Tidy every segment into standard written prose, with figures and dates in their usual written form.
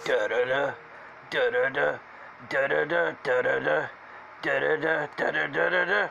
Da da da da da da da da da da da da da da da da da da.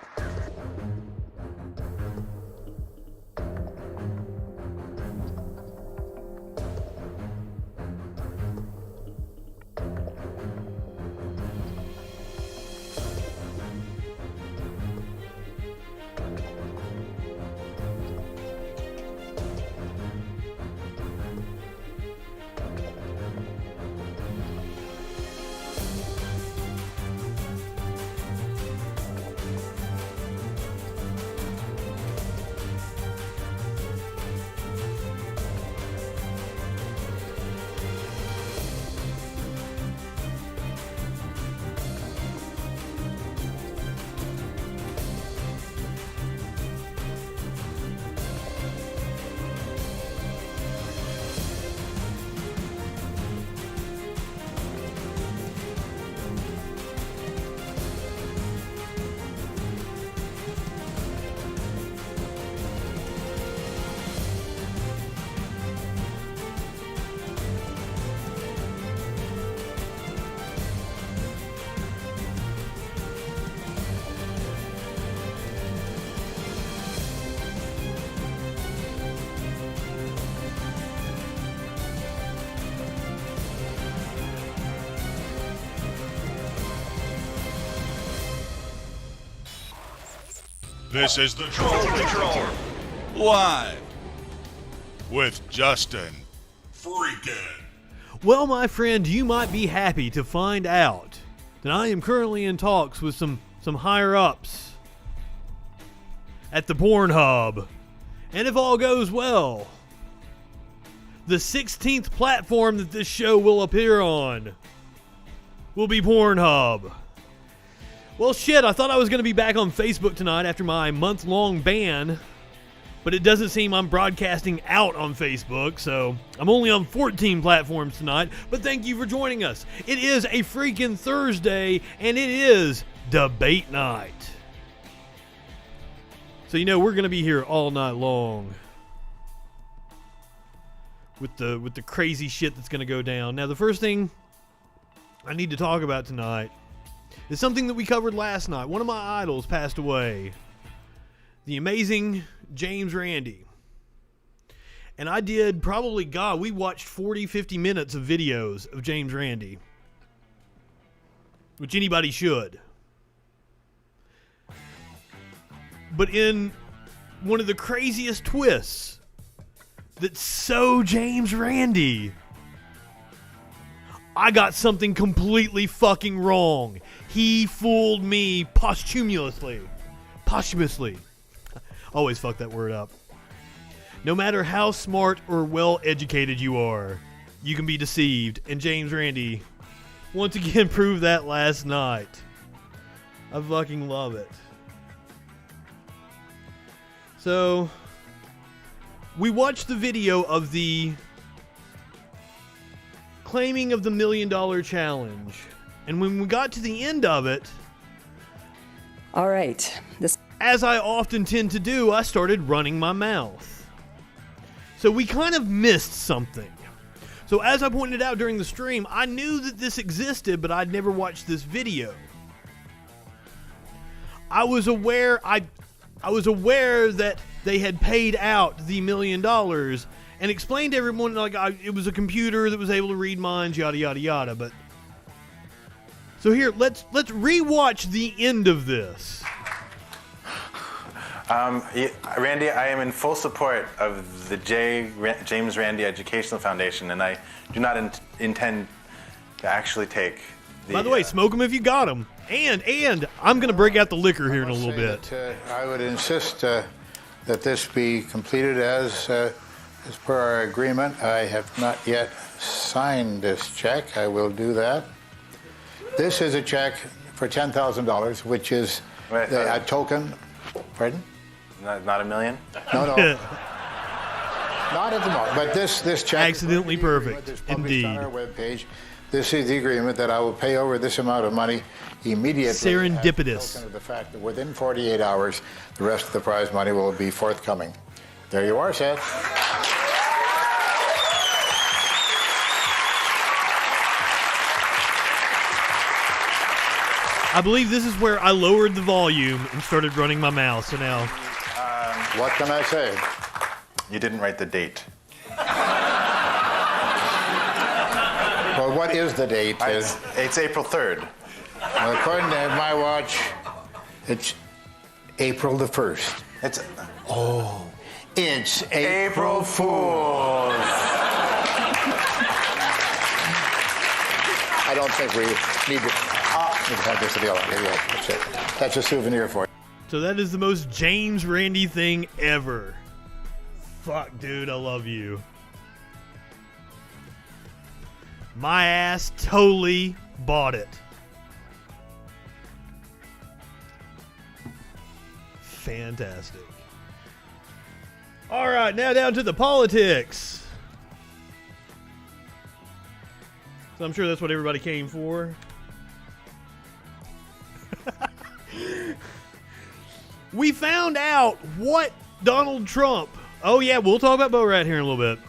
This is the Troll Patrol, live with Justin FREAKIN. Well, my friend, you might be happy to find out that I am currently in talks with some higher-ups at the Pornhub. And if all goes well, the 16th platform that this show will appear on will be Pornhub. Well, shit, I thought I was going to be back on Facebook tonight after my month-long ban, but it doesn't seem I'm broadcasting out on Facebook, so I'm only on 14 platforms tonight, but thank you for joining us. It is a freaking Thursday, and it is debate night. So, you know, we're going to be here all night long with the crazy shit that's going to go down. Now, the first thing I need to talk about tonight is something that we covered last night. One of my idols passed away. The amazing James Randi. And I did probably, we watched 40, 50 minutes of videos of James Randi. Which anybody should. But in one of the craziest twists that's so James Randi, I got something completely fucking wrong. He fooled me posthumously. Always fuck that word up. No matter how smart or well educated you are, you can be deceived. And James Randi once again proved that last night. I fucking love it. So, we watched the video of the claiming of the $1 million challenge. And when we got to the end of it, all right, as I often tend to do, I started running my mouth. So we kind of missed something. So as I pointed out during the stream, I knew that this existed, but I'd never watched this video. I was aware that they had paid out the $1 million and explained to everyone like it was a computer that was able to read minds, yada yada yada. But so here, let's rewatch the end of this. Randy, I am in full support of the James Randi Educational Foundation, and I do not intend to actually take the... By the way, smoke them if you got them. And I'm going to break out the liquor here in a little bit. I would insist that this be completed as per our agreement. I have not yet signed this check. I will do that. This is a check for $10,000, which is a token. Pardon? Not $1 million? No. Not at the moment. But this check... Accidentally perfect. Indeed. On our webpage. This is the agreement that I will pay over this amount of money immediately. Serendipitous. The fact that within 48 hours, the rest of the prize money will be forthcoming. There you are, Seth. I believe this is where I lowered the volume and started running my mouse. So now, What can I say? You didn't write the date. Well, what is the date? It's April 3rd. Well, according to my watch, it's April the 1st. It's It's April Fool's. I don't think we need to have this deal. That's it. That's a souvenir for you. so that is the most James Randi thing ever. Fuck, dude, I love you. My ass totally bought it. Fantastic. All right, now down to the politics. So I'm sure that's what everybody came for. We found out what Donald Trump... Oh yeah, we'll talk about Bo Rat here in a little bit.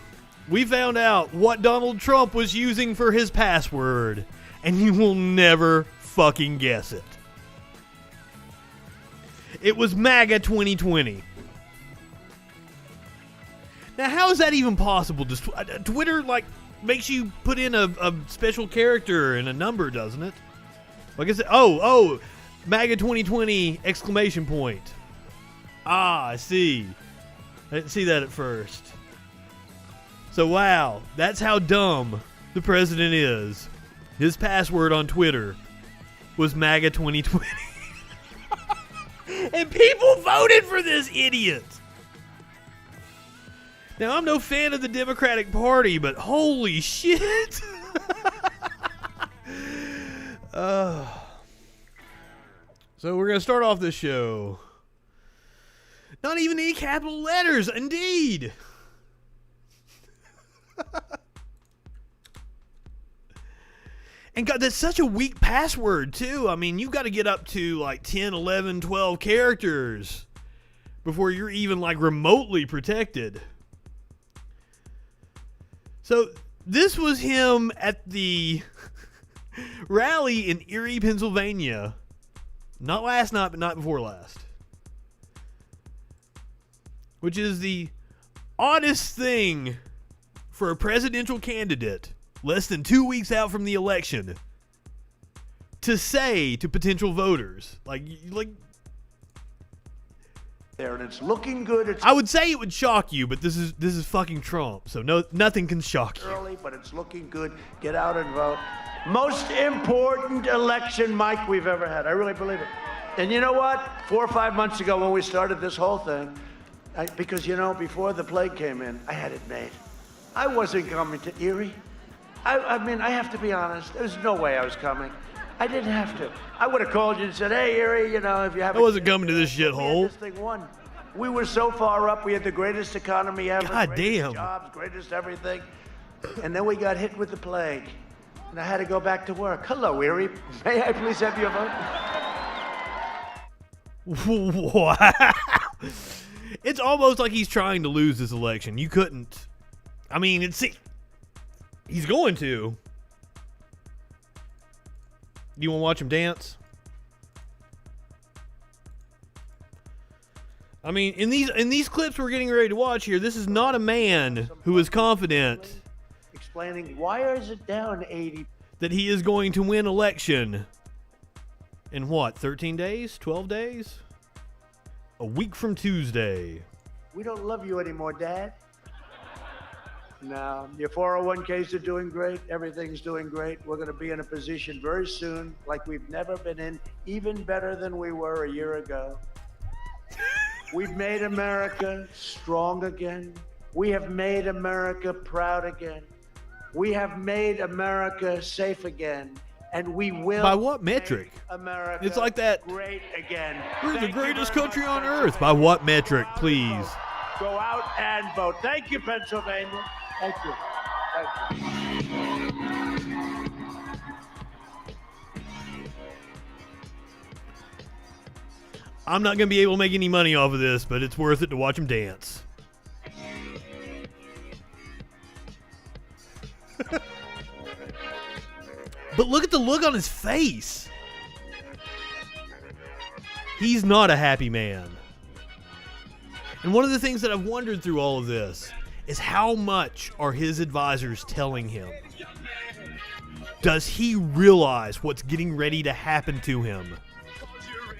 We found out what Donald Trump was using for his password, and you will never fucking guess it. It was MAGA 2020. Now, how is that even possible? Does Twitter, like, makes you put in a special character and a number, doesn't it? Like I said, oh, MAGA 2020 exclamation point. Ah, I see. I didn't see that at first. So, wow, that's how dumb the president is. His password on Twitter was MAGA 2020. And people voted for this idiot. Now, I'm no fan of the Democratic Party, but holy shit. So we're going to start off this show. Not even any capital letters, indeed. And God, that's such a weak password, too. I mean, you've got to get up to like 10, 11, 12 characters before you're even like remotely protected. So this was him at the rally in Erie, Pennsylvania. Not last night, but night before last. Which is the oddest thing for a presidential candidate less than 2 weeks out from the election to say to potential voters. Like there, and it's looking good. I would say it would shock you, but this is fucking Trump, so nothing can shock you. Early, but it's looking good. Get out and vote. Most important election, Mike, we've ever had. I really believe it. And you know what? 4 or 5 months ago when we started this whole thing, because, you know, before the plague came in, I had it made. I wasn't coming to Erie. I mean, I have to be honest. There's no way I was coming. I didn't have to. I would have called you and said, hey, Erie, you know, if you have... I wasn't coming to this shithole. This thing won. We were so far up. We had the greatest economy ever. God greatest damn. Jobs, greatest everything. And then we got hit with the plague. And I had to go back to work. Hello, Erie. May I please have your vote? Wow. It's almost like he's trying to lose this election. You couldn't. I mean, he's going to. Do you want to watch him dance? I mean, in these clips we're getting ready to watch here, this is not a man who is confident Explaining why is it down 80? that he is going to win election in what, 13 days? 12 days? A week from Tuesday. We don't love you anymore, Dad. No, your 401ks are doing great. Everything's doing great. We're going to be in a position very soon like we've never been in, even better than we were a year ago. We've made America strong again. We have made America proud again. We have made America safe again. And we will. By what metric? America It's like that. great again. We're the Thank you greatest very country much, on earth. By what metric, Pennsylvania. please? Go out and vote. Thank you, Pennsylvania. Thank you. Thank you. I'm not going to be able to make any money off of this, but it's worth it to watch him dance. But look at the look on his face. He's not a happy man. And one of the things that I've wondered through all of this is how much are his advisors telling him? Does he realize what's getting ready to happen to him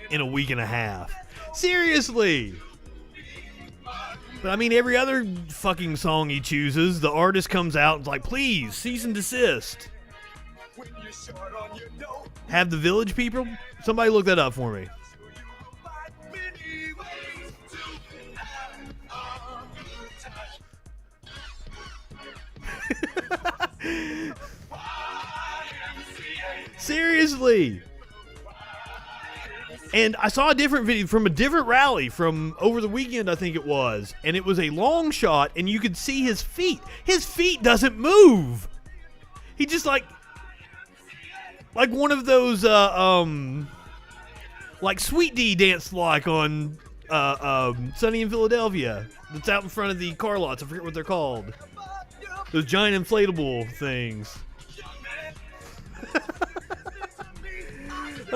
in a week and a half? Seriously! But I mean, every other fucking song he chooses, the artist comes out and's like, please, cease and desist. Have the Village People? Somebody look that up for me. Seriously. And I saw a different video from a different rally from over the weekend, I think it was. And it was a long shot, and you could see his feet. His feet doesn't move. He just like one of those, like Sweet D danced like on Sunny in Philadelphia. That's out in front of the car lots. I forget what they're called. Those giant inflatable things.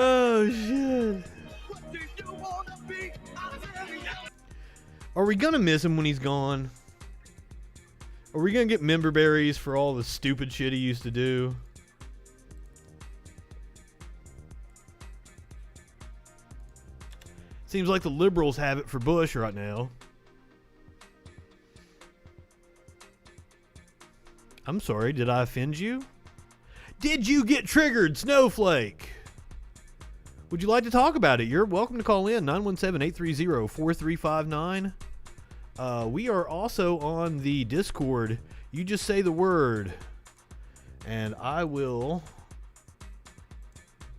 Oh, shit. Are we going to miss him when he's gone? Are we going to get member berries for all the stupid shit he used to do? Seems like the liberals have it for Bush right now. I'm sorry, did I offend you? Did you get triggered, Snowflake? Would you like to talk about it? You're welcome to call in, 917-830-4359. We are also on the Discord. You just say the word, and I will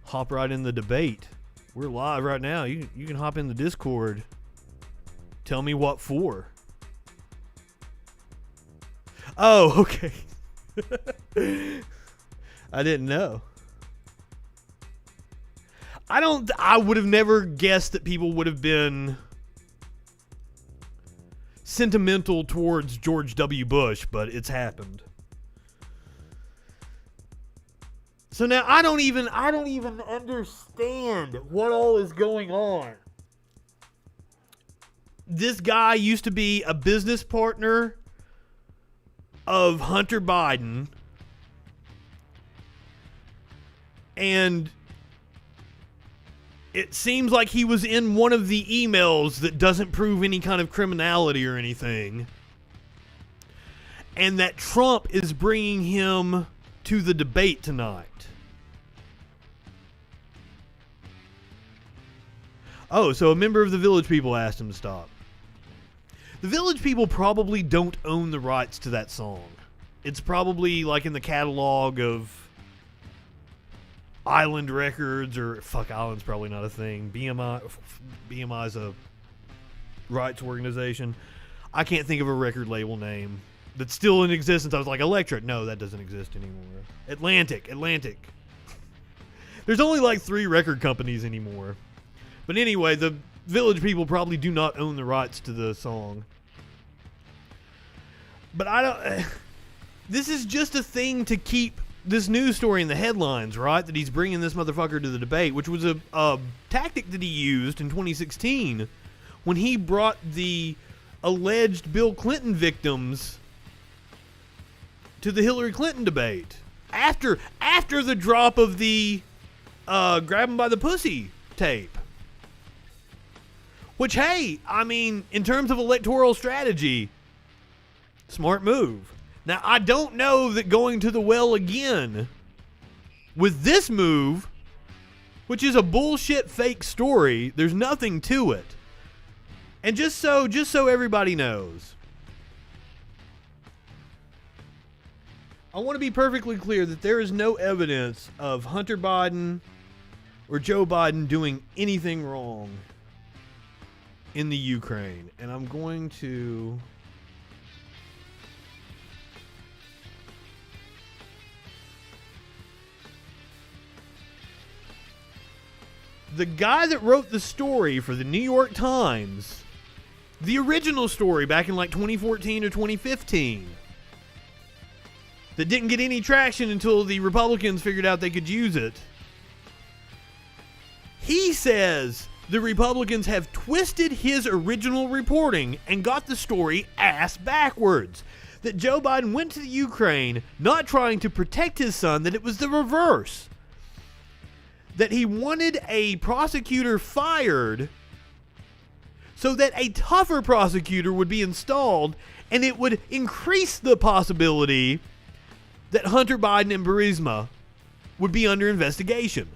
hop right in the debate. We're live right now. You can hop in the Discord. Tell me what for. Oh, okay. I didn't know. I would have never guessed that people would have been sentimental towards George W. Bush, but it's happened. So now I don't even understand what all is going on. This guy used to be a business partner of Hunter Biden, and it seems like he was in one of the emails that doesn't prove any kind of criminality or anything, and that Trump is bringing him to the debate tonight. Oh, so a member of the Village People asked him to stop. The Village People probably don't own the rights to that song. It's probably like in the catalog of Island Records, or fuck, Island's probably not a thing. BMI's a rights organization. I can't think of a record label name that's still in existence. I was like, Electric. No, that doesn't exist anymore. Atlantic. There's only like 3 record companies anymore. But anyway, the Village People probably do not own the rights to the song. But I don't... This is just a thing to keep this news story in the headlines, right? That he's bringing this motherfucker to the debate, which was a tactic that he used in 2016 when he brought the alleged Bill Clinton victims to the Hillary Clinton debate. After the drop of the Grab 'em by the Pussy tape. Which, hey, I mean, in terms of electoral strategy, smart move. Now, I don't know that going to the well again with this move, which is a bullshit fake story, there's nothing to it. And just so everybody knows, I want to be perfectly clear that there is no evidence of Hunter Biden or Joe Biden doing anything wrong in the Ukraine. And I'm going to... The guy that wrote the story for the New York Times, the original story back in like 2014 or 2015, that didn't get any traction until the Republicans figured out they could use it, he says the Republicans have twisted his original reporting and got the story ass backwards. That Joe Biden went to the Ukraine not trying to protect his son, that it was the reverse. That he wanted a prosecutor fired so that a tougher prosecutor would be installed, and it would increase the possibility that Hunter Biden and Burisma would be under investigation.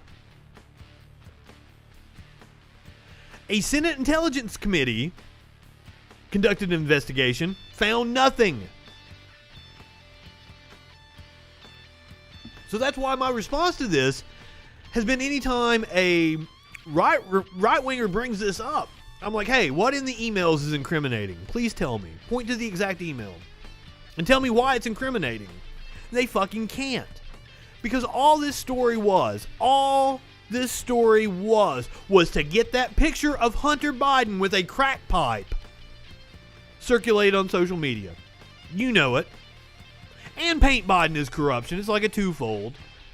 A Senate Intelligence Committee conducted an investigation, found nothing. So that's why my response to this has been anytime a right-winger brings this up, I'm like, hey, what in the emails is incriminating? Please tell me. Point to the exact email. And tell me why it's incriminating. They fucking can't. Because all this story was to get that picture of Hunter Biden with a crack pipe circulate on social media. You know it. And paint Biden as corruption. It's like a twofold.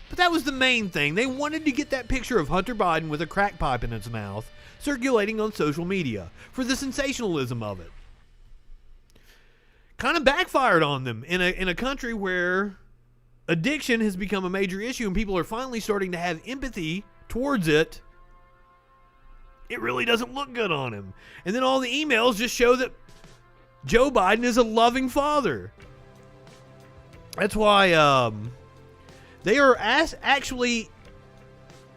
But that was the main thing. They wanted to get that picture of Hunter Biden with a crack pipe in his mouth circulating on social media for the sensationalism of it. Kind of backfired on them in a country where addiction has become a major issue and people are finally starting to have empathy towards it. It really doesn't look good on him. And then all the emails just show that Joe Biden is a loving father. That's why they are actually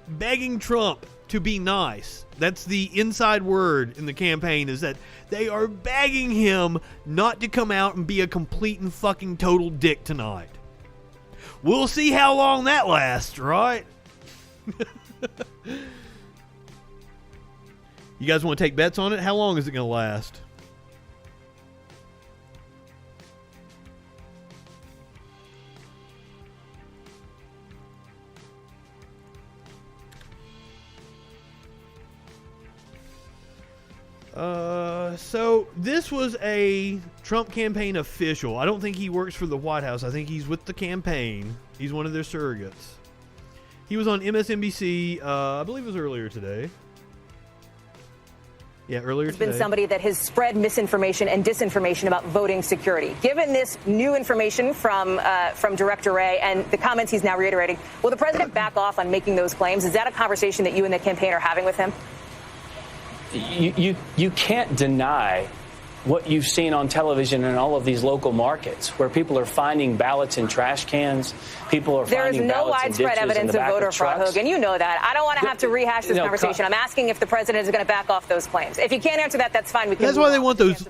begging Trump to be nice. That's the inside word in the campaign, is that they are begging him not to come out and be a complete and fucking total dick tonight. We'll see how long that lasts, right? You guys want to take bets on it? How long is it going to last? So this was a Trump campaign official. I don't think he works for the White House. I think he's with the campaign. He's one of their surrogates. He was on MSNBC, I believe it was earlier today. Yeah, earlier today. Has been somebody that has spread misinformation and disinformation about voting security. Given this new information from Director Wray and the comments he's now reiterating, will the president back off on making those claims? Is that a conversation that you and the campaign are having with him? You can't deny what you've seen on television in all of these local markets, where people are finding ballots in trash cans, people are finding ballots in ditches in the back of trucks. There is no widespread evidence of voter fraud, Hogan. You know that. I don't want to have to rehash this conversation. I'm asking if the president is going to back off those claims. If you can't answer that, that's fine. We can. That's why they want those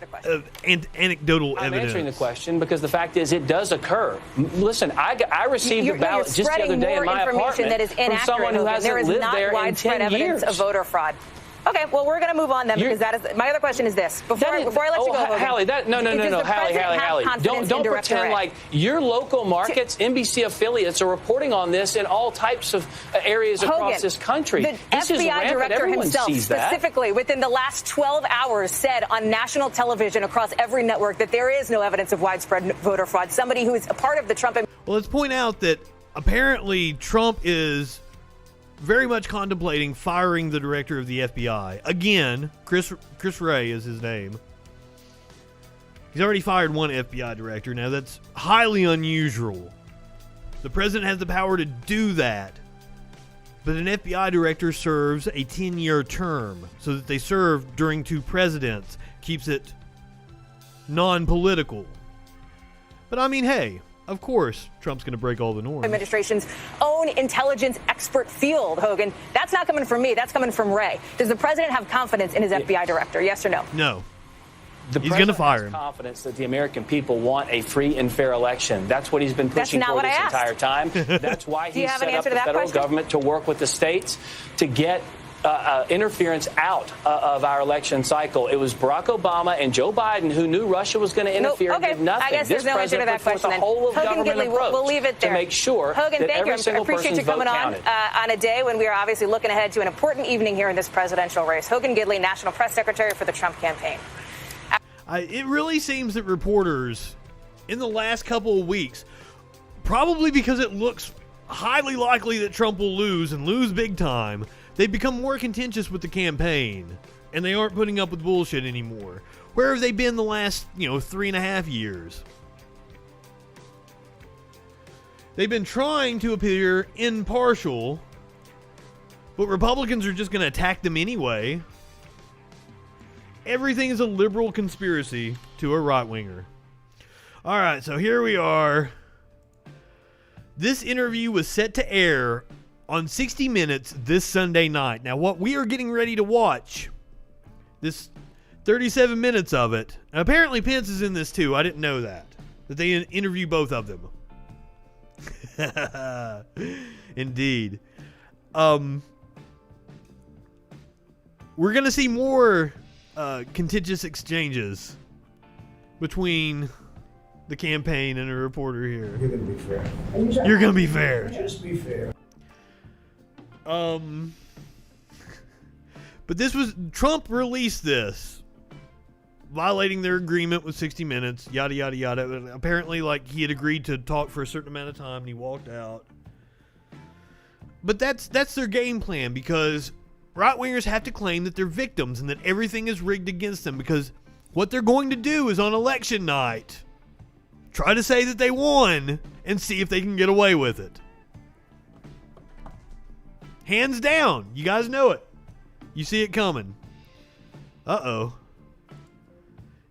anecdotal evidence. I'm answering the question because the fact is it does occur. Listen, I received a ballot just the other day in my apartment that is from someone who hasn't lived there in 10 years. There is not widespread evidence of voter fraud. Okay, well, we're going to move on then, because that is my other question is this. Before I let you go, Hogan, Hallie, Hallie. Don't pretend like your local markets, NBC affiliates are reporting on this in all types of areas across this country. The this FBI is rampant. director Everyone himself, sees specifically within the last 12 hours, said on national television across every network that there is no evidence of widespread voter fraud. Somebody who is a part of the Trump. Well, let's point out that apparently Trump is very much contemplating firing the director of the FBI. Again, Chris Wray is his name. He's already fired one FBI director. Now, that's highly unusual. The president has the power to do that. But an FBI director serves a 10-year term, so that they serve during 2 presidents. Keeps it non-political. But I mean, hey, of course, Trump's going to break all the norms. Administration's own intelligence expert field, Hogan. That's not coming from me. That's coming from Wray. Does the president have confidence in his FBI director? Yes or no? No. He's going to fire him. Confidence that the American people want a free and fair election. That's what he's been pushing for this entire time. That's why he set up the federal government to work with the states to get interference out of our election cycle. It was Barack Obama and Joe Biden who knew Russia was going to interfere and did nothing. I guess there's no answer to that question. A whole of Hogan government Gidley, approach we'll leave it there. To make sure Hogan, that thank every you. single I appreciate person's you coming vote on a day when we are obviously looking ahead to an important evening here in this presidential race. Hogan Gidley, National Press Secretary for the Trump campaign. It really seems that reporters in the last couple of weeks, probably because it looks highly likely that Trump will lose and lose big time, They've become more contentious with the campaign, and they aren't putting up with bullshit anymore. Where have they been the last, 3.5 years? They've been trying to appear impartial, but Republicans are just going to attack them anyway. Everything is a liberal conspiracy to a right-winger. All right, so here we are. This interview was set to air on 60 Minutes this Sunday night. Now, what we are getting ready to watch, this 37 minutes of it, and apparently Pence is in this too. I didn't know that they interview both of them. Indeed. We're going to see more contentious exchanges between the campaign and a reporter here. You're going to be fair. You're going to be fair. Just be fair. But Trump released this, violating their agreement with 60 Minutes, yada, yada, yada. Apparently, he had agreed to talk for a certain amount of time, and he walked out. But that's their game plan, because right-wingers have to claim that they're victims and that everything is rigged against them, because what they're going to do is on election night try to say that they won and see if they can get away with it. Hands down. You guys know it. You see it coming. Uh-oh.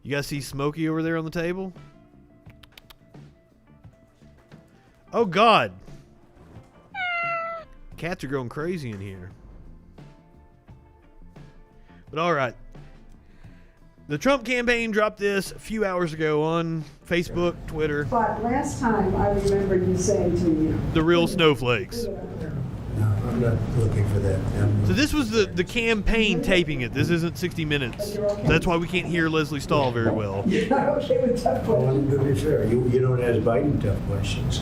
You guys see Smokey over there on the table? Oh, God. Cats are going crazy in here. But all right. The Trump campaign dropped this a few hours ago on Facebook, Twitter. But last time I remember you saying to me, the real snowflakes. No, I'm not looking for that. So this was the campaign taping it. This isn't 60 Minutes. Okay. That's why we can't hear Leslie Stahl very well. you're not okay with tough Well, I'm questions. going to be fair. You don't ask Biden tough questions.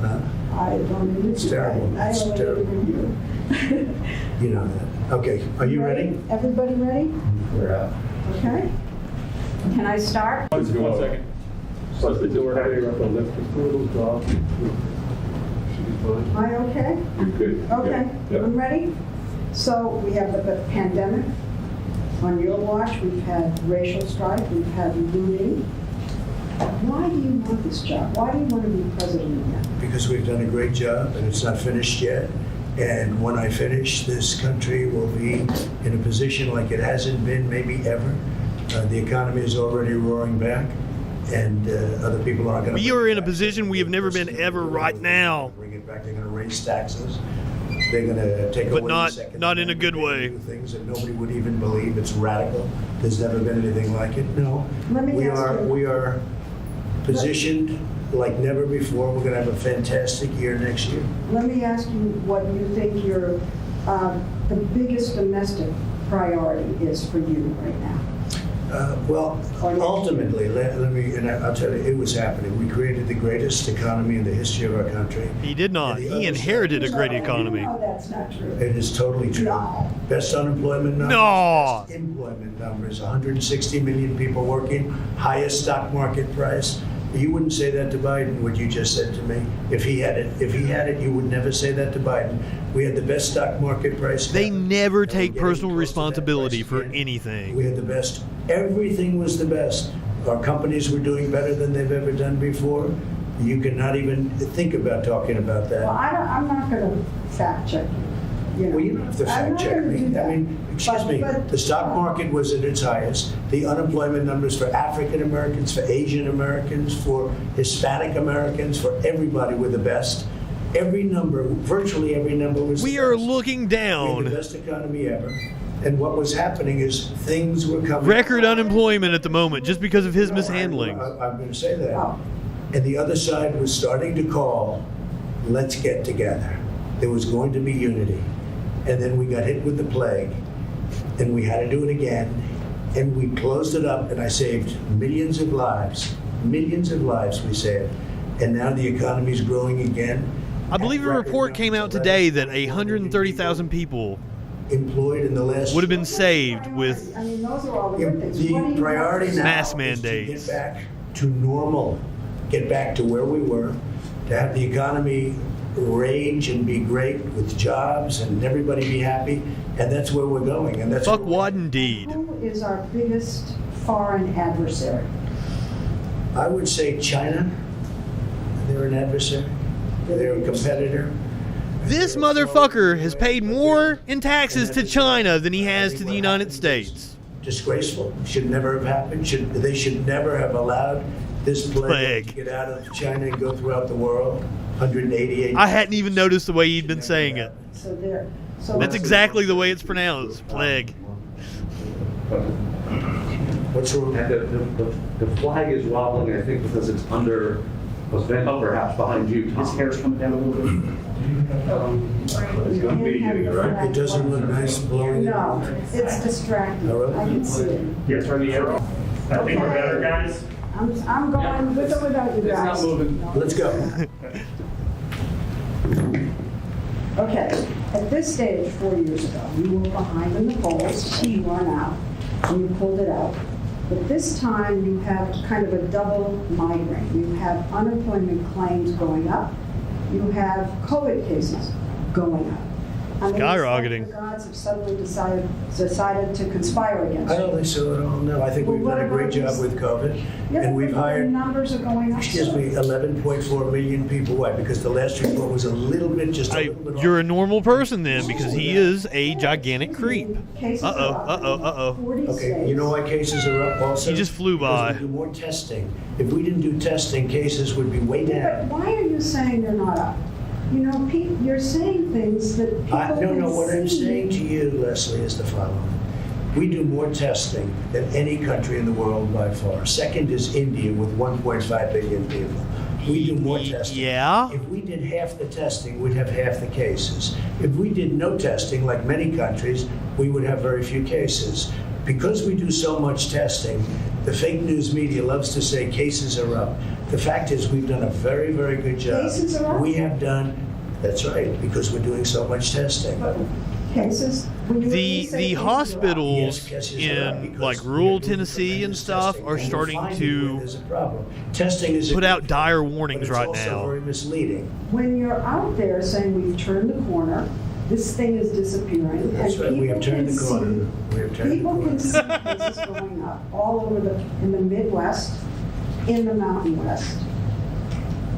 Huh? I don't even. It's terrible. I It's don't terrible. even you. You know that. Okay, are you ready? Everybody ready? We're out. Okay. Can I start? 1 second. Plus the door higher up on left, just a little drop. Should be fine. Am I okay? You're good. Okay. Yeah. I'm ready. So we have the pandemic. On your watch, we've had racial strife. We've had looting. Why do you want this job? Why do you want to be president again? Because we've done a great job and it's not finished yet. And when I finish, this country will be in a position like it hasn't been maybe ever. The economy is already roaring back, and other people aren't going to. We are in a position we have never been ever right now. Bring it back. They're going to raise taxes. They're going to take away the Second not in a good Amendment. way. Do things that nobody would even believe. It's radical. There's never been anything like it. No, we are positioned like never before. We're going to have a fantastic year next year. Let me ask you what you think your the biggest domestic priority is for you right now. Well, ultimately, let me, and I'll tell you, it was happening. We created the greatest economy in the history of our country. He did not. He inherited a great economy. No, that's not true. It is totally true. No. Best unemployment numbers. No. Best employment numbers. 160 million people working. Highest stock market price. You wouldn't say that to Biden, what you just said to me. If he had it, you would never say that to Biden. We had the best stock market price. They never take getting personal close to that responsibility price for again. anything. We had the best. Everything was the best. Our companies were doing better than they've ever done before. You cannot even think about talking about that. Well, I'm not going to fact check you. Well, you don't have to fact check me. I mean, excuse me. The stock market was at its highest. The unemployment numbers for African Americans, for Asian Americans, for Hispanic Americans, for everybody were the best. Every number, virtually every number was. We are looking down. We had the best economy ever. And what was happening is things were coming. Record unemployment at the moment, just because of his mishandling. I'm going to say that. And the other side was starting to call, let's get together. There was going to be unity. And then we got hit with the plague, and we had to do it again. And we closed it up, and I saved millions of lives we saved. And now the economy's growing again. I believe a report came out today that 130,000 people employed in the last would have been saved with I mean, those are all the good things. the priority now mass is mandates. to get back to normal, get back to where we were, to have the economy rage and be great with jobs and everybody be happy, and that's where we're going. And that's fuck what indeed. Who is our biggest foreign adversary? I would say China. They're an adversary. They're a competitor. This motherfucker has paid more in taxes to China than he has to the United States. Disgraceful. Should never have happened. They should never have allowed this plague to get out of China and go throughout the world. 188. I hadn't even noticed the way he'd been saying it. So That's exactly the way it's pronounced. Plague. What's wrong? The flag is wobbling, I think, because it's under, was bent up perhaps behind you. His hair's coming down a little bit. It's going to be getting it right. It doesn't look nice blowing. No, it's distracting. I can see it. Yeah, turn the arrow. I think we're better, guys. I'm going with or without you guys. It's not moving. Let's go. Okay, at this stage 4 years ago, you were behind in the polls, you won out, and you pulled it out. But this time you have kind of a double migraine. You have unemployment claims going up, you have COVID cases going up. I mean, skyrocketing. The gods have suddenly decided to conspire against I you. don't think so at all. No, I think we've done a great job with COVID, and we've hired. Numbers are going up. Excuse me, 11.4 million people. Why? Because the last report was a little bit, just a little bit. You're a normal person then, because he is a gigantic creep. Okay, you know why cases are up also? He just flew by. Because we do more testing. If we didn't do testing, cases would be way down. But why are you saying they're not up? You know, you're saying things that people I don't know. What I'm see. saying to you, Leslie, is the following. We do more testing than any country in the world by far. Second is India with 1.5 billion people. We do more testing. Yeah. If we did half the testing, we'd have half the cases. If we did no testing, like many countries, we would have very few cases. Because we do so much testing, the fake news media loves to say cases are up. The fact is we've done a very, very good job. Cases are up? We have done, that's right, because we're doing so much testing. Cases? The hospitals in like rural Tennessee and stuff are starting to put out dire warnings right now. Very misleading. When you're out there saying we've turned the corner, this thing is disappearing. That's right, we have turned the corner. People can see cases going up all over in the Midwest, in the Mountain West.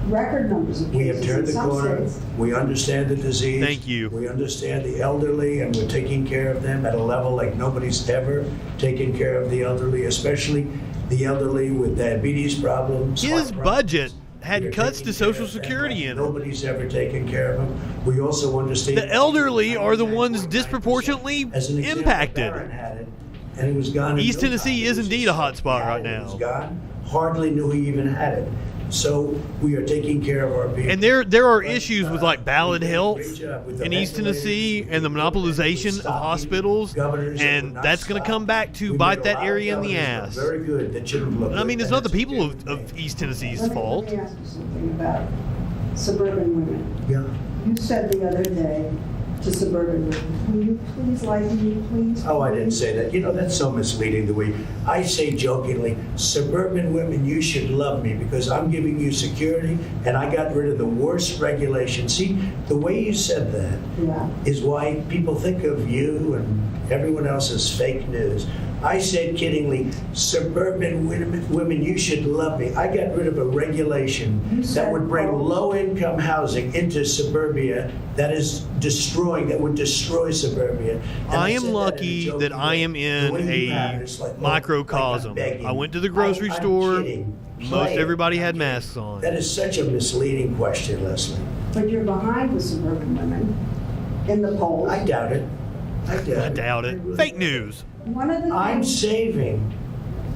Record numbers of cases. We have turned in the some corner. states. We understand the disease. Thank you. We understand the elderly, and we're taking care of them at a level like nobody's ever taken care of the elderly, especially the elderly with diabetes problems. His budget had cuts to Social Security in it. Nobody's ever taken care of them. We also understand the elderly are the ones disproportionately impacted. And it was gone. East Tennessee is indeed a hot spot right now. It was gone. Hardly knew he even had it. So we are taking care of our people. And there are issues with like ballot health in East Tennessee and the monopolization of hospitals, and that's going to come back to bite that area in the ass. Very good. That shouldn't look. I mean, it's not the people of East Tennessee's fault. Let me ask you something about suburban women. Yeah. You said the other day to suburban women, will you please like me, please? Oh, I didn't say that. You know, that's so misleading the way I say jokingly, suburban women, you should love me because I'm giving you security and I got rid of the worst regulation. See, the way you said that is why people think of you and everyone else as fake news. I said kiddingly, suburban women, you should love me. I got rid of a regulation that would bring low-income housing into suburbia that would destroy suburbia. And I am lucky that I am in a microcosm. I went to the grocery store. Most everybody had masks on. That is such a misleading question, Leslie. But you're behind the suburban women in the polls. I doubt it. I doubt it. Fake news. One of the I'm saving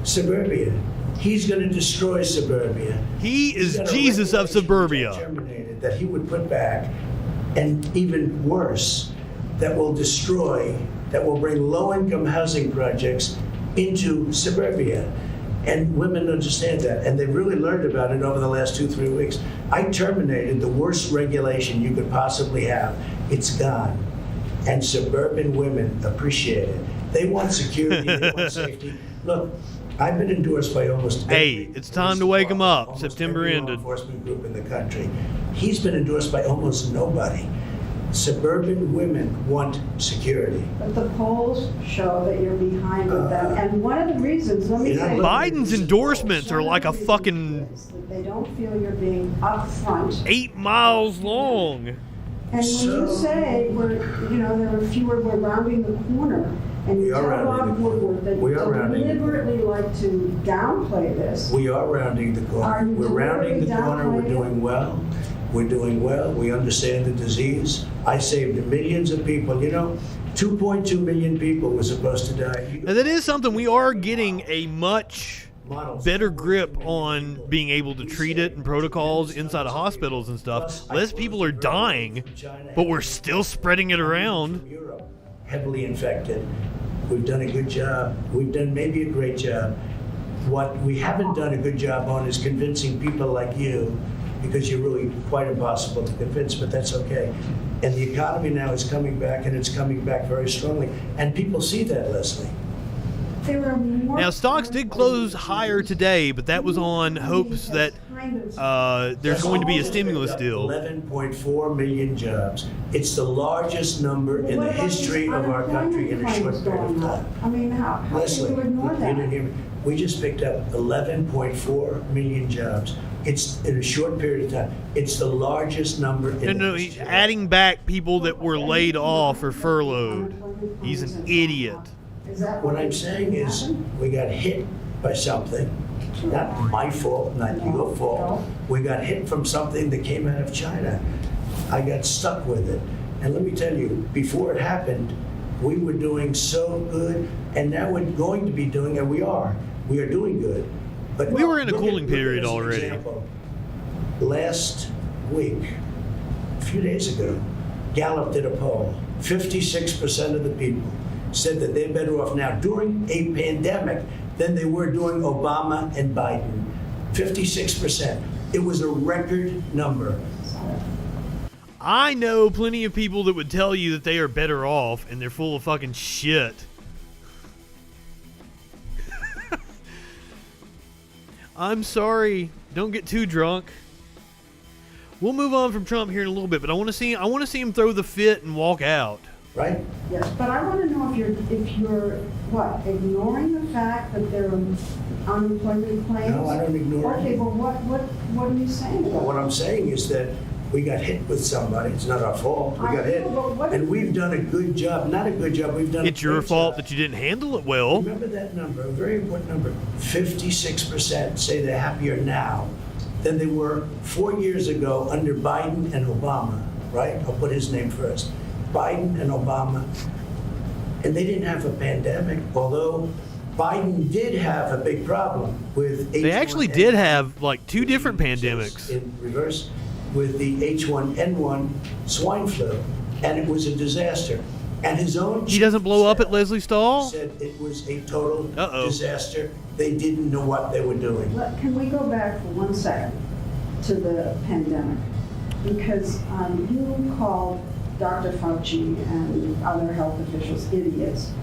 suburbia. He's going to destroy suburbia. He is Jesus of suburbia. Terminated that he would put back, and even worse, that will bring low-income housing projects into suburbia. And women understand that, and they've really learned about it over the last 2-3 weeks. I terminated the worst regulation you could possibly have. It's gone. And suburban women appreciate it. They want security, they want safety. Look, I've been endorsed by almost Hey, it's time to wake him up. almost September every ended. law enforcement group in the country. He's been endorsed by almost nobody. Suburban women want security. But the polls show that you're behind with them. And one of the reasons, let me say, Biden's endorsements are like a fucking they don't feel you're being upfront. 8 miles long. And when you say there are fewer, we're rounding the corner, and you tell Bob Woodward that you deliberately like to downplay this. We are rounding the corner. We're rounding the corner. We're doing well. We're doing well. We understand the disease. I saved millions of people. 2.2 million people were supposed to die. And that is something we are getting a much better grip on being able to treat it and protocols inside of hospitals and stuff. Less people are dying, but we're still spreading it around. Heavily infected. We've done a good job. We've done maybe a great job. What we haven't done a good job on is convincing people like you, because you're really quite impossible to convince, but that's okay. And the economy now is coming back, and it's coming back very strongly. And people see that, Leslie. Now, stocks did close higher today, but that was on hopes that there's going to be a stimulus deal. 11.4 million jobs. It's the largest number in the history of our country in a short period of time. I mean, how Leslie, can you ignore you that? didn't hear me. We just picked up 11.4 million jobs. It's in a short period of time. It's the largest number in No, he's adding back people that were laid off or furloughed. He's an idiot. What I'm saying is we got hit by something. Not my fault, not your fault. We got hit from something that came out of China. I got stuck with it. And let me tell you, before it happened, we were doing so good, and now we're going to be doing, and we are doing good. But we were in a cooling period already. Example. Last week, a few days ago, Gallup did a poll. 56% of the people said that they're better off now during a pandemic than they were during Obama and Biden. 56%. It was a record number. I know plenty of people that would tell you that they are better off, and they're full of fucking shit. I'm sorry. Don't get too drunk. We'll move on from Trump here in a little bit, but I want to see him throw the fit and walk out. Right? Yes, but I want to know if you're ignoring the fact that there are unemployment claims? No, I don't ignore it. Okay, but what are you saying about What I'm saying is that we got hit with somebody. It's not our fault. We got hit. And we've done a good job. Not a good job. We've done It's your fault that you didn't handle it well. Remember that number, a very important number. 56% say they're happier now than they were 4 years ago under Biden and Obama, right? I'll put his name first. Biden and Obama. And they didn't have a pandemic, although Biden did have a big problem with They actually did have like 2 different pandemics. In reverse, with the H1N1 swine flu, and it was a disaster. And his own He doesn't blow up at Leslie Stahl? said it was a total disaster. They didn't know what they were doing. Can we go back for 1 second to the pandemic? Because you called Dr. Fauci and other health officials idiots.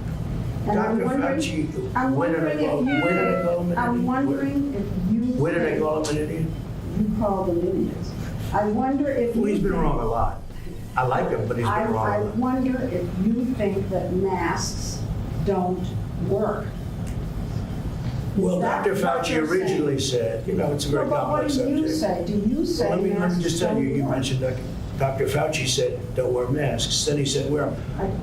And Dr. Fauci, where did I call him an idiot? I'm wondering if you Where did I call him an idiot? You called them idiots. I wonder if He's been wrong a lot. I like him, but he's been wrong I a lot. wonder if you think that masks don't work. Well, Dr. Fauci originally said, it's a very complex subject. What do you say? Do you say Let me just tell you, you masks mentioned Dr. Fauci said, don't wear masks. Then he said, wear them.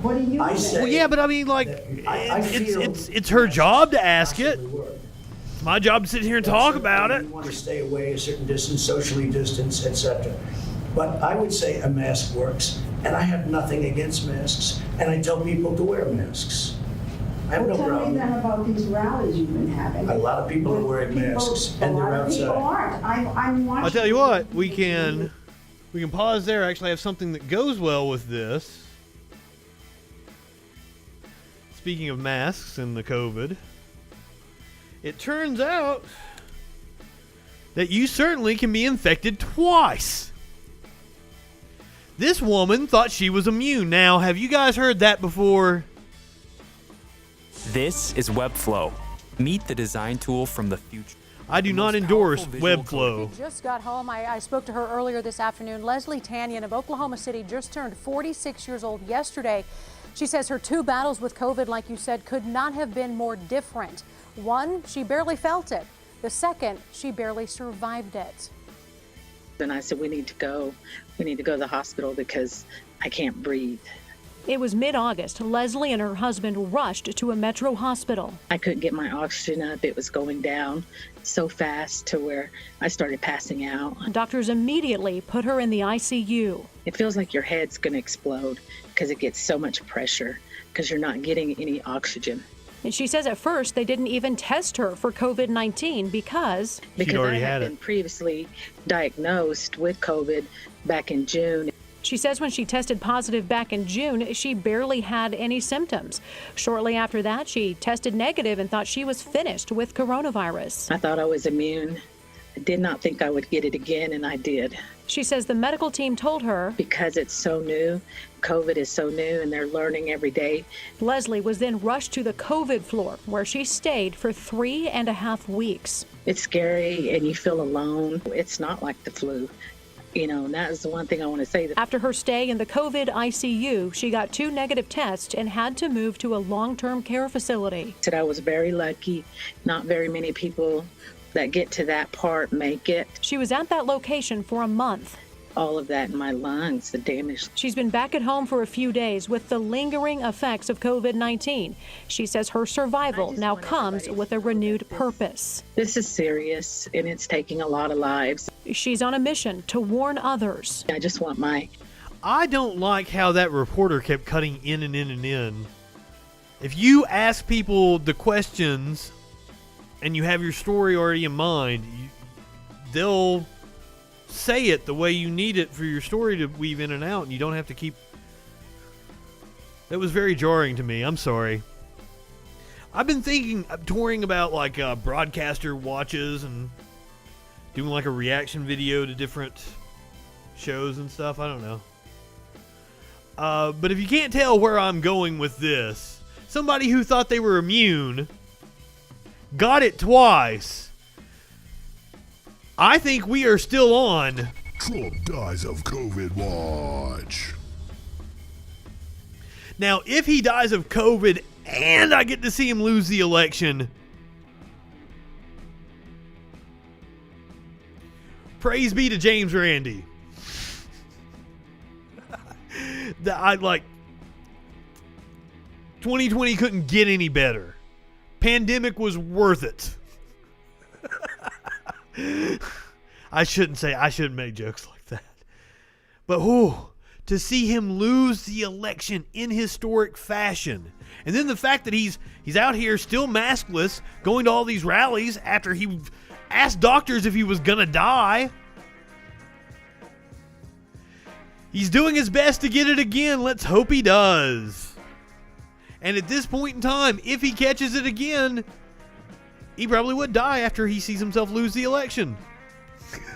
What do you I say? Well, yeah, but I mean, like, it's her job to ask it. It's my job to sit here and talk about it. You want to stay away a certain distance, socially distance, etc. But I would say a mask works, and I have nothing against masks, and I tell people to wear masks. I have no Tell problem. me then about these rallies you've been having. A lot of people are wearing masks, and they're outside. People aren't. I'm watching. I'll tell you what, we can pause there. I actually have something that goes well with this. Speaking of masks and the COVID, it turns out that you certainly can be infected twice. This woman thought she was immune. Now, have you guys heard that before? This is Webflow, Meet the design tool from the future. I do not endorse Webflow. Just got home. I spoke to her earlier this afternoon. Leslie Tanyan of Oklahoma City just turned 46 years old yesterday. She says her 2 battles with COVID, like you said, could not have been more different. One, she barely felt it. The second, she barely survived it. And I said, we need to go to the hospital because I can't breathe. It was mid-August. Leslie and her husband rushed to a metro hospital. I couldn't get my oxygen up. It was going down so fast to where I started passing out. Doctors immediately put her in the ICU. It feels like your head's going to explode because it gets so much pressure because you're not getting any oxygen. And she says at first they didn't even test her for COVID-19 because I had been previously diagnosed with COVID back in June. She says when she tested positive back in June, she barely had any symptoms. Shortly after that, she tested negative and thought she was finished with coronavirus. I thought I was immune. I did not think I would get it again, and I did. She says the medical team told her, because it's so new, COVID is so new, and they're learning every day. Leslie was then rushed to the COVID floor, where she stayed for 3.5 weeks. It's scary, and you feel alone. It's not like the flu. You know, and that is the one thing I want to say. After her stay in the COVID ICU, she got 2 negative tests and had to move to a long-term care facility. I was very lucky. Not very many people that get to that part make it. She was at that location for a month. All of that in my lungs, the damage. She's been back at home for a few days with the lingering effects of COVID-19. She says her survival now comes with a renewed purpose. This is serious, and it's taking a lot of lives. She's on a mission to warn others. I just want my... I don't like how that reporter kept cutting in and in and in. If you ask people the questions and you have your story already in mind, they'll say it the way you need it for your story to weave in and out, and you don't have to keep... That was very jarring to me. I'm sorry. I've been touring about like broadcaster watches and doing like a reaction video to different shows and stuff. I don't know. But if you can't tell where I'm going with this, somebody who thought they were immune got it twice. I think we are still on Trump dies of COVID watch. Now, if he dies of COVID and I get to see him lose the election, praise be to James Randi. That I like 2020 couldn't get any better. Pandemic was worth it. I shouldn't make jokes like that. But to see him lose the election in historic fashion. And then the fact that he's out here still maskless, going to all these rallies after he asked doctors if he was gonna die. He's doing his best to get it again. Let's hope he does. And at this point in time, if he catches it again, he probably would die after he sees himself lose the election.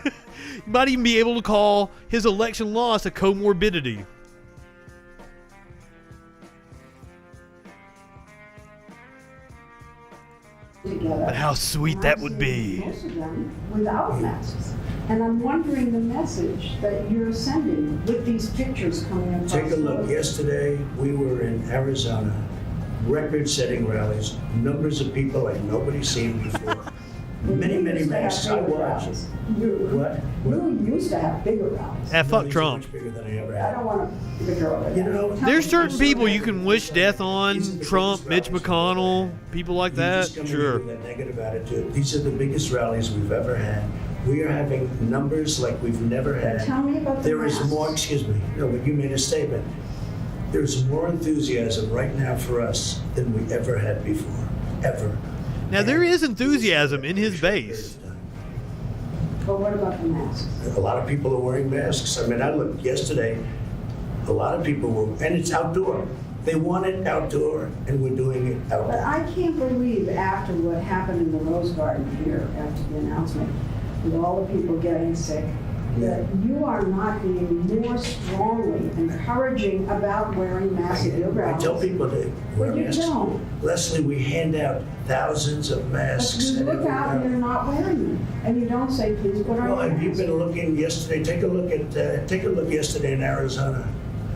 He might even be able to call his election loss a comorbidity. But how sweet that would be. Most of them without masks. And I'm wondering the message that you're sending with these pictures coming across. Take a look. Yesterday, we were in Arizona, record-setting rallies, numbers of people like nobody's seen before. many masks. I watched. What? You used to have bigger rallies. Fuck Trump. I don't want to bigger over that. There's certain people you can wish death on. Trump, Mitch McConnell, people like that. Sure. That negative attitude. These are the biggest rallies we've ever had. We are having numbers like we've never had. Tell me about the There is masks. more, excuse me, no, but you made a statement. There's more enthusiasm right now for us than we ever had before. Ever. Now, there is enthusiasm in his base. But what about the masks? A lot of people are wearing masks. I mean, I looked yesterday, a lot of people were, and it's outdoor. They want it outdoor, and we're doing it outdoor. But I can't believe after what happened in the Rose Garden here, after the announcement, with all the people getting sick, that you are not being more strongly encouraging about wearing masks at your I rallies. tell people to wear But you masks. don't. Leslie, we hand out thousands of But masks. you at look every out and rally. you're not wearing them, and you don't say, please put on Well, your have you mask. been looking yesterday? Take a look yesterday in Arizona.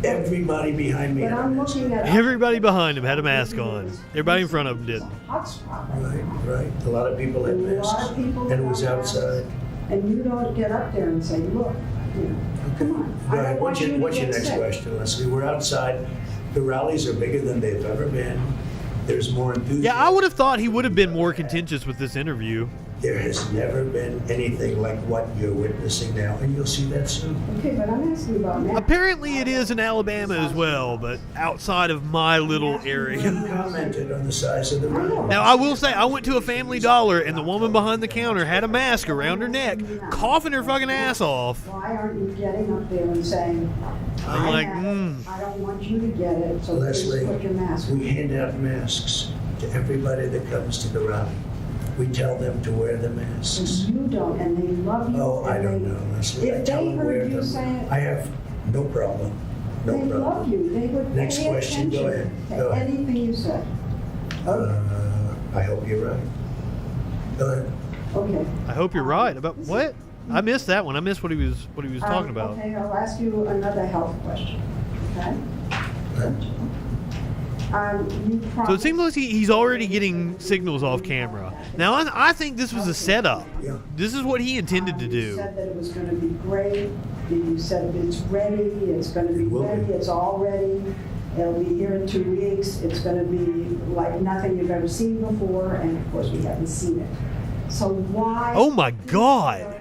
Everybody behind me But had a I'm mask. looking at Everybody behind him had a mask on. Everybody in front of him did. hotspot. Right. A lot of people had A lot masks. of people And it was have masks. outside. And you don't get up there and say, look, you know, come on. I Right. don't want you to What's your get next sick. question, Leslie? We're outside. The rallies are bigger than they've ever been. There's more enthusiasm. Yeah, I would have thought he would have been more contentious with this interview. There has never been anything like what you're witnessing now, and you'll see that soon. Okay, but I'm asking about masks. Apparently it is in Alabama as well, but outside of my little area. You commented on the size of the rally. Now, I will say, I went to a Family Dollar, and the woman behind the counter had a mask around her neck, coughing her fucking ass off. Why aren't you getting up there and saying, I'm like, I don't want you to get it, so Leslie, please put your mask on. we hand out masks to everybody that comes to the rally. We tell them to wear the masks. You don't, and they love you. Oh, I and don't they- know, Leslie. I If tell they them wear heard you them. say it, I have no problem. No they problem. love you. They would Next pay question, go attention ahead. to Go ahead. anything you said. I hope you're right. Go ahead. Okay. I hope you're right. About what? I missed that one. I missed what he was talking about. Okay, I'll ask you another health question. Okay? So it seems like he's already getting signals off camera. Now, I think this was a setup. This is what he intended to You do. said that it was going to be great. You said it's ready. It's going to be ready. It's all ready. It'll be here in 2 weeks. It's going to be like nothing you've ever seen before. And of course, we haven't seen it. So why? Oh my God!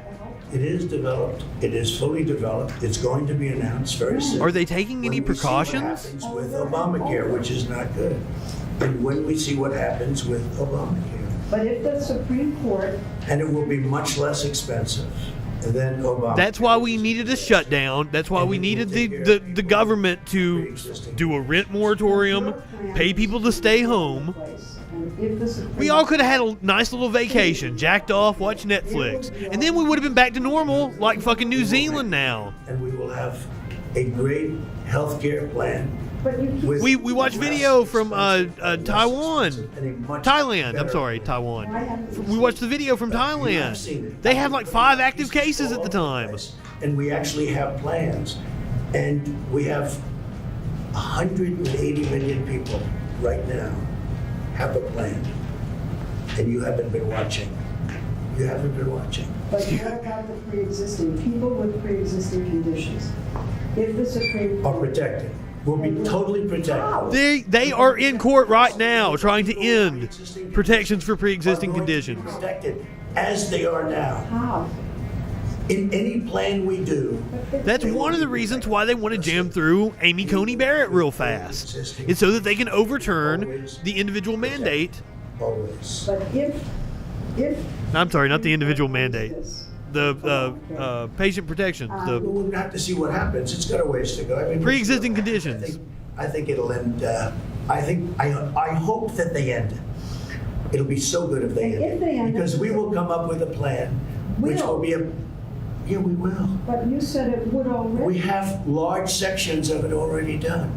It is developed. It is fully developed. It's going to be announced very soon. Are they taking any precautions? When we see what happens with Obamacare, which is not good. And when we see what happens with Obamacare. But if the Supreme Court... And it will be much less expensive than Obamacare. That's why we needed a shutdown. That's why we needed the government to do a rent moratorium, pay people to stay home. We all could have had a nice little vacation, jacked off, watched Netflix, and then we would have been back to normal like fucking New Zealand now. And we will have a great healthcare plan. We watched video from Thailand. I'm sorry, Taiwan. We watched the video from Thailand. They had like 5 active cases at the time. And we actually have plans. And we have 180 million people right now have a plan. And you haven't been watching. You haven't been watching. But what about the pre-existing, people with pre-existing conditions? If the Supreme Court... Are protected. Will be totally protected. They are in court right now trying to end protections for pre-existing conditions. Protected as they are now. How? In any plan we do. That's one of the reasons why they want to jam through Amy Coney Barrett real fast. It's so that they can overturn the individual mandate. Always. But if I'm sorry, not the individual mandate. The patient protections. We'll have to see what happens. It's got a ways to go. I mean, pre-existing conditions. I think it'll end. I hope that they end it. It'll be so good if they end it. Because we will come up with a plan, which will be a. Yeah, we will. But you said it would already. We have large sections of it already done.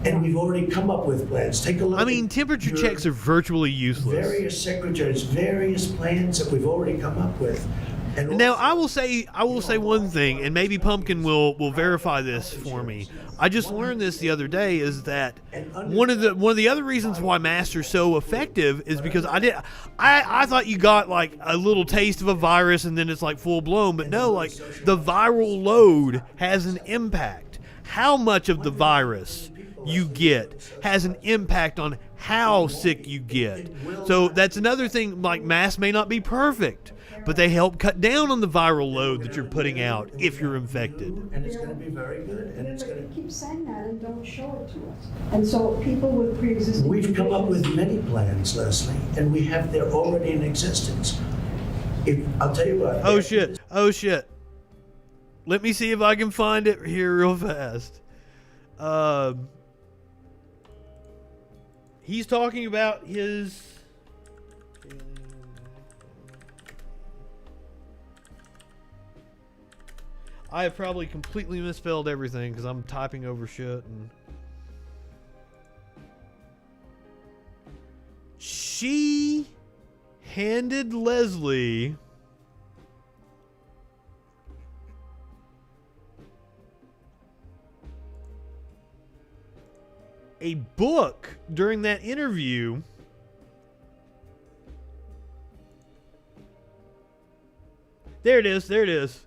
And we've already come up with plans. Take a look. I mean, temperature checks are virtually useless. Various secretaries, various plans that we've already come up with. And now, I will say one thing, and maybe Pumpkin will verify this for me. I just learned this the other day, is that one of the other reasons why masks are so effective is because I thought you got like a little taste of a virus and then it's like full blown, but no, like the viral load has an impact. How much of the virus you get has an impact on how sick you get. So that's another thing, like masks may not be perfect, but they help cut down on the viral load that you're putting out if you're infected. And it's going to be very good. And it's going to keep saying that and don't show it to us. And so people with pre-existing We've come up with many plans, Leslie, and they're already in existence. I'll tell you what. Oh shit. Let me see if I can find it here real fast. He's talking about his... I have probably completely misspelled everything because I'm typing over shit. And she handed Leslie a book during that interview. There it is. There it is.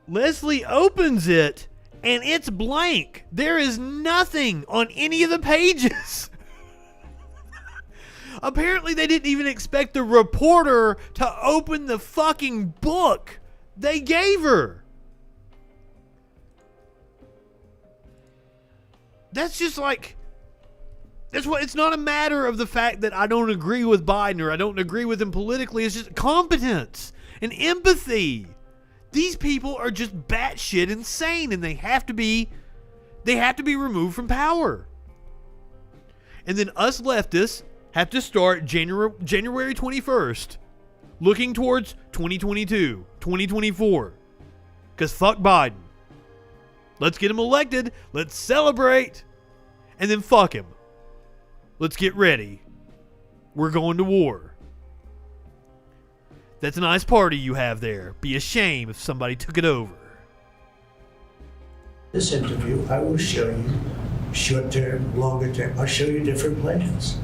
Leslie opens it, and it's blank. There is nothing on any of the pages. Apparently, they didn't even expect the reporter to open the fucking book they gave her. That's just like... That's what. It's not a matter of the fact that I don't agree with Biden or I don't agree with him politically. It's just competence and empathy. These people are just batshit insane, and they have to be removed from power. And then us leftists have to start January 21st, looking towards 2022, 2024. Because fuck Biden. Let's get him elected. Let's celebrate. And then fuck him. Let's get ready. We're going to war. That's a nice party you have there. Be a shame if somebody took it over. This interview, I will show you short term, longer term. I'll show you different plans.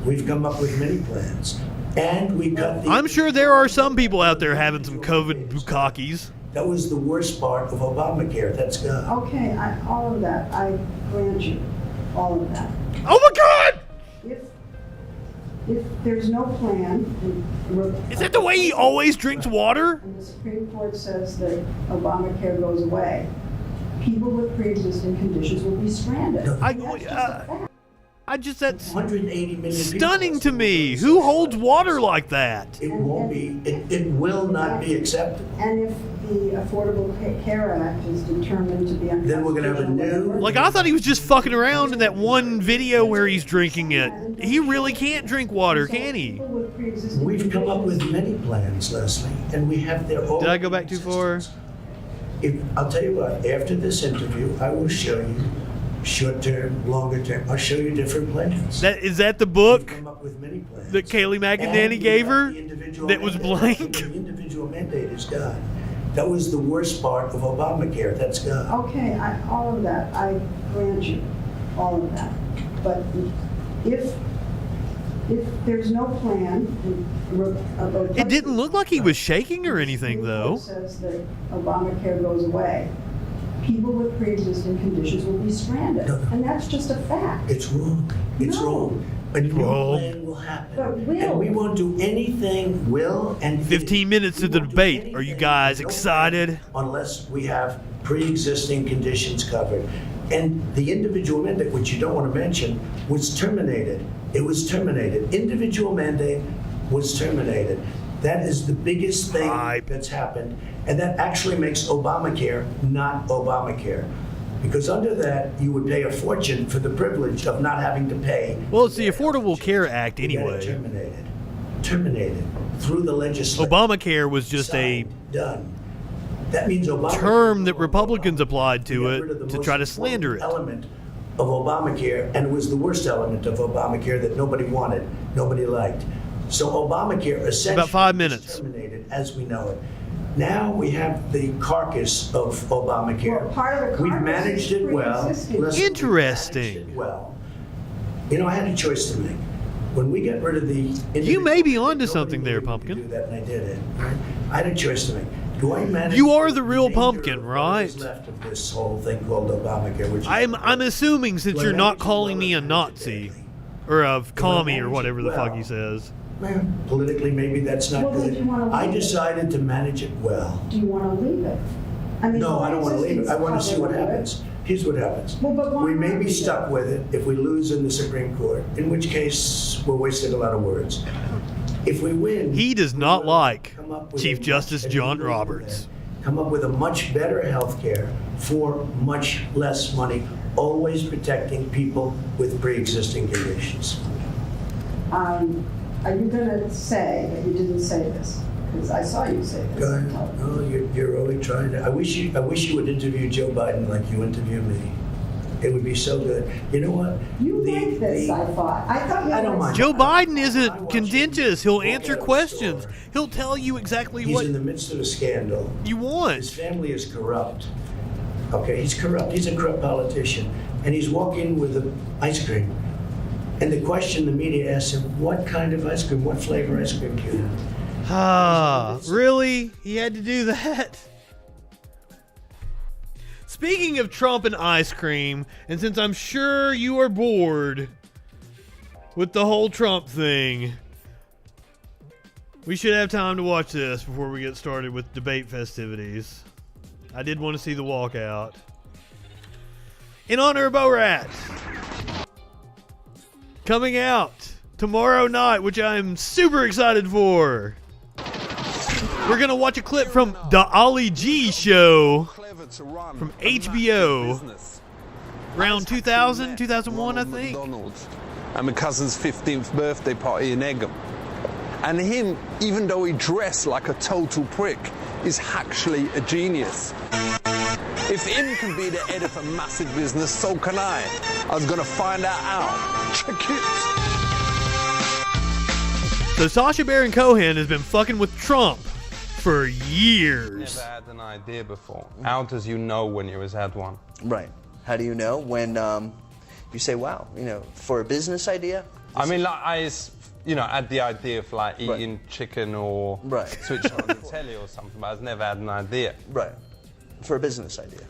We've come up with many plans. And we got the... I'm sure there are some people out there having some COVID bukakis. That was the worst part of Obamacare. That's gone. Okay, all of that, I grant you. All of that. Oh my God! If there's no plan... Is that the way he always drinks water? And the Supreme Court says that Obamacare goes away, people with pre-existing conditions will be stranded. That's 180 million stunning to me. Who holds water like that? It won't be. It will not be accepted. And if the Affordable Care Act is determined to be unconstitutional, then we're going to have a new... Like, I thought he was just fucking around in that one video where he's drinking it. He really can't drink water, can he? We've come up with many plans, Leslie, and we have their own... Did I go back too far? I'll tell you what, after this interview, I will show you short term, longer term. I'll show you different plans. Is that the book We've come up with many plans. that Kayleigh McEnany gave her that was blank? The individual mandate is gone. That was the worst part of Obamacare. That's gone. Okay, all of that, I grant you, all of that. But if there's no plan... It didn't look like he was shaking or anything, though. It says that Obamacare goes away. People with pre-existing conditions will be stranded. No. And that's just a fact. It's wrong. It's wrong. A new plan will happen. But and we won't do anything, will, and... 15 minutes to the debate. Are you guys excited? Unless we have pre-existing conditions covered. And the individual mandate, which you don't want to mention, was terminated. It was terminated. Individual mandate was terminated. That is the biggest thing that's happened. And that actually makes Obamacare not Obamacare. Because under that, you would pay a fortune for the privilege of not having to pay. Well, it's the Affordable Care Act anyway. Terminated through the legislature. Obamacare was just done. That means Obamacare term that Republicans applied to it to try to slander it. Element of Obamacare, and it was the worst element of Obamacare that nobody wanted, nobody liked. So Obamacare essentially about 5 minutes terminated as we know it. Now we have the carcass of Obamacare. Well, part of the carcass we've managed it well. Interesting. Well, you know, I had a choice to make. When we get rid of the... You may be onto something there, Pumpkin. Do that, and I did it. Right? I had a choice to make. Do I manage... You are the real Pumpkin, right? Left of this whole thing called Obamacare, which I'm assuming, since you're not calling me a Nazi or a commie or whatever the fuck he says. Well, politically, maybe that's not good. I decided to manage it well. Do you want to leave it? I mean, no, I don't want to leave it. I want to see what happens. Here's what happens. We may be stuck with it if we lose in the Supreme Court, in which case we're wasting a lot of words. If we win... He does not like Chief Justice John Roberts. Come up with a much better health care for much less money, always protecting people with pre-existing conditions. Are you going to say that you didn't say this? Because I saw you say this. No, you're really trying to. I wish you would interview Joe Biden like you interview me. It would be so good. You know what? You like this, I thought. I don't mind. Joe Biden isn't contentious. He'll answer questions. He'll tell you exactly He's what in the midst of a scandal. you want. His family is corrupt. Okay, he's corrupt. He's a corrupt politician. And he's walking with ice cream. And the question the media asks him, what kind of ice cream, what flavor ice cream do you have? Ah, really? He had to do that? Speaking of Trump and ice cream, and since I'm sure you are bored with the whole Trump thing, we should have time to watch this before we get started with debate festivities. I did want to see the walkout. In honor of Borat, coming out tomorrow night, which I'm super excited for. We're going to watch a clip from The Ollie G Show from HBO. Around 2000, 2001, I think. And my cousin's 15th birthday party in Egham. And him, even though he dressed like a total prick, is actually a genius. If him can be the head of a massive business, so can I. I was going to find that out. Check it. So Sacha Baron Cohen has been fucking with Trump for years. Never had an idea before. How does you know when you has had one? Right. How do you know when you say, wow, for a business idea? I mean, like, I had the idea of like eating chicken or switching on the telly or something, but I've never had an idea. Right. For a business idea.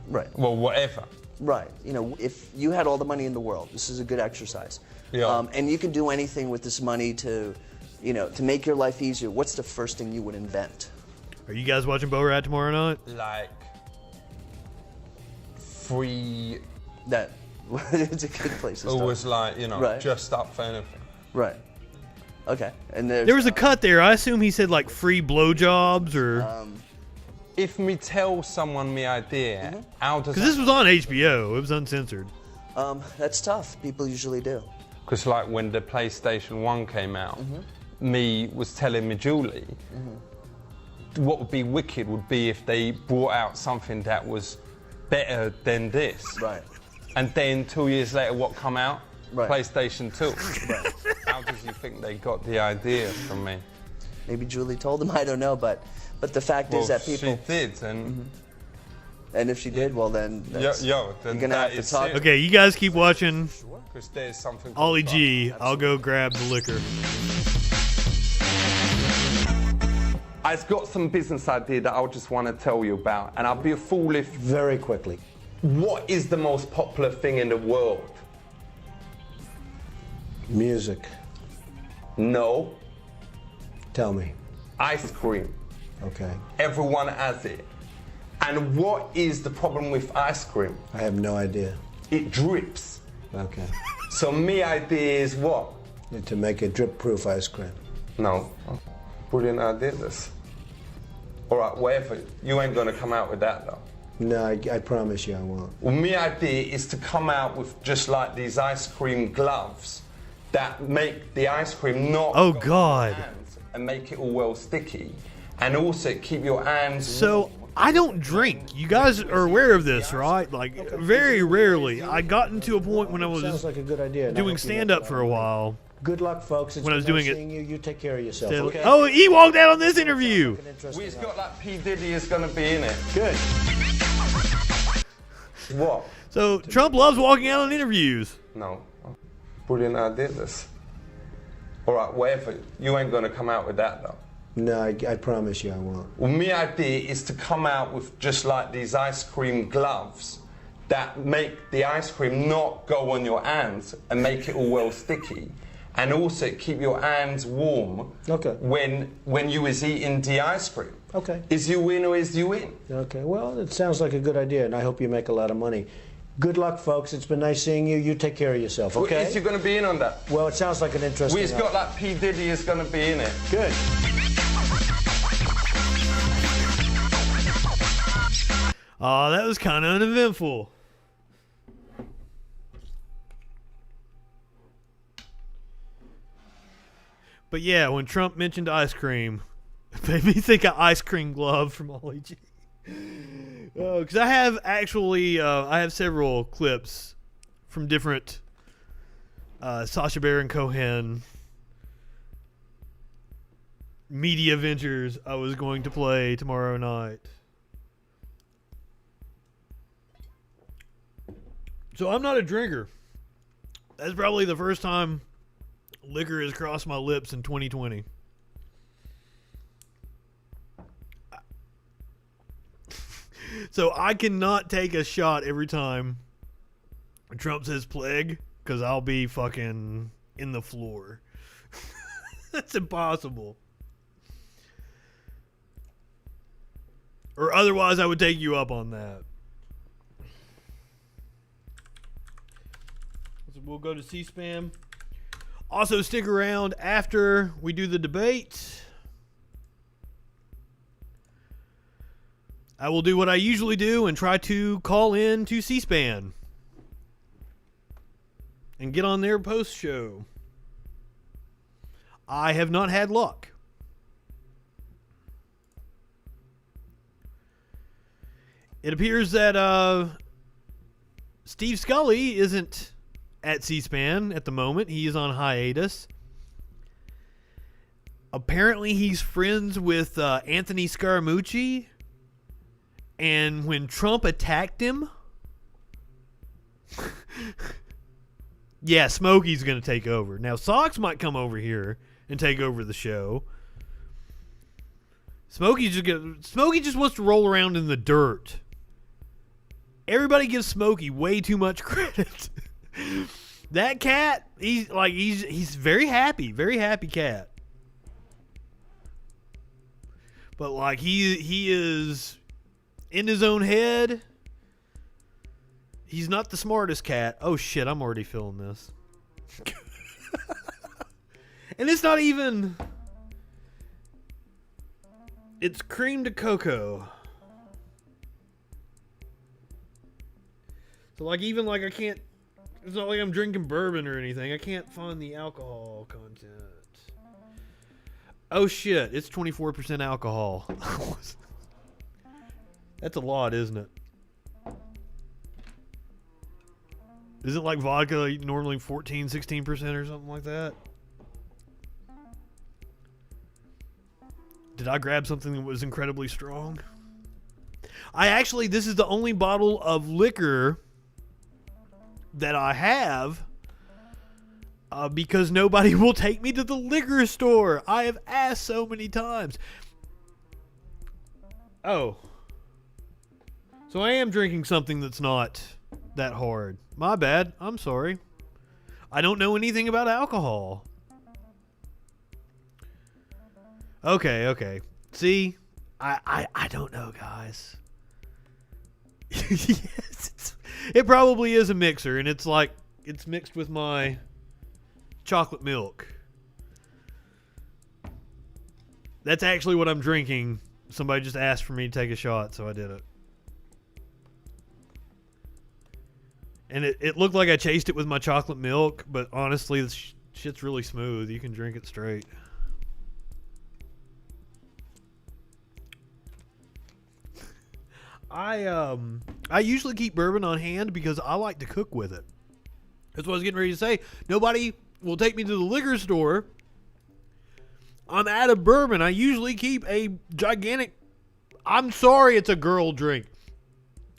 Right. Well, whatever. Right. If you had all the money in the world, this is a good exercise. Yeah. And you can do anything with this money to make your life easier. What's the first thing you would invent? Are you guys watching Borat tomorrow night? Like, free. That it's a good place to start. Always like, right. Just up for anything. Right. Okay. And there was a cut there. I assume he said like free blowjobs or. If me tell someone my idea, how does? Because this was on HBO. It was uncensored. That's tough. People usually do. Because like when the PlayStation 1 came out, me was telling me Julie, what would be wicked would be if they brought out something that was better than this. Right. And then 2 years later, what come out? Right. PlayStation 2. Right. How does you think they got the idea from me? Maybe Julie told them. I don't know, but the fact is that people. She did, and. And if she did, well then. Then you're gonna have to talk. Okay, you guys keep watching. Because there's something. Ollie G, I'll go grab the liquor. I've got some business idea that I just want to tell you about, and I'll be a fool if. Very quickly. What is the most popular thing in the world? Music. No. Tell me. Ice cream. Okay. Everyone has it. And what is the problem with ice cream? I have no idea. It drips. Okay. So my idea is what? To make a drip-proof ice cream. No. Brilliant idea, this. All right, whatever. You ain't going to come out with that, though. No, I promise you I won't. Well, my idea is to come out with just like these ice cream gloves that make the ice cream not Oh, God. and make it all well sticky. And also keep your hands So, I don't drink. You guys are aware of this, right? Like, very rarely. I got into a point when I was Sounds like a good idea. doing stand-up for a while. Good luck, folks. It's When I was been doing nice it. seeing you. You take care of yourself. Okay? Oh, he walked out on this interview. We've got like P. Diddy is going to be in it. Good. What? So, Trump loves walking out on interviews. No. Brilliant idea, this. All right, whatever. You ain't going to come out with that, though. No, I promise you I won't. Well, my idea is to come out with just like these ice cream gloves that make the ice cream not go on your hands and make it all well sticky. And also keep your hands warm when you is eating the ice cream. Okay. Is you in or is you in? Okay, well, it sounds like a good idea, and I hope you make a lot of money. Good luck, folks. It's been nice seeing you. You take care of yourself, okay? Well, is you going to be in on that? Well, it sounds like an interesting... We've got like P. Diddy is going to be in it. Good. Aw, that was kind of uneventful. But yeah, when Trump mentioned ice cream, Made me think of Ice Cream Glove from Ollie G. Because I have actually, I have several clips from different Sacha Baron Cohen media ventures I was going to play tomorrow night. So I'm not a drinker. That's probably the first time liquor has crossed my lips in 2020. So I cannot take a shot every time Trump says plague, because I'll be fucking in the floor. That's impossible. Or otherwise I would take you up on that. So we'll go to C-SPAN. Also stick around after we do the debate. I will do what I usually do and try to call in to C-SPAN and get on their post show. I have not had luck. It appears that Steve Scully isn't at C-SPAN at the moment. He is on hiatus. Apparently he's friends with Anthony Scaramucci. And when Trump attacked him, yeah, Smokey's going to take over. Now, Sox might come over here and take over the show. Smokey just wants to roll around in the dirt. Everybody gives Smokey way too much credit. That cat, he's very happy cat. But like he is in his own head. He's not the smartest cat. Oh shit, I'm already feeling this. And it's not even... It's cream to cocoa. So like even like I can't... It's not like I'm drinking bourbon or anything. I can't find the alcohol content. Oh shit, it's 24% alcohol. That's a lot, isn't it? Isn't like vodka normally 14, 16% or something like that? Did I grab something that was incredibly strong? This is the only bottle of liquor that I have because nobody will take me to the liquor store. I have asked so many times. Oh. So I am drinking something that's not that hard. My bad. I'm sorry. I don't know anything about alcohol. Okay. See? I don't know, guys. Yes, it probably is a mixer, and it's like it's mixed with my chocolate milk. That's actually what I'm drinking. Somebody just asked for me to take a shot, so I did it. And it looked like I chased it with my chocolate milk, but honestly, this shit's really smooth. You can drink it straight. I usually keep bourbon on hand because I like to cook with it. That's what I was getting ready to say. Nobody will take me to the liquor store. I'm out of bourbon. I usually keep a gigantic... I'm sorry, it's a girl drink.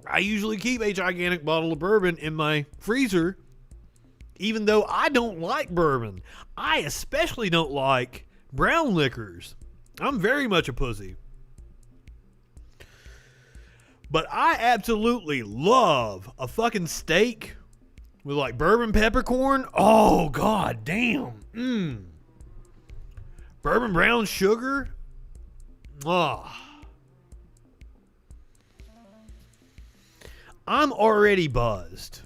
I usually keep a gigantic bottle of bourbon in my freezer, even though I don't like bourbon. I especially don't like brown liquors. I'm very much a pussy. But I absolutely love a fucking steak with like bourbon peppercorn. Oh, god damn. Bourbon brown sugar. Ah. I'm already buzzed.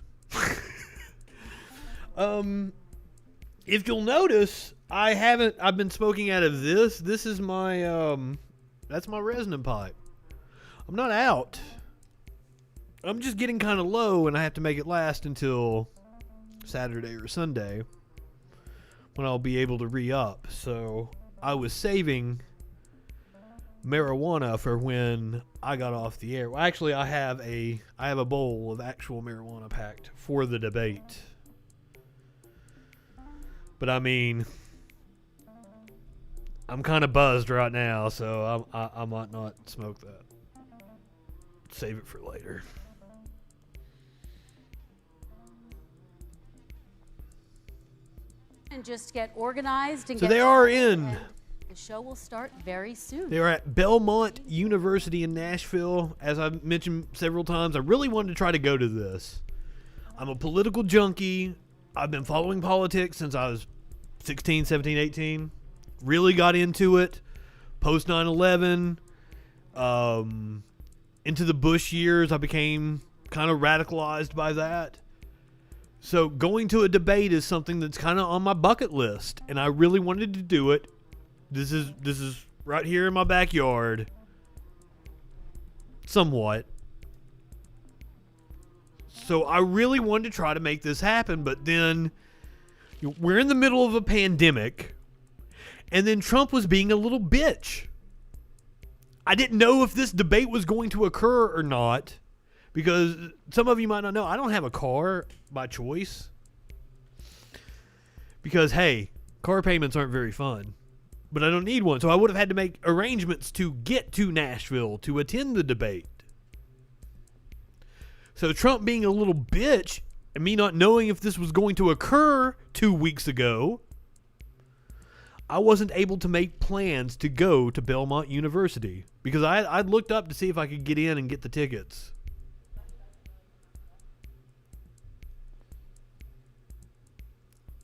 If you'll notice, I've been smoking out of this. This is my, that's my resin pipe. I'm not out. I'm just getting kind of low, and I have to make it last until Saturday or Sunday when I'll be able to re-up. So I was saving marijuana for when I got off the air. Well, actually, I have a bowl of actual marijuana packed for the debate. But I mean, I'm kind of buzzed right now, so I might not smoke that. Save it for later. And just get organized and So get they are in. The show will start very soon. They are at Belmont University in Nashville. As I've mentioned several times, I really wanted to try to go to this. I'm a political junkie. I've been following politics since I was 16, 17, 18. Really got into it post 9/11. Into the Bush years, I became kind of radicalized by that. So going to a debate is something that's kind of on my bucket list, and I really wanted to do it. This is right here in my backyard. Somewhat. So I really wanted to try to make this happen, but then we're in the middle of a pandemic, and then Trump was being a little bitch. I didn't know if this debate was going to occur or not, because some of you might not know, I don't have a car by choice. Because, hey, car payments aren't very fun. But I don't need one, so I would have had to make arrangements to get to Nashville to attend the debate. So Trump being a little bitch, and me not knowing if this was going to occur 2 weeks ago, I wasn't able to make plans to go to Belmont University. Because I'd looked up to see if I could get in and get the tickets.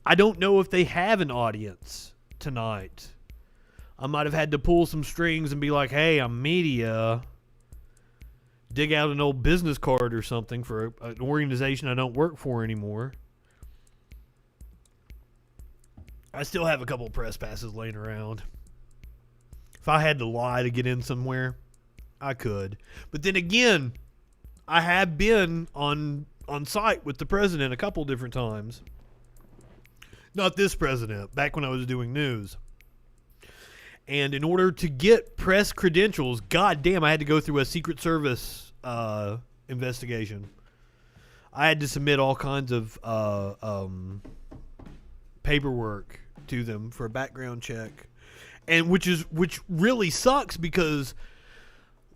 I don't know if they have an audience tonight. I might have had to pull some strings and be like, hey, I'm media. Dig out an old business card or something for an organization I don't work for anymore. I still have a couple of press passes laying around. If I had to lie to get in somewhere, I could. But then again, I have been on site with the president a couple different times. Not this president, back when I was doing news. And in order to get press credentials, goddamn, I had to go through a Secret Service investigation. I had to submit all kinds of paperwork to them for a background check, and which really sucks, because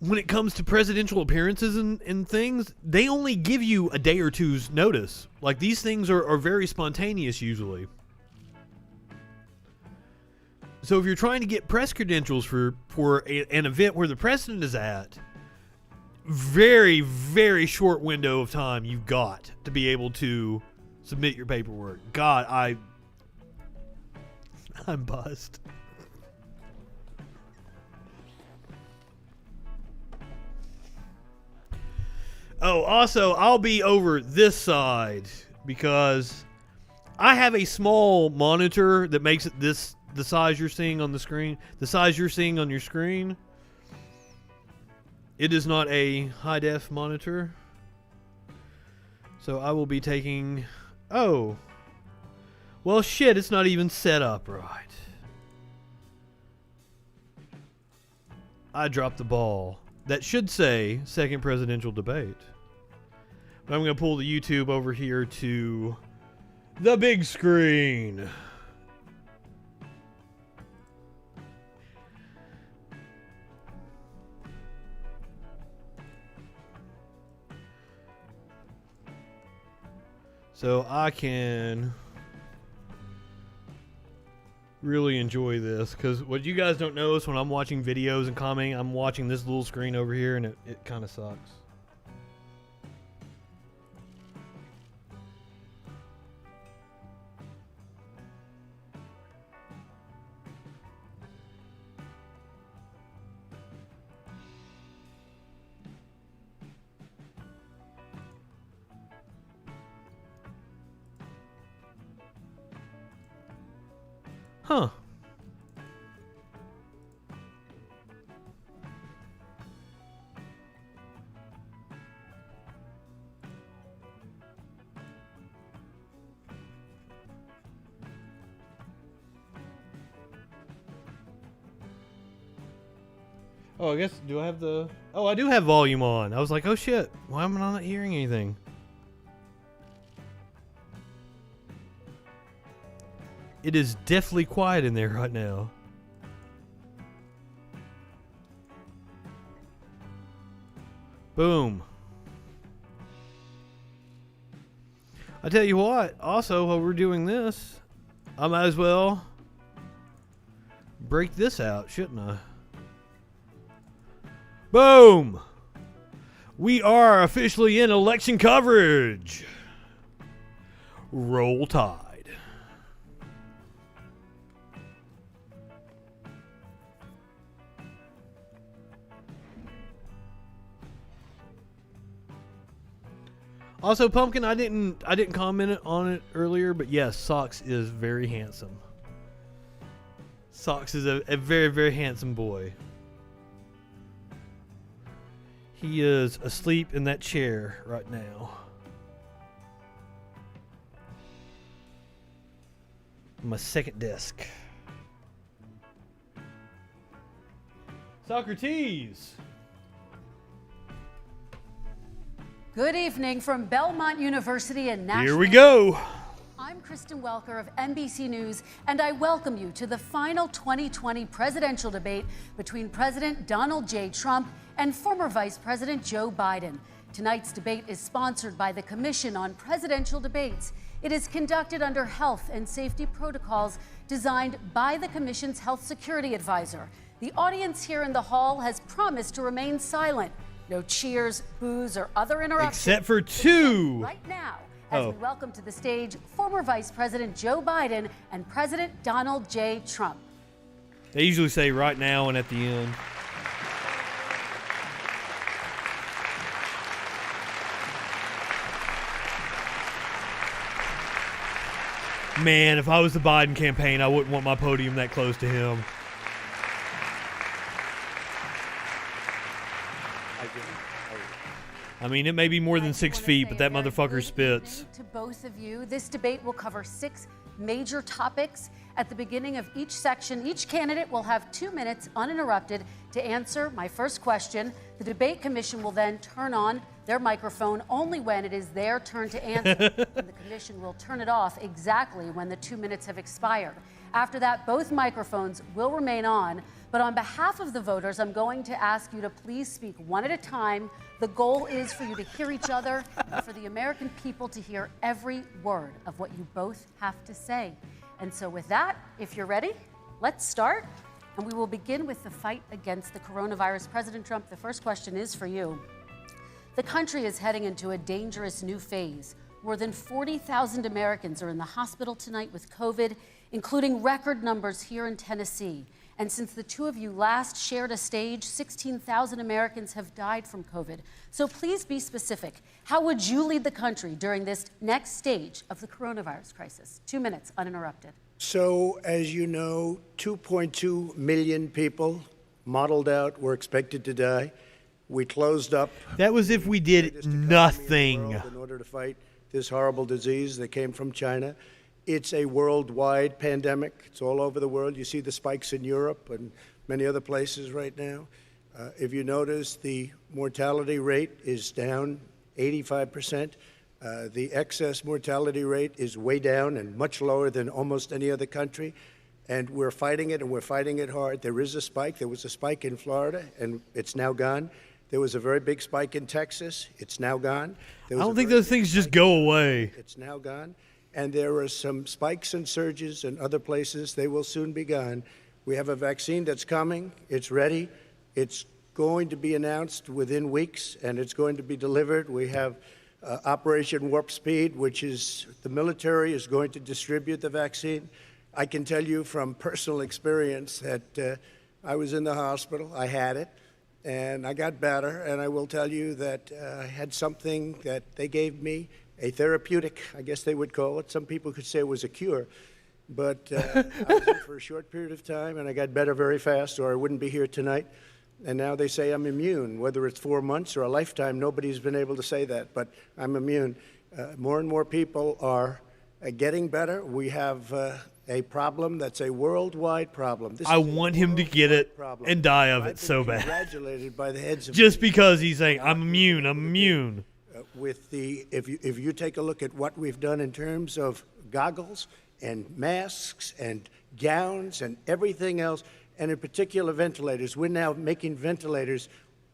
when it comes to presidential appearances and things, they only give you a day or two's notice. Like, these things are very spontaneous usually. So if you're trying to get press credentials for an event where the president is at, very, very short window of time you've got to be able to submit your paperwork. God, I'm buzzed. Oh, also, I'll be over this side because I have a small monitor that makes it the size you're seeing on the screen. The size you're seeing on your screen. It is not a high def monitor. So I will be taking... Oh. Well, shit, it's not even set up right. I dropped the ball. That should say second presidential debate. But I'm going to pull the YouTube over here to the big screen. So I can really enjoy this, because what you guys don't know is when I'm watching videos and commenting, I'm watching this little screen over here, and it kind of sucks. Huh. Oh, I guess, do I have the... Oh, I do have volume on. I was like, oh shit, why am I not hearing anything? It is deathly quiet in there right now. Boom. I tell you what, also while we're doing this, I might as well break this out, shouldn't I? Boom! We are officially in election coverage. Roll Tide. Also, Pumpkin, I didn't comment on it earlier, but yes, Socks is very handsome. Socks is a very, very handsome boy. He is asleep in that chair right now. My second desk. Socrates! Good evening from Belmont University in Nashville. Here we go. I'm Kristen Welker of NBC News, and I welcome you to the final 2020 presidential debate between President Donald J. Trump and former Vice President Joe Biden. Tonight's debate is sponsored by the Commission on Presidential Debates. It is conducted under health and safety protocols designed by the Commission's health security advisor. The audience here in the hall has promised to remain silent. No cheers, boos, or other interruptions. Except for two. Right now, as we welcome to the stage former Vice President Joe Biden and President Donald J. Trump. They usually say right now and at the end. Man, if I was the Biden campaign, I wouldn't want my podium that close to him. I mean, it may be more than 6 feet, but that motherfucker spits. To both of you, this debate will cover 6 major topics. At the beginning of each section, each candidate will have 2 minutes uninterrupted to answer my first question. The debate commission will then turn on their microphone only when it is their turn to answer. And the commission will turn it off exactly when the 2 minutes have expired. After that, both microphones will remain on. But on behalf of the voters, I'm going to ask you to please speak one at a time. The goal is for you to hear each other and for the American people to hear every word of what you both have to say. And so with that, if you're ready, let's start. And we will begin with the fight against the coronavirus. President Trump, the first question is for you. The country is heading into a dangerous new phase. More than 40,000 Americans are in the hospital tonight with COVID, including record numbers here in Tennessee. And since the two of you last shared a stage, 16,000 Americans have died from COVID. So please be specific. How would you lead the country during this next stage of the coronavirus crisis? 2 minutes, uninterrupted. So, as you know, 2.2 million people modeled out were expected to die. We closed up. That was if we did nothing. In order to fight this horrible disease that came from China. It's a worldwide pandemic. It's all over the world. You see the spikes in Europe and many other places right now. If you notice, the mortality rate is down 85%. The excess mortality rate is way down and much lower than almost any other country. And we're fighting it, and we're fighting it hard. There is a spike. There was a spike in Florida, and it's now gone. There was a very big spike in Texas. It's now gone. I don't think those things just go away. It's now gone. And there are some spikes and surges in other places. They will soon be gone. We have a vaccine that's coming. It's ready. It's going to be announced within weeks, and it's going to be delivered. We have Operation Warp Speed, which is the military is going to distribute the vaccine. I can tell you from personal experience that I was in the hospital. I had it, and I got better. And I will tell you that I had something that they gave me, a therapeutic, I guess they would call it. Some people could say it was a cure. But I was in for a short period of time, and I got better very fast, or I wouldn't be here tonight. And now they say I'm immune. Whether it's 4 months or a lifetime, nobody's been able to say that, but I'm immune. More and more people are getting better. We have a problem that's a worldwide problem. I want him to get it and die of it so bad. Congratulated by the heads of just because he's saying, I'm immune, I'm immune. With the, if you take a look at what we've done in terms of goggles and masks and gowns and everything else, and in particular ventilators, we're now making ventilators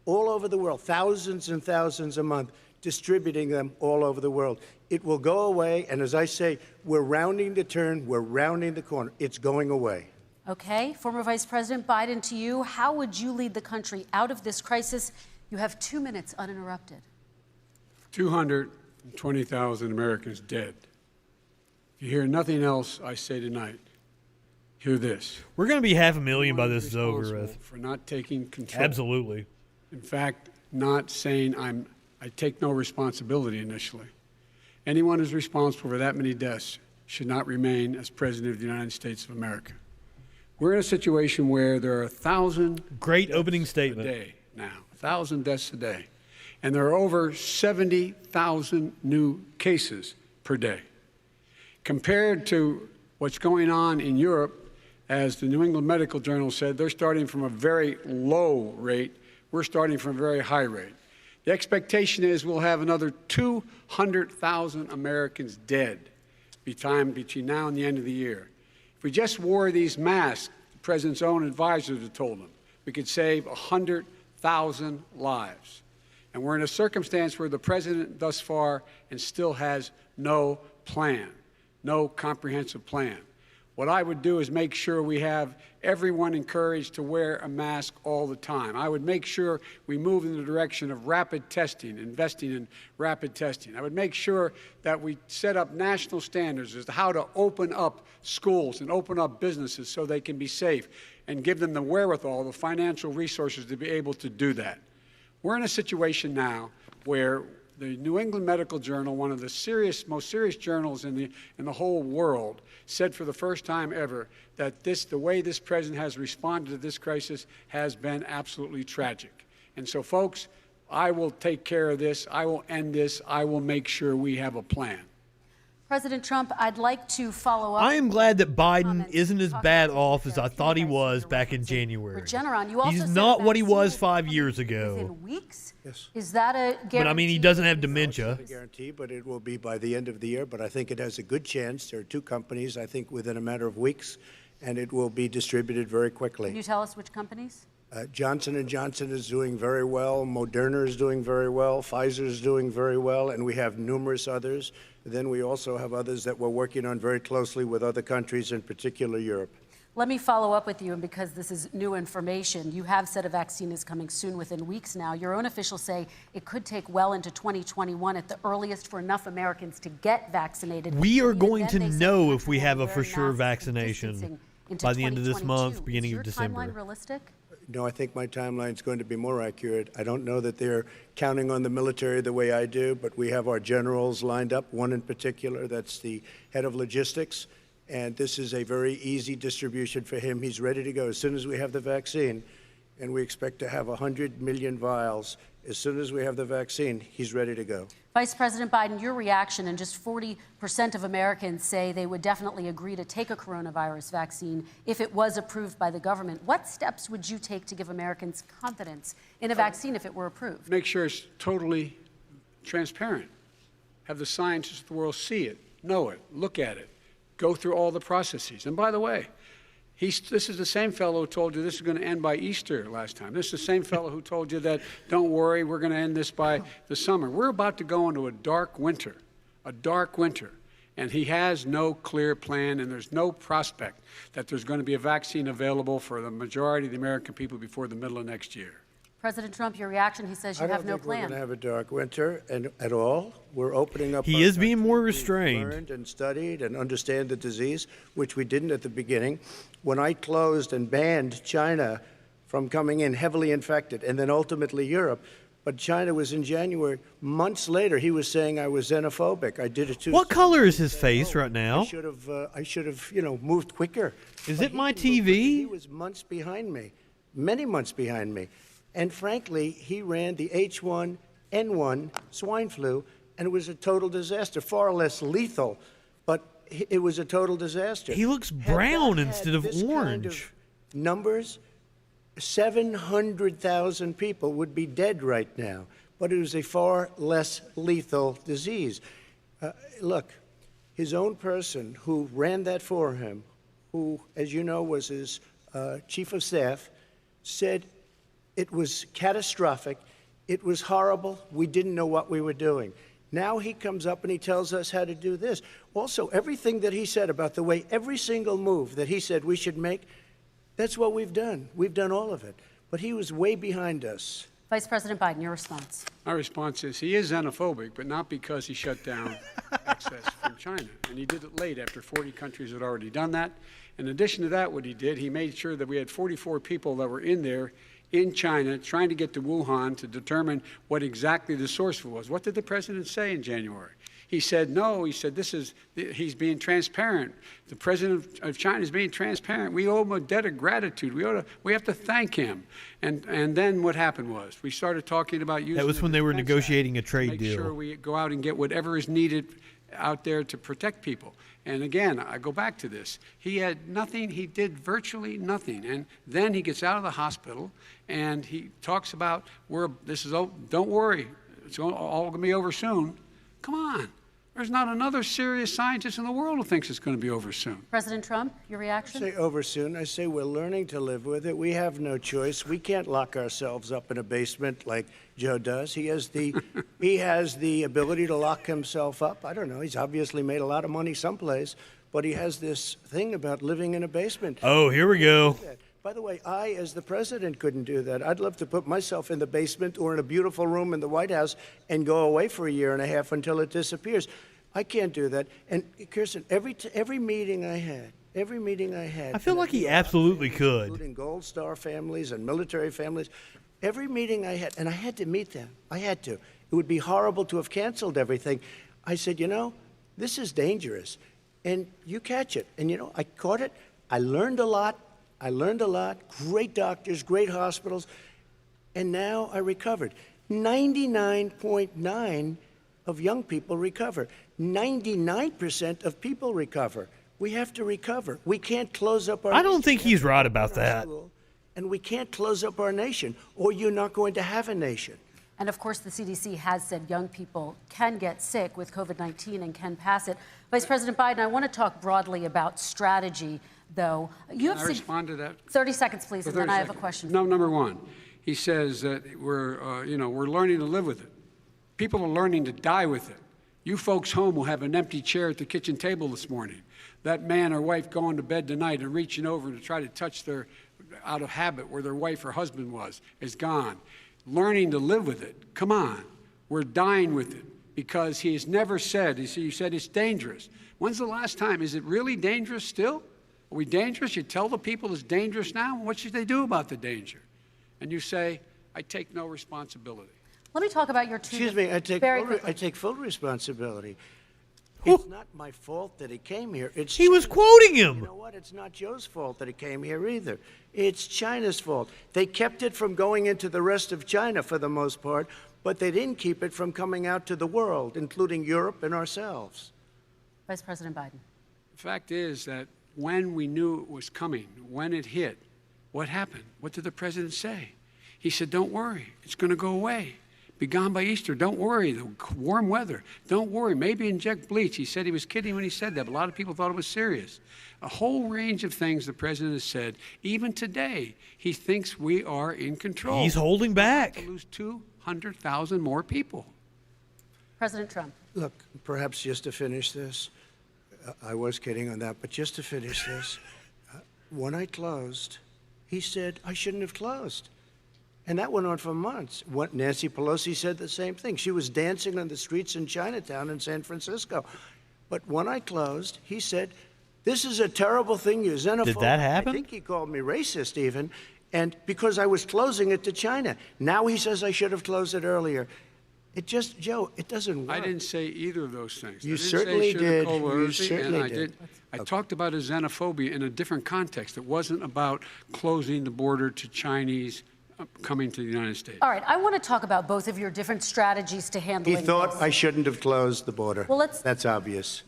all over the world, thousands and thousands a month, distributing them all over the world. It will go away, and as I say, we're rounding the turn, we're rounding the corner. It's going away. Okay, former Vice President Biden, to you, how would you lead the country out of this crisis? You have 2 minutes uninterrupted. 220,000 Americans dead. If you hear nothing else I say tonight, hear this. We're going to be 500,000 by this is over with. For not taking control. Absolutely. In fact, not saying I take no responsibility initially. Anyone who's responsible for that many deaths should not remain as President of the United States of America. We're in a situation where there are 1,000 great opening statement a day now, 1,000 deaths a day, and there are over 70,000 new cases per day. Compared to what's going on in Europe, as the New England Medical Journal said, they're starting from a very low rate. We're starting from a very high rate. The expectation is we'll have another 200,000 Americans dead between now and the end of the year. If we just wore these masks, the president's own advisors have told him, we could save 100,000 lives. And we're in a circumstance where the president thus far and still has no plan, no comprehensive plan. What I would do is make sure we have everyone encouraged to wear a mask all the time. I would make sure we move in the direction of rapid testing, investing in rapid testing. I would make sure that we set up national standards as to how to open up schools and open up businesses so they can be safe and give them the wherewithal, the financial resources to be able to do that. We're in a situation now where the New England Medical Journal, one of the most serious journals in the whole world, said for the first time ever that the way this president has responded to this crisis has been absolutely tragic. And so, folks, I will take care of this. I will end this. I will make sure we have a plan. President Trump, I'd like to follow up. I am glad that Biden isn't as bad off as I thought he was back in January. Regeneron, you also He's said not what he was 5 years ago. Within weeks? Yes. Is that a guarantee? But I mean, he doesn't have dementia. It's not a guarantee, but it will be by the end of the year. But I think it has a good chance. There are two companies, I think, within a matter of weeks, and it will be distributed very quickly. Can you tell us which companies? Johnson & Johnson is doing very well. Moderna is doing very well. Pfizer is doing very well. And we have numerous others. Then we also have others that we're working on very closely with other countries, in particular Europe. Let me follow up with you, and because this is new information, you have said a vaccine is coming soon, within weeks now. Your own officials say it could take well into 2021 at the earliest for enough Americans to get vaccinated. We are going to know if we have a for sure vaccination by the end of this month, beginning of December. Is your timeline realistic? No, I think my timeline is going to be more accurate. I don't know that they're counting on the military the way I do, but we have our generals lined up, one in particular that's the head of logistics, and this is a very easy distribution for him. He's ready to go as soon as we have the vaccine, and we expect to have 100 million vials. As soon as we have the vaccine, he's ready to go. Vice President Biden, your reaction, and just 40% of Americans say they would definitely agree to take a coronavirus vaccine if it was approved by the government. What steps would you take to give Americans confidence in a vaccine if it were approved? Make sure it's totally transparent. Have the scientists of the world see it, know it, look at it, go through all the processes. And by the way, this is the same fellow who told you this is going to end by Easter last time. This is the same fellow who told you that, don't worry, we're going to end this by the summer. We're about to go into a dark winter, and he has no clear plan, and there's no prospect that there's going to be a vaccine available for the majority of the American people before the middle of next year. President Trump, your reaction, he says you have no plan. I don't think we're going to have a dark winter at all. We're opening up. He is being more restrained. We've learned and studied and understand the disease, which we didn't at the beginning. When I closed and banned China from coming in heavily infected, and then ultimately Europe, but China was in January. Months later, he was saying I was xenophobic. I did it too. What color is his face right now? I should have, moved quicker. Is it my TV? He was months behind me, many months behind me. And frankly, he ran the H1N1 swine flu, and it was a total disaster, far less lethal. But it was a total disaster. He looks brown instead of orange. Kind of numbers, 700,000 people would be dead right now, but it was a far less lethal disease. Look, his own person who ran that for him, who, as you know, was his chief of staff, said it was catastrophic, it was horrible, we didn't know what we were doing. Now he comes up and he tells us how to do this. Also, everything that he said about the way every single move that he said we should make, that's what we've done. We've done all of it. But he was way behind us. Vice President Biden, your response. My response is he is xenophobic, but not because he shut down access from China. And he did it late after 40 countries had already done that. In addition to that, what he did, he made sure that we had 44 people that were in there in China trying to get to Wuhan to determine what exactly the source was. What did the president say in January? He said, no, he said, he's being transparent. The president of China is being transparent. We owe him a debt of gratitude. We have to thank him. And then what happened was we started talking about using that was when they were negotiating a trade deal. Make sure we go out and get whatever is needed out there to protect people. And again, I go back to this. He had nothing. He did virtually nothing. And then he gets out of the hospital and he talks about, don't worry, it's all going to be over soon. Come on. There's not another serious scientist in the world who thinks it's going to be over soon. President Trump, your reaction? I say over soon. I say we're learning to live with it. We have no choice. We can't lock ourselves up in a basement like Joe does. He has the ability to lock himself up. I don't know. He's obviously made a lot of money someplace, but he has this thing about living in a basement. Oh, here we go. By the way, I, as the president, couldn't do that. I'd love to put myself in the basement or in a beautiful room in the White House and go away for a year and a half until it disappears. I can't do that. And Kirsten, every meeting I had, I feel like he absolutely could. Including Gold Star families and military families, every meeting I had, and I had to meet them. I had to. It would be horrible to have canceled everything. I said, this is dangerous, and you catch it. And I caught it. I learned a lot. Great doctors, great hospitals, and now I recovered. 99.9% of young people recover. 99% of people recover. We have to recover. We can't close up our I don't think he's right about that. And we can't close up our nation, or you're not going to have a nation. And of course, the CDC has said young people can get sick with COVID-19 and can pass it. Vice President Biden, I want to talk broadly about strategy, though. Can I respond to that? 30 seconds, please, and then I have a question. No, number one, he says that we're learning to live with it. People are learning to die with it. You folks home will have an empty chair at the kitchen table this morning. That man or wife going to bed tonight and reaching over to try to touch their, out of habit, where their wife or husband was, is gone. Learning to live with it. Come on. We're dying with it because he has never said, you said it's dangerous. When's the last time? Is it really dangerous still? Are we dangerous? You tell the people it's dangerous now? What should they do about the danger? And you say, I take no responsibility. Let me talk about your two. Excuse me, I take full responsibility. It's not my fault that he came here. He was quoting him. You know what? It's not Joe's fault that he came here either. It's China's fault. They kept it from going into the rest of China for the most part, but they didn't keep it from coming out to the world, including Europe and ourselves. Vice President Biden. The fact is that when we knew it was coming, when it hit, what happened? What did the president say? He said, don't worry, it's going to go away. Be gone by Easter. Don't worry. The warm weather. Don't worry. Maybe inject bleach. He said he was kidding when he said that, but a lot of people thought it was serious. A whole range of things the president has said. Even today, he thinks we are in control. He's holding back. We have to lose 200,000 more people. President Trump. Look, perhaps just to finish this, I was kidding on that, but just to finish this, when I closed, he said I shouldn't have closed. And that went on for months. Nancy Pelosi said the same thing. She was dancing on the streets in Chinatown in San Francisco. But when I closed, he said, this is a terrible thing, you're xenophobic. Did that happen? I think he called me racist even, and because I was closing it to China. Now he says I should have closed it earlier. It just, Joe, it doesn't work. I didn't say either of those things. You certainly did. You certainly did. I talked about a xenophobia in a different context. It wasn't about closing the border to Chinese coming to the United States. All right, I want to talk about both of your different strategies to handling He thought this. I shouldn't have closed the border. Well, that's obvious.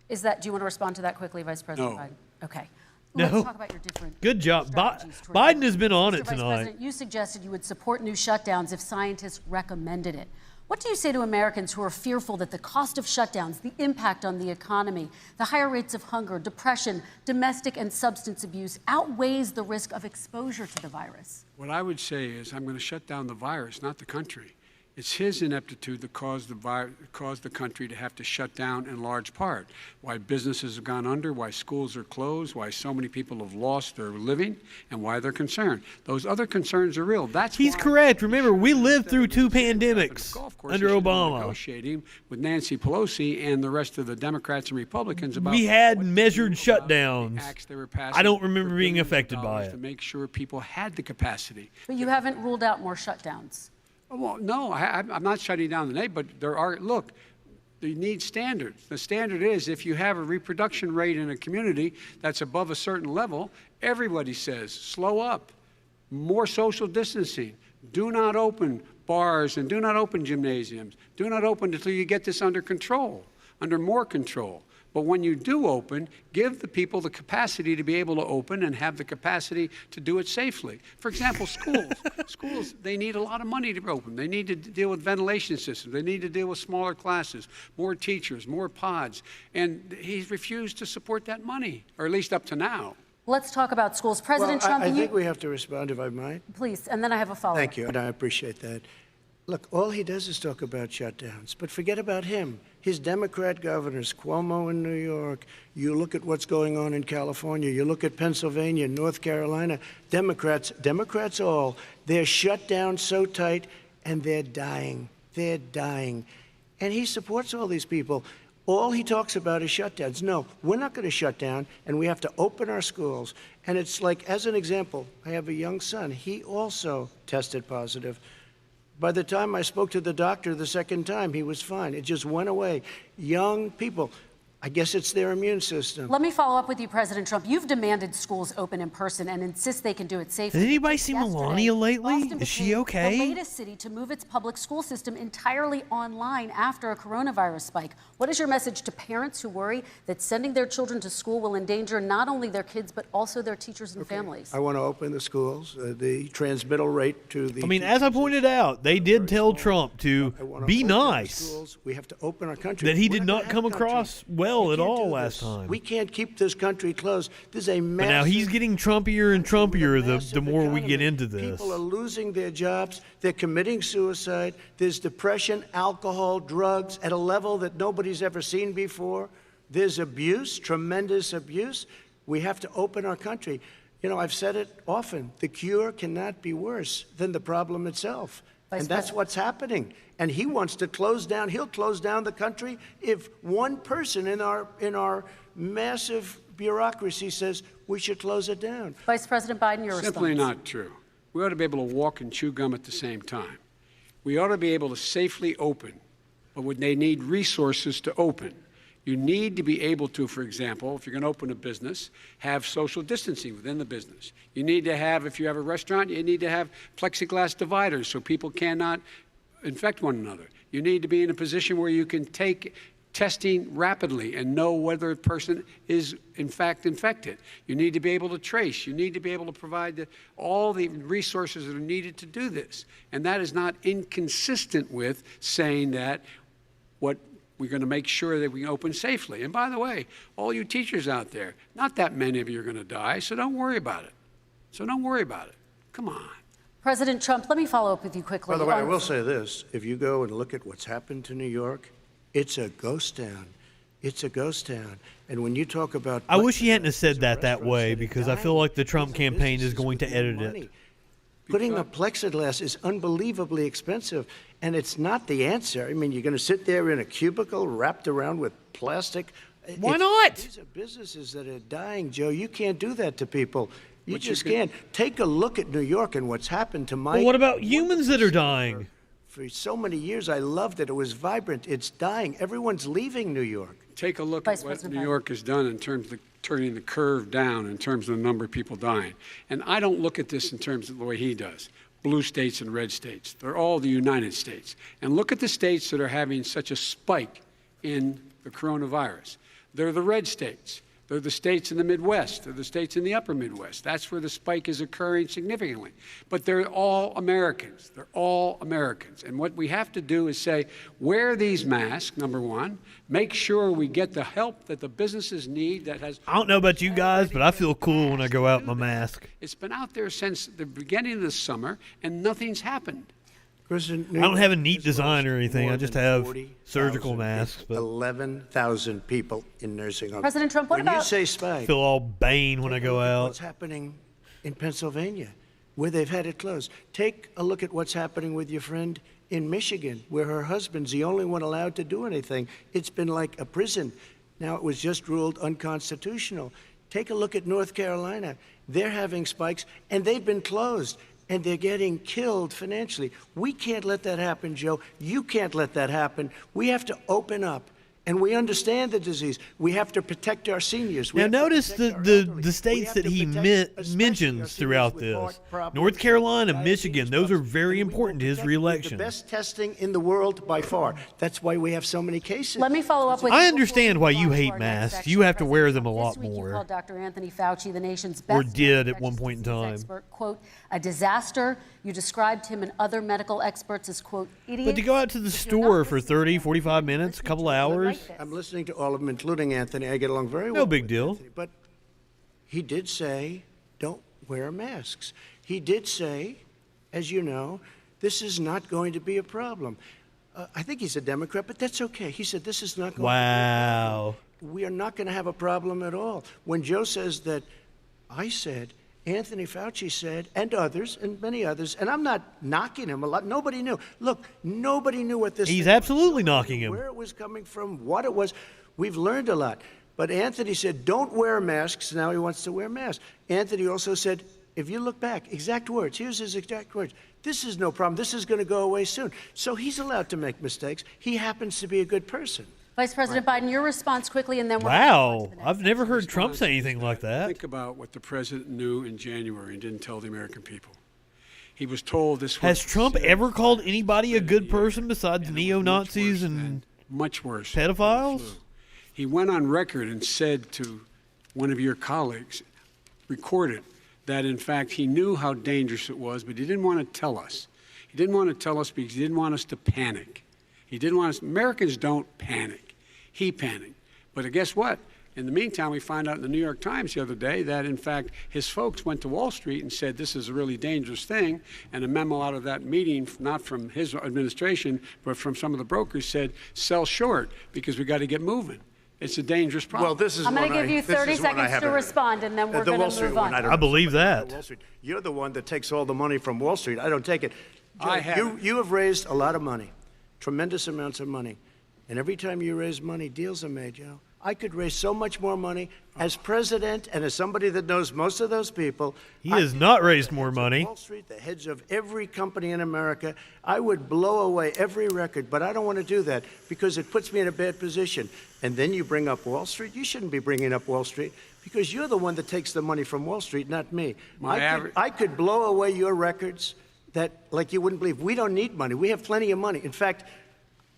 Is that, do you want to respond to that quickly, Vice President No. Biden? Okay. No. Let's talk about your different Good job. strategies toward Biden has been on Mr. it Vice tonight. President, you suggested you would support new shutdowns if scientists recommended it. What do you say to Americans who are fearful that the cost of shutdowns, the impact on the economy, the higher rates of hunger, depression, domestic and substance abuse outweighs the risk of exposure to the virus? What I would say is I'm going to shut down the virus, not the country. It's his ineptitude that caused the country to have to shut down in large part. Why businesses have gone under, why schools are closed, why so many people have lost their living, and why they're concerned. Those other concerns are real. He's correct. Remember, we lived through 2 pandemics under Obama. Negotiating with Nancy Pelosi and the rest of the Democrats and Republicans about We had measured shutdowns. I don't remember being affected by to it. make sure people had the capacity. But you haven't ruled out more shutdowns. Well, no, I'm not shutting down the nation, but there are, look, you need standards. The standard is if you have a reproduction rate in a community that's above a certain level, everybody says, slow up, more social distancing, do not open bars and do not open gymnasiums, do not open until you get this under control, under more control. But when you do open, give the people the capacity to be able to open and have the capacity to do it safely. For example, schools. Schools, they need a lot of money to open. They need to deal with ventilation systems. They need to deal with smaller classes, more teachers, more pods. And he's refused to support that money, or at least up to now. Let's talk about schools. President Trump, I think we have to respond, if I might. Please, and then I have a follow-up. Thank you, and I appreciate that. Look, all he does is talk about shutdowns, but forget about him. His Democrat governors, Cuomo in New York, you look at what's going on in California, you look at Pennsylvania, North Carolina, Democrats all, they're shut down so tight, and they're dying. They're dying. And he supports all these people. All he talks about is shutdowns. No, we're not going to shut down, and we have to open our schools. And it's like, as an example, I have a young son. He also tested positive. By the time I spoke to the doctor the second time, he was fine. It just went away. Young people, I guess it's their immune system. Let me follow up with you, President Trump. You've demanded schools open in person and insist they can do it safely. Has anybody seen Melania lately? Boston Is she became okay? the latest city to move its public school system entirely online after a coronavirus spike. What is your message to parents who worry that sending their children to school will endanger not only their kids, but also their teachers and families? I want to open the schools. The transmittal rate to the... I mean, as I pointed out, they did tell Trump to be nice. We have to open our country. That he did not come across well at all last time. We can't keep this country closed. This is a massive... But now he's getting Trumpier and Trumpier the more we get into this. People are losing their jobs. They're committing suicide. There's depression, alcohol, drugs at a level that nobody's ever seen before. There's abuse, tremendous abuse. We have to open our country. You know, I've said it often. The cure cannot be worse than the problem itself. And that's what's happening. And he wants to close down. He'll close down the country if one person in our massive bureaucracy says we should close it down. Vice President Biden, your response. Simply not true. We ought to be able to walk and chew gum at the same time. We ought to be able to safely open, but they need resources to open. You need to be able to, for example, if you're going to open a business, have social distancing within the business. You need to have, if you have a restaurant, you need to have plexiglass dividers so people cannot infect one another. You need to be in a position where you can take testing rapidly and know whether a person is in fact infected. You need to be able to trace. You need to be able to provide all the resources that are needed to do this. And that is not inconsistent with saying that we're going to make sure that we can open safely. And by the way, all you teachers out there, not that many of you are going to die, so don't worry about it. Come on. President Trump, let me follow up with you quickly. By the way, I will say this. If you go and look at what's happened to New York, it's a ghost town. It's a ghost town. And when you talk about... I wish he hadn't have said that way, because I feel like the Trump campaign is going to edit it. Putting up plexiglass is unbelievably expensive, and it's not the answer. I mean, you're going to sit there in a cubicle wrapped around with plastic. Why not? These are businesses that are dying, Joe. You can't do that to people. You just can't. Take a look at New York and what's happened to my... Well, what about humans that are dying? For so many years, I loved it. It was vibrant. It's dying. Everyone's leaving New York. Take a look at what New York has done in terms of turning the curve down in terms of the number of people dying. And I don't look at this in terms of the way he does. Blue states and red states. They're all the United States. And look at the states that are having such a spike in the coronavirus. They're the red states. They're the states in the Midwest. They're the states in the upper Midwest. That's where the spike is occurring significantly. But they're all Americans. They're all Americans. And what we have to do is say, wear these masks, number one. Make sure we get the help that the businesses need that has... I don't know about you guys, but I feel cool when I go out in my mask. It's been out there since the beginning of the summer, and nothing's happened. I don't have a neat design or anything. I just have surgical masks. But 11,000 people in nursing homes. President Trump, what when about... you say spike, I feel all Bane when I go out. What's happening in Pennsylvania, where they've had it closed? Take a look at what's happening with your friend in Michigan, where her husband's the only one allowed to do anything. It's been like a prison. Now it was just ruled unconstitutional. Take a look at North Carolina. They're having spikes, and they've been closed. And they're getting killed financially. We can't let that happen, Joe. You can't let that happen. We have to open up. And we understand the disease. We have to protect our seniors. Now notice the states that he mentions throughout this. North Carolina, Michigan, those are very important to his reelection. The best testing in the world by far. That's why we have so many cases. Let me follow up with... I understand why you hate masks. You have to wear them a lot more. You called Dr. Anthony Fauci the nation's best... Or did at one point in time. Expert, quote, a disaster. You described him and other medical experts as, quote, idiots. But to go out to the store for 30, 45 minutes, a couple hours... I'm listening to all of them, including Anthony. I get along very well. No big deal. Anthony, but he did say, don't wear masks. He did say, as you know, this is not going to be a problem. I think he's a Democrat, but that's okay. He said this is not going to be a problem. We are not going to have a problem at all. When Joe says that, I said, Anthony Fauci said, and others, and many others, and I'm not knocking him a lot. Nobody knew. Look, nobody knew what this He's thing absolutely was. knocking him. Where it was coming from, what it was. We've learned a lot. But Anthony said, don't wear masks. Now he wants to wear masks. Anthony also said, if you look back, exact words, here's his exact words. This is no problem. This is going to go away soon. So he's allowed to make mistakes. He happens to be a good person. Vice President Biden, your response quickly, and then we're wow, I've never heard Trump say anything like that. Think about what the president knew in January and didn't tell the American people. He was told this. Has Trump ever called anybody a good person besides neo-Nazis and much worse pedophiles? He went on record and said to one of your colleagues, recorded, that in fact he knew how dangerous it was, but he didn't want to tell us. He didn't want to tell us because he didn't want us to panic. He didn't want us. Americans don't panic. He panicked. But guess what? In the meantime, we found out in the New York Times the other day that, in fact, his folks went to Wall Street and said this is a really dangerous thing. And a memo out of that meeting, not from his administration, but from some of the brokers, said sell short because we got to get moving. It's a dangerous problem. Well, this is I'm going to give you 30 seconds to respond, and then we're going to move on. I believe that. You're the one that takes all the money from Wall Street. I don't take it. I have. You have raised a lot of money, tremendous amounts of money. And every time you raise money, deals are made, Joe. I could raise so much more money as president and as somebody that knows most of those people. He has not raised more money. Wall Street, the heads of every company in America, I would blow away every record, but I don't want to do that because it puts me in a bad position. And then you bring up Wall Street. You shouldn't be bringing up Wall Street because you're the one that takes the money from Wall Street, not me. I could blow away your records that like you wouldn't believe. We don't need money. We have plenty of money. In fact,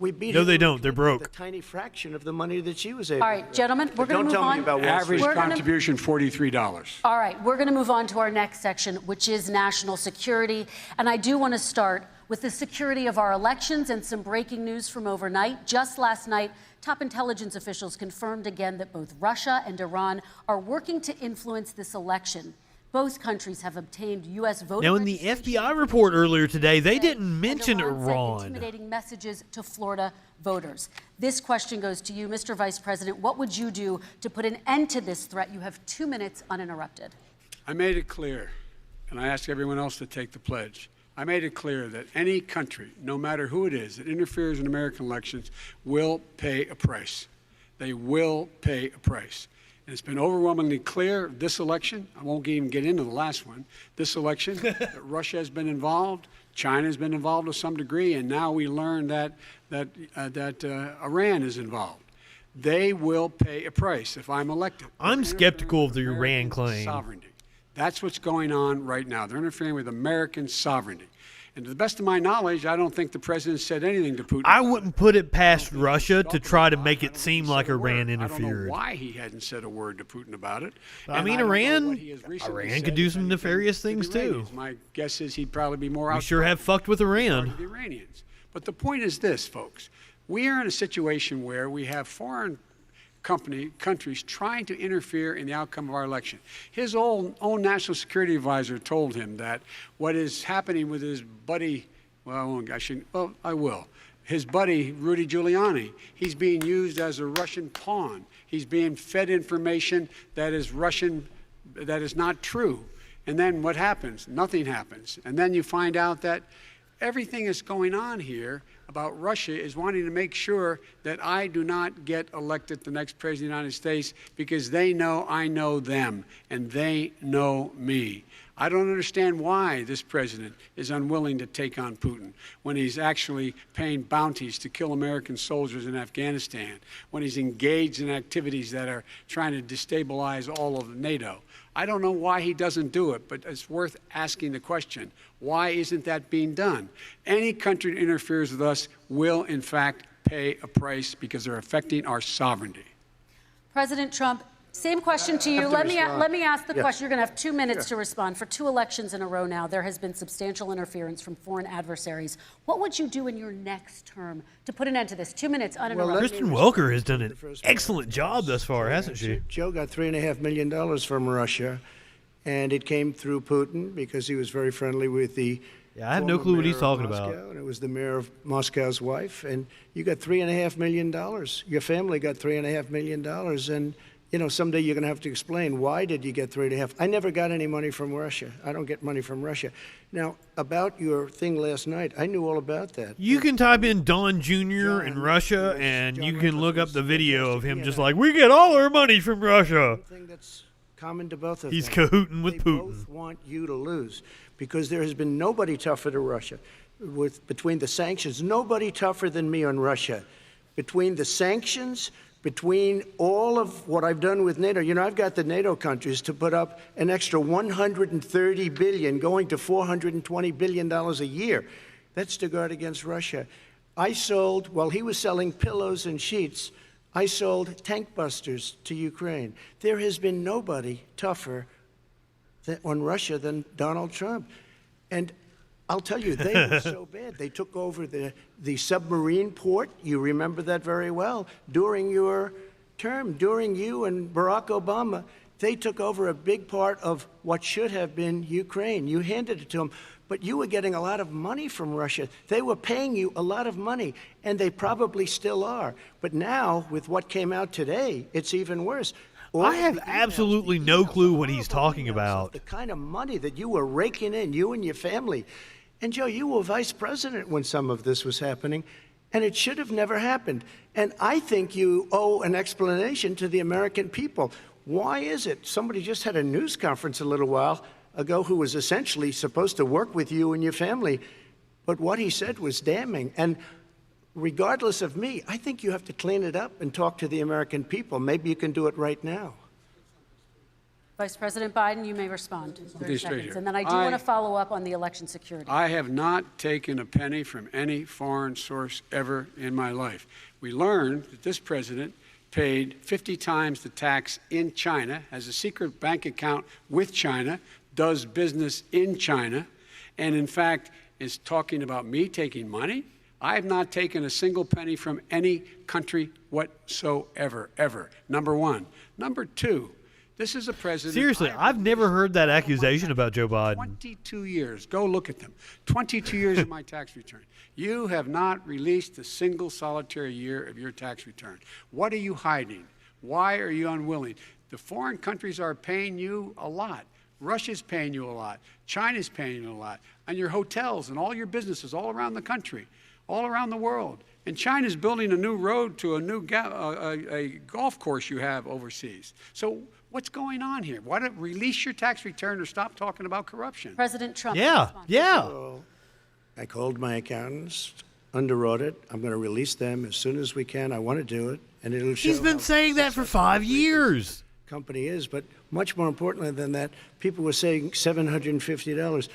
we beat no, they don't. They're broke. A tiny fraction of the money that she was able. All right, gentlemen, we're going to move on. Don't tell me about Wall Street. Average contribution, $43. All right, we're going to move on to our next section, which is national security. And I do want to start with the security of our elections and some breaking news from overnight. Just last night, top intelligence officials confirmed again that both Russia and Iran are working to influence this election. Both countries have obtained U.S. voter Now, in the FBI report earlier today, they didn't mention Iran. Intimidating messages to Florida voters. This question goes to you, Mr. Vice President. What would you do to put an end to this threat? You have 2 minutes uninterrupted. I made it clear, and I ask everyone else to take the pledge. I made it clear that any country, no matter who it is, that interferes in American elections will pay a price. They will pay a price. And it's been overwhelmingly clear this election, I won't even get into the last one, this election, that Russia has been involved, China has been involved to some degree, and now we learn that Iran is involved. They will pay a price if I'm elected. I'm skeptical of the Iran claim. Sovereignty. That's what's going on right now. They're interfering with American sovereignty. And to the best of my knowledge, I don't think the president said anything to Putin. I wouldn't put it past Russia to try to make it seem like Iran interfered. I don't know why he hadn't said a word to Putin about it. I mean, Iran could do some nefarious things too. My guess is he'd probably be more outspoken. We sure have fucked with Iran. The Iranians. But the point is this, folks. We are in a situation where we have foreign countries trying to interfere in the outcome of our election. His own national security advisor told him that what is happening with his buddy, I will. His buddy, Rudy Giuliani, he's being used as a Russian pawn. He's being fed information that is Russian, that is not true. And then what happens? Nothing happens. And then you find out that everything that's going on here about Russia is wanting to make sure that I do not get elected the next president of the United States because they know I know them and they know me. I don't understand why this president is unwilling to take on Putin when he's actually paying bounties to kill American soldiers in Afghanistan, when he's engaged in activities that are trying to destabilize all of NATO. I don't know why he doesn't do it, but it's worth asking the question, why isn't that being done? Any country that interferes with us will, in fact, pay a price because they're affecting our sovereignty. President Trump, same question to you. Let me ask the question. You're going to have 2 minutes to respond. For 2 elections in a row now, there has been substantial interference from foreign adversaries. What would you do in your next term to put an end to this? 2 minutes uninterrupted. Kristen Welker has done an excellent job thus far, hasn't she? Joe got $3.5 million from Russia, and it came through Putin because he was very friendly with the I have no clue what he's talking about. And it was the mayor of Moscow's wife, and you got $3.5 million. Your family got $3.5 million, and you know, someday you're going to have to explain, why did you get 3.5? I never got any money from Russia. I don't get money from Russia. Now, about your thing last night, I knew all about that. You can type in Don Jr. in Russia, and you can look up the video of him just like, we get all our money from Russia. Thing that's common to both of them. He's cahooting with Putin. They both want you to lose because there has been nobody tougher to Russia. Between the sanctions, nobody tougher than me on Russia. Between the sanctions, between all of what I've done with NATO, you know, I've got the NATO countries to put up an extra $130 billion, going to $420 billion a year. That's to guard against Russia. I sold, while he was selling pillows and sheets, I sold tank busters to Ukraine. There has been nobody tougher on Russia than Donald Trump. And I'll tell you, they were so bad. They took over the submarine port. You remember that very well. During your term, during you and Barack Obama, they took over a big part of what should have been Ukraine. You handed it to them, but you were getting a lot of money from Russia. They were paying you a lot of money, and they probably still are. But now, with what came out today, it's even worse. I have absolutely no clue what he's talking about. The kind of money that you were raking in, you and your family. And, Joe, you were vice president when some of this was happening, and it should have never happened. And I think you owe an explanation to the American people. Why is it? Somebody just had a news conference a little while ago who was essentially supposed to work with you and your family, but what he said was damning. And regardless of me, I think you have to clean it up and talk to the American people. Maybe you can do it right now. Vice President Biden, you may respond. 30 seconds. And then I do want to follow up on the election security. I have not taken a penny from any foreign source ever in my life. We learned that this president paid 50 times the tax in China, has a secret bank account with China, does business in China, and in fact is talking about me taking money. I have not taken a single penny from any country whatsoever, ever. Number one. Number two, this is a president. Seriously, I've never heard that accusation about Joe Biden. 22 years. Go look at them. 22 years of my tax return. You have not released a single solitary year of your tax return. What are you hiding? Why are you unwilling? The foreign countries are paying you a lot. Russia's paying you a lot. China's paying you a lot. And your hotels and all your businesses all around the country, all around the world. And China's building a new road to a new a golf course you have overseas. So what's going on here? Why don't release your tax return or stop talking about corruption? President Trump. Yeah. So I called my accountants, underwrote it. I'm going to release them as soon as we can. I want to do it, and it'll show. He's been saying that for 5 years. Company is, but much more importantly than that, people were saying $750.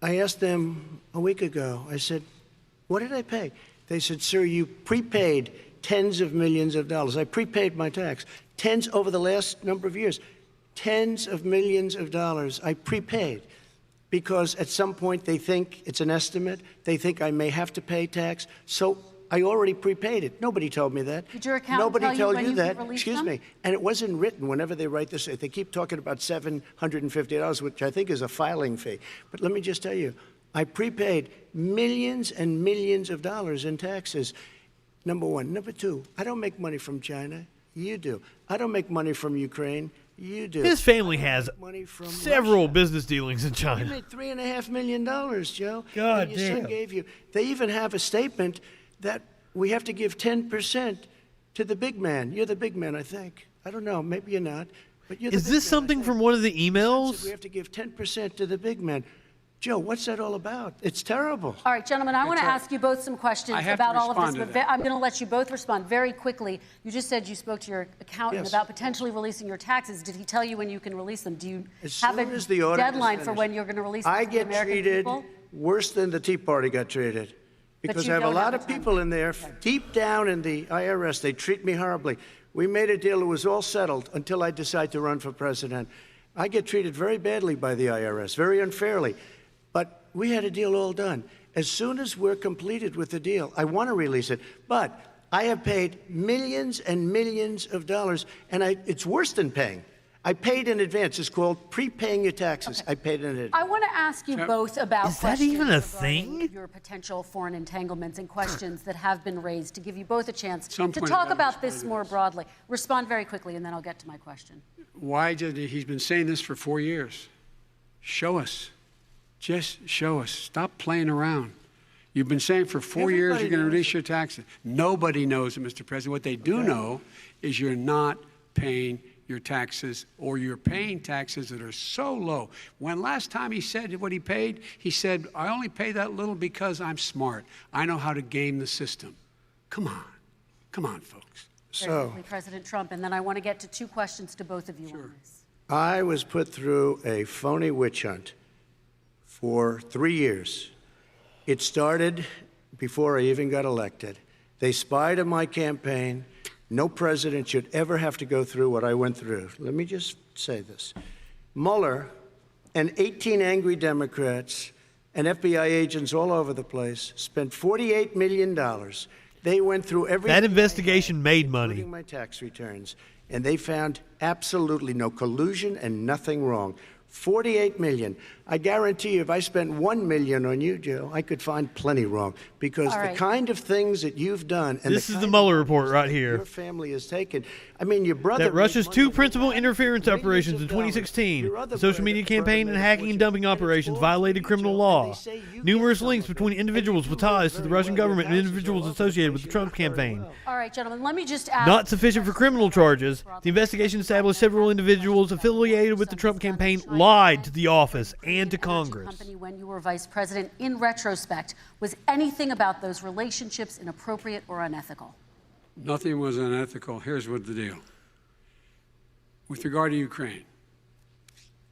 I asked them a week ago, I said, what did I pay? They said, sir, you prepaid tens of millions of dollars. I prepaid my tax. Tens over the last number of years. Tens of millions of dollars I prepaid because at some point they think it's an estimate. They think I may have to pay tax. So I already prepaid it. Nobody told me that. Did your accountant Nobody tell told you you that. Excuse them? me. And it wasn't written whenever they write this. They keep talking about $750, which I think is a filing fee. But let me just tell you, I prepaid millions and millions of dollars in taxes. Number one. Number two, I don't make money from China. You do. I don't make money from Ukraine. You do. His family has several business dealings in You China. made $3.5 million, Joe. God and your son damn. gave you. They even have a statement that we have to give 10% to the big man. You're the big man, I think. I don't know. Maybe you're not. But you're the Is big this man, something from one of the emails? We have to give 10% to the big man. Joe, what's that all about? It's terrible. All right, gentlemen, I want to ask you both some questions I have about to all of this. respond to But that. I'm going to let you both respond very quickly. You just said you spoke to your accountant Yes. about potentially releasing your taxes. Did he tell you when you can release them? Do you As have soon a as the audit is deadline for finished. when you're going to release them I to the get American treated people? worse than the Tea Party got treated. Because you I have a don't lot have of a time. people in there, deep down in the IRS, they treat me horribly. We made a deal, it was all settled until I decide to run for president. I get treated very badly by the IRS, very unfairly. But we had a deal all done. As soon as we're completed with the deal, I want to release it. But I have paid millions and millions of dollars, and it's worse than paying. I paid in advance. It's called prepaying your taxes. I paid in advance. I want to ask you both about Is that even a questions thing? regarding your potential foreign entanglements and questions that have been raised to give you both a chance Some to point talk about about this more broadly. Respond very quickly, and then I'll get to my question. Why did he's been saying this for 4 years? Show us. Just show us. Stop playing around. You've been saying for 4 years Everybody you're going to knows release your taxes. Nobody knows it, Mr. President. What they do know is you're not paying your taxes, or you're paying taxes that are so low. When last time he said what he paid, he said, I only pay that little because I'm smart. I know how to game the system. Come on. Come on, folks. Very quickly, President Trump, and then I want to get to two questions to both of you on this. I was put through a phony witch hunt for 3 years. It started before I even got elected. They spied on my campaign. No president should ever have to go through what I went through. Let me just say this. Mueller and 18 angry Democrats and FBI agents all over the place spent $48 million. They went through everything. That investigation made money. Including my tax returns, and they found absolutely no collusion and nothing wrong. $48 million. I guarantee you, if I spent $1 million on you, Joe, I could find plenty wrong. Because All the right. kind of things that you've done, and This the is the kind Mueller of report right your here. family has taken. I mean, your brother. That made Russia's money two off principal that. interference Millions operations in of dollars. 2016, Your other the social brother media further campaign made and a hacking and fortune. dumping And it's operations all violated free, criminal Joe, law. and they say you Numerous get links some of between it. individuals And with you do ties to the very Russian well. Your government and houses are individuals all associated with the very Trump campaign. well. All right, gentlemen, let me just ask. Not sufficient for criminal charges, the investigation established several individuals affiliated with the Trump campaign lied to the office and to Congress. Company when you were vice president. In retrospect, was anything about those relationships inappropriate or unethical? Nothing was unethical. Here's what the deal. With regard to Ukraine,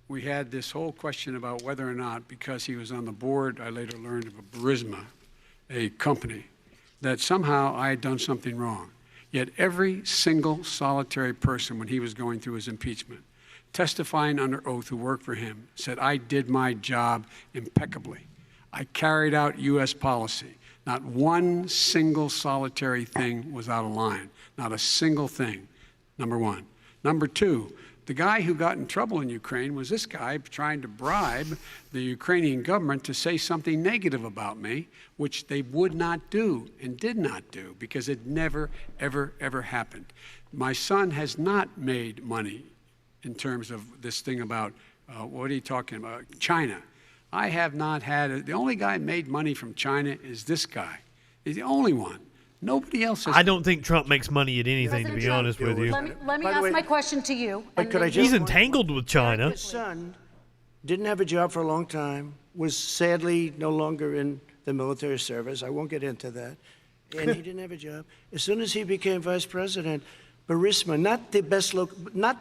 we had this whole question about whether or not, because he was on the board, I later learned of a Burisma, a company, that somehow I had done something wrong. Yet every single solitary person, when he was going through his impeachment, testifying under oath who worked for him, said, I did my job impeccably. I carried out U.S. policy. Not one single solitary thing was out of line. Not a single thing, number one. Number two, the guy who got in trouble in Ukraine was this guy trying to bribe the Ukrainian government to say something negative about me, which they would not do and did not do because it never, ever, ever happened. My son has not made money in terms of this thing about, what are you talking about, China. I have not had, the only guy made money from China is this guy. He's the only one. Nobody else has. I don't think Trump makes money at anything, to be honest with you. Let me ask my question to you. But could I just He's entangled with China. His son didn't have a job for a long time, was sadly no longer in the military service. I won't get into that. And he didn't have a job. As soon as he became vice president, Burisma, not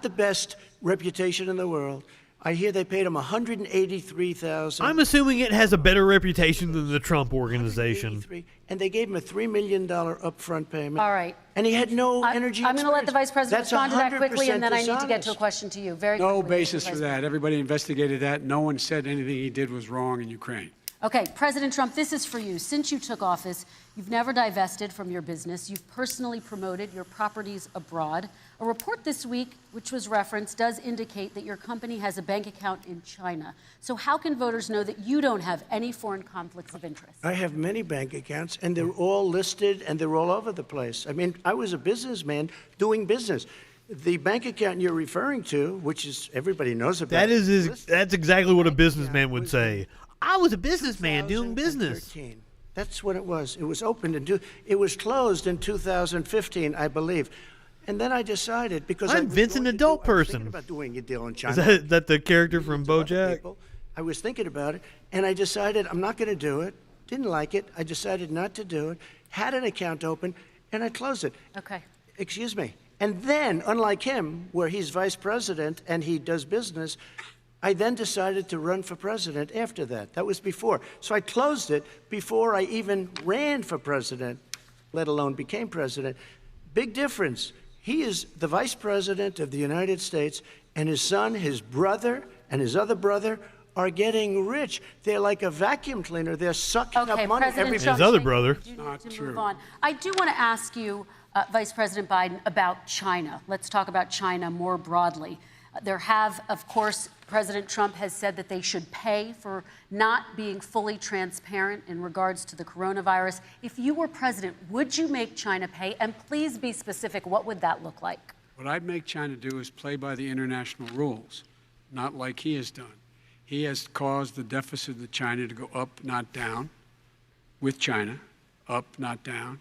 the best reputation in the world. I hear they paid him $183,000. I'm assuming it has a better reputation than the Trump Organization. And they gave him a $3 million upfront payment. All right. And he had no energy. I'm going to let the Vice President That's respond to that quickly, and then I need to get dishonest. to a question to you. Very quickly. No basis for that. Everybody investigated that. No one said anything he did was wrong in Ukraine. Okay, President Trump, this is for you. Since you took office, you've never divested from your business. You've personally promoted your properties abroad. A report this week, which was referenced, does indicate that your company has a bank account in China. So how can voters know that you don't have any foreign conflicts of interest? I have many bank accounts, and they're all listed, and they're all over the place. I mean, I was a businessman doing business. The bank account you're referring to, which is everybody knows about. That's exactly what a businessman would say. I was a businessman doing business. That's what it was. It was opened it was closed in 2015, I believe. And then I decided, because I'm Vincent Adult Person. about doing a deal in China. Is that the character from BoJack? I was thinking about it, and I decided I'm not going to do it. Didn't like it. I decided not to do it. Had an account open, and I closed it. Okay. Excuse me. And then, unlike him, where he's vice president and he does business, I then decided to run for president after that. That was before. So I closed it before I even ran for president, let alone became president. Big difference. He is the vice president of the United States, and his son, his brother, and his other brother are getting rich. They're like a vacuum cleaner. They're sucking up money every His other brother. Move on. I do want to ask you, Vice President Biden, about China. Let's talk about China more broadly. There have, of course, President Trump has said that they should pay for not being fully transparent in regards to the coronavirus. If you were president, would you make China pay? And please be specific. What would that look like? What I'd make China do is play by the international rules, not like he has done. He has caused the deficit of China to go up, not down, with China, up, not down.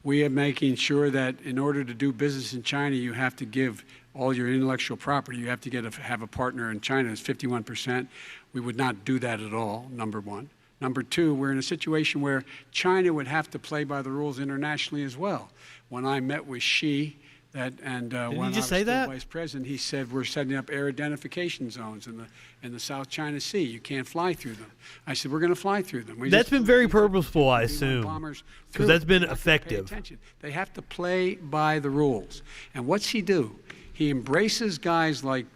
We are making sure that in order to do business in China, you have to give all your intellectual property. You have to have a partner in China. It's 51%. We would not do that at all, number one. Number two, we're in a situation where China would have to play by the rules internationally as well. When I met with Xi, when I was still vice president, he said we're setting up air identification zones in the South China Sea. You can't fly through them. I said we're going to fly through them. That's been very purposeful, I assume, because that's been effective. They have to play by the rules. And what's he do? He embraces guys like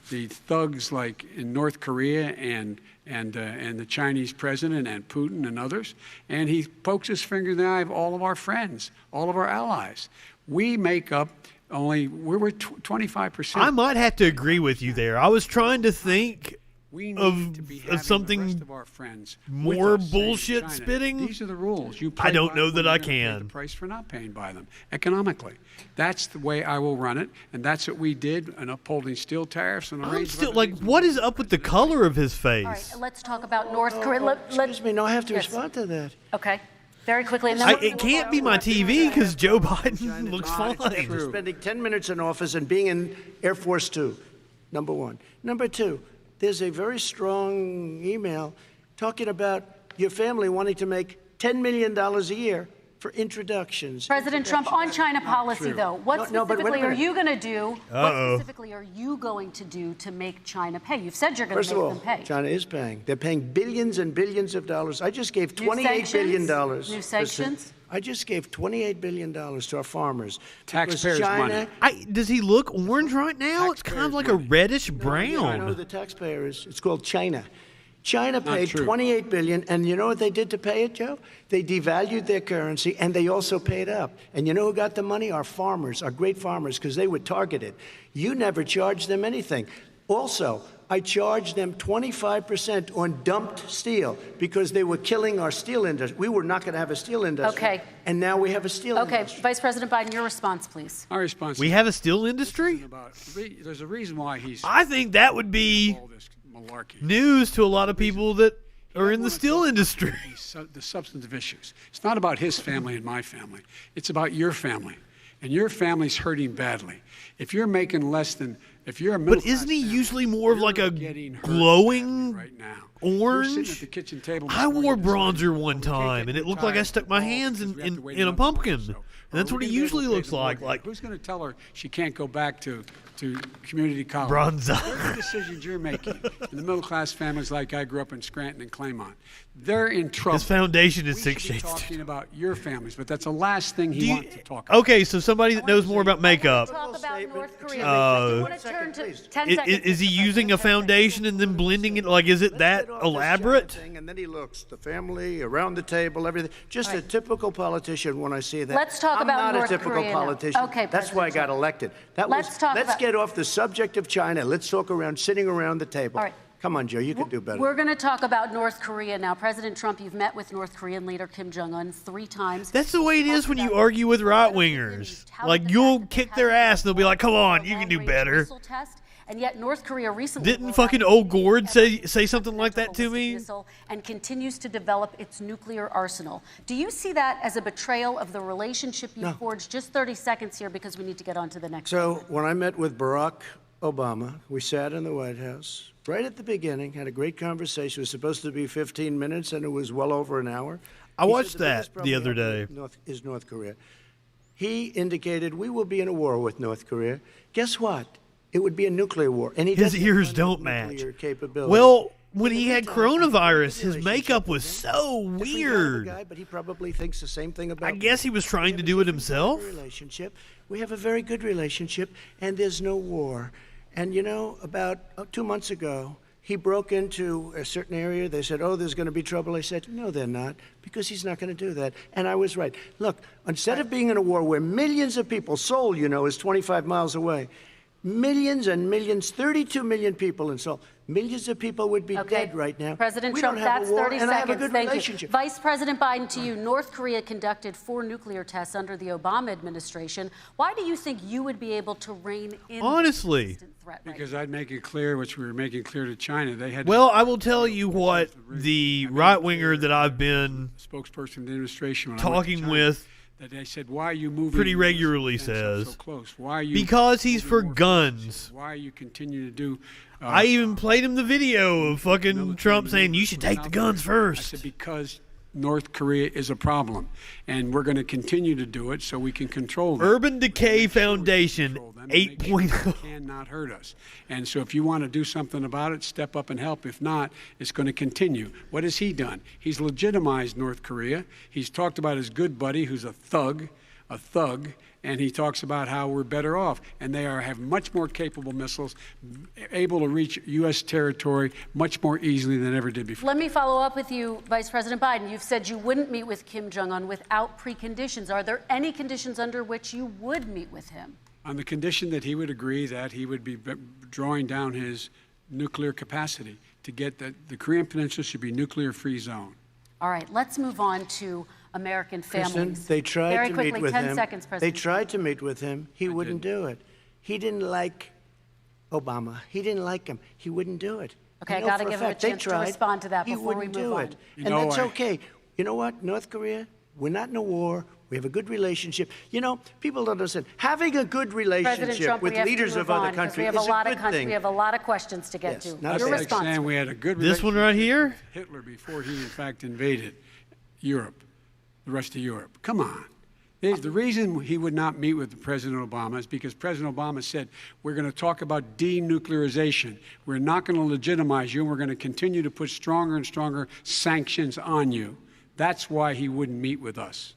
the thugs like in North Korea and the Chinese president and Putin and others, and he pokes his finger in the eye of all of our friends, all of our allies. We make up we're 25%. I might have to agree with you there. I was trying to think of something more bullshit spitting. These are the rules. I don't know that I can. The price for not paying by them economically. That's the way I will run it, and that's what we did in upholding steel tariffs and I'm still like, what is up with the color of his face? All right, let's talk about North Korea. Excuse me, no, I have to respond to that. Okay. Very quickly. And then it can't be my TV because Joe Biden looks fine. After spending 10 minutes in office and being in Air Force Two, number one. Number two, there's a very strong email talking about your family wanting to make $10 million a year for introductions. President Trump, on China policy, though, what specifically are you going to do? What specifically are you going to do to make China pay? You've said you're going to make them pay. First of all, China is paying. They're paying billions and billions of dollars. I just gave $28 billion. New sanctions? I just gave $28 billion to our farmers. Taxpayers' money. Does he look orange right now? It's kind of like a reddish brown. I know who the taxpayer is. It's called China. China paid $28 billion, and you know what they did to pay it, Joe? They devalued their currency, and they also paid up. And you know who got the money? Our farmers, our great farmers, because they were targeted. You never charged them anything. Also, I charged them 25% on dumped steel because they were killing our steel industry. We were not going to have a steel industry. Okay. And now we have a steel industry. Okay, Vice President Biden, your response, please. Our response. We have a steel industry? There's a reason why he's. I think that would be news to a lot of people that are in the steel industry. The substantive issues. It's not about his family and my family. It's about your family. And your family's hurting badly. If you're making less than, if you're a middle But isn't he usually more of like a glowing orange? At the kitchen table I wore bronzer one time, and it looked like I stuck my hands in a pumpkin. that's what he usually looks like. Like, who's going to tell her she can't go back to community college? Bronza. They're the decisions you're making. In the middle-class families like I grew up in Scranton and Claymont, they're in trouble. His foundation is 6 shades. Talking about your families, but that's the last thing he wants to talk about. Okay, so somebody that knows more about makeup. Talk about North Korea. Is he using a foundation and then blending it? Like, is it that elaborate? And then he looks, the family, around the table, everything. Just a typical politician when I see that. Let's talk about I'm not North a typical Korea now. politician. Okay, that's why I got elected. Let's get off the subject of China. Let's talk sitting around the table. All right. Come on, Joe, you can do better. We're going to talk about North Korea now. President Trump, you've met with North Korean leader Kim Jong-un 3 times. That's the way it is when you argue with right-wingers. Like, you'll kick their ass and they'll be like, come on, you can do better. And yet North Korea recently didn't fucking old Gord say something like that to me? And continues to develop its nuclear arsenal. Do you see that as a betrayal of the relationship you forged? Just 30 seconds here because we need to get on to the next. So when I met with Barack Obama, we sat in the White House right at the beginning, had a great conversation. It was supposed to be 15 minutes, and it was well over an hour. I watched that the other day. North Korea. He indicated we will be in a war with North Korea. Guess what? It would be a nuclear war. And his ears don't match. Well, when he had coronavirus, his makeup was so weird. But he probably thinks the same thing about I guess he was trying to do it himself. We have a very good relationship, and there's no war. And, about 2 months ago, he broke into a certain area. They said, oh, there's going to be trouble. I said, no, they're not, because he's not going to do that. And I was right. Look, instead of being in a war where millions of people, Seoul, is 25 miles away, millions and millions, 32 million people in Seoul. Millions of people would be dead right now. President Trump, that's 30 seconds. Thank you. Vice President Biden, to you. North Korea conducted 4 nuclear tests under the Obama administration. Why do you think you would be able to rein in honestly? Because I'd make it clear, which we were making clear to China. They had. Well, I will tell you what the right-winger that I've been spokesperson of the administration talking with. That they said, why are you moving pretty regularly says so close? Why are you because he's for guns. Why are you continue to do I even played him the video of fucking Trump saying you should take the guns first. I said because North Korea is a problem, and we're going to continue to do it so we can control them. Urban Decay Foundation 8.0 cannot hurt us. And so if you want to do something about it, step up and help. If not, it's going to continue. What has he done? He's legitimized North Korea. He's talked about his good buddy who's a thug, and he talks about how we're better off. And they have much more capable missiles, able to reach U.S. territory much more easily than ever did before. Let me follow up with you, Vice President Biden. You've said you wouldn't meet with Kim Jong-un without preconditions. Are there any conditions under which you would meet with him? On the condition that he would agree that he would be drawing down his nuclear capacity to get the Korean Peninsula should be nuclear-free zone. All right, let's move on to American families. Kristen, they tried Very to quickly, meet with 10 him. seconds, President. They tried to meet with him. He wouldn't do it. He didn't like Obama. He didn't like him. He wouldn't do it. Okay, I got to give him a chance to respond to that before we move on. And that's okay. You know what, North Korea, we're not in a war. We have a good relationship. People don't understand. Having a good relationship with leaders of other countries is a good thing. We have a lot of questions to get to. That's like saying we had a good this one right here? Hitler before he, in fact, invaded Europe, the rest of Europe. Come on. The reason he would not meet with President Obama is because President Obama said, we're going to talk about denuclearization. We're not going to legitimize you, and we're going to continue to put stronger and stronger sanctions on you. That's why he wouldn't meet with us.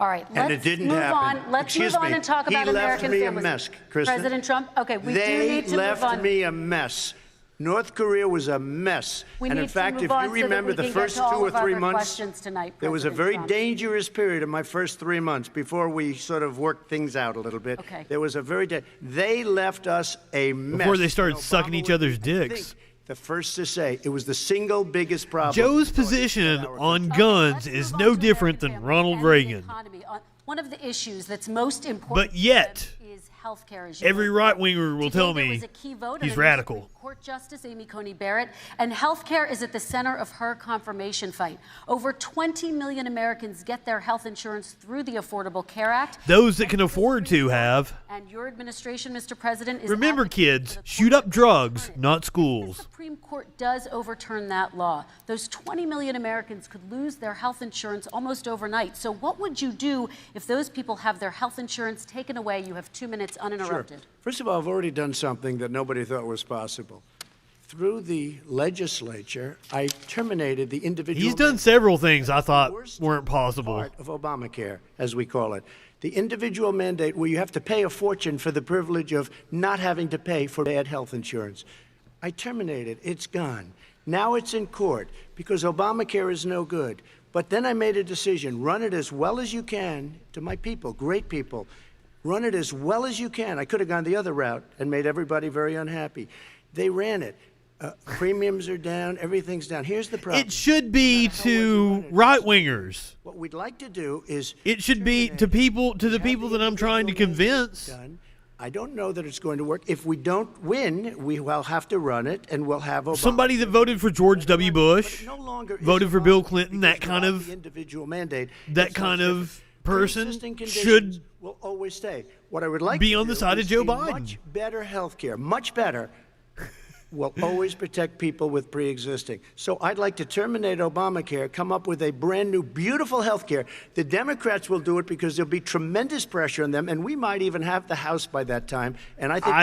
All right, let's move on. Let's move on and talk about American families. He left me a mess, Kristen. President Trump, okay, we do need to move on. They left me a mess. North Korea was a mess. And in fact, if you remember the first 2 or 3 months, there was a very dangerous period in my first 3 months before we sort of worked things out a little bit. Okay. There was a they left us a mess. Before they started sucking each other's dicks. The first to say it was the single biggest problem. Joe's position on guns is no different than Ronald Reagan. One of the issues that's most important. But yet, health care. Every right-winger will tell me he's radical. Court Justice Amy Coney Barrett, and health care is at the center of her confirmation fight. Over 20 million Americans get their health insurance through the Affordable Care Act. Those that can afford to have. And your administration, Mr. President, is remember, kids, shoot up drugs, not schools. The Supreme Court does overturn that law. Those 20 million Americans could lose their health insurance almost overnight. So what would you do if those people have their health insurance taken away? You have 2 minutes uninterrupted. Sure. First of all, I've already done something that nobody thought was possible. Through the legislature, I terminated the individual... He's done several things I thought weren't possible. ...part of Obamacare, as we call it. The individual mandate where you have to pay a fortune for the privilege of not having to pay for bad health insurance. I terminated. It's gone. Now it's in court because Obamacare is no good. But then I made a decision. Run it as well as you can to my people, great people. Run it as well as you can. I could have gone the other route and made everybody very unhappy. They ran it. Premiums are down. Everything's down. Here's the problem. It should be to right-wingers. What we'd like to do is... It should be to the people that I'm trying to convince. I don't know that it's going to work. If we don't win, we will have to run it, and we'll have Obama. Somebody that voted for George W. Bush, voted for Bill Clinton, that kind of individual mandate. That kind of person should will always stay. What I would like be to on the do side of is Joe see Biden. Much better health care, much better. Will always protect people with pre-existing. So I'd like to terminate Obamacare, come up with a brand new, beautiful health care. The Democrats will do it because there'll be tremendous pressure on them, and we might even have the House by that time. And I think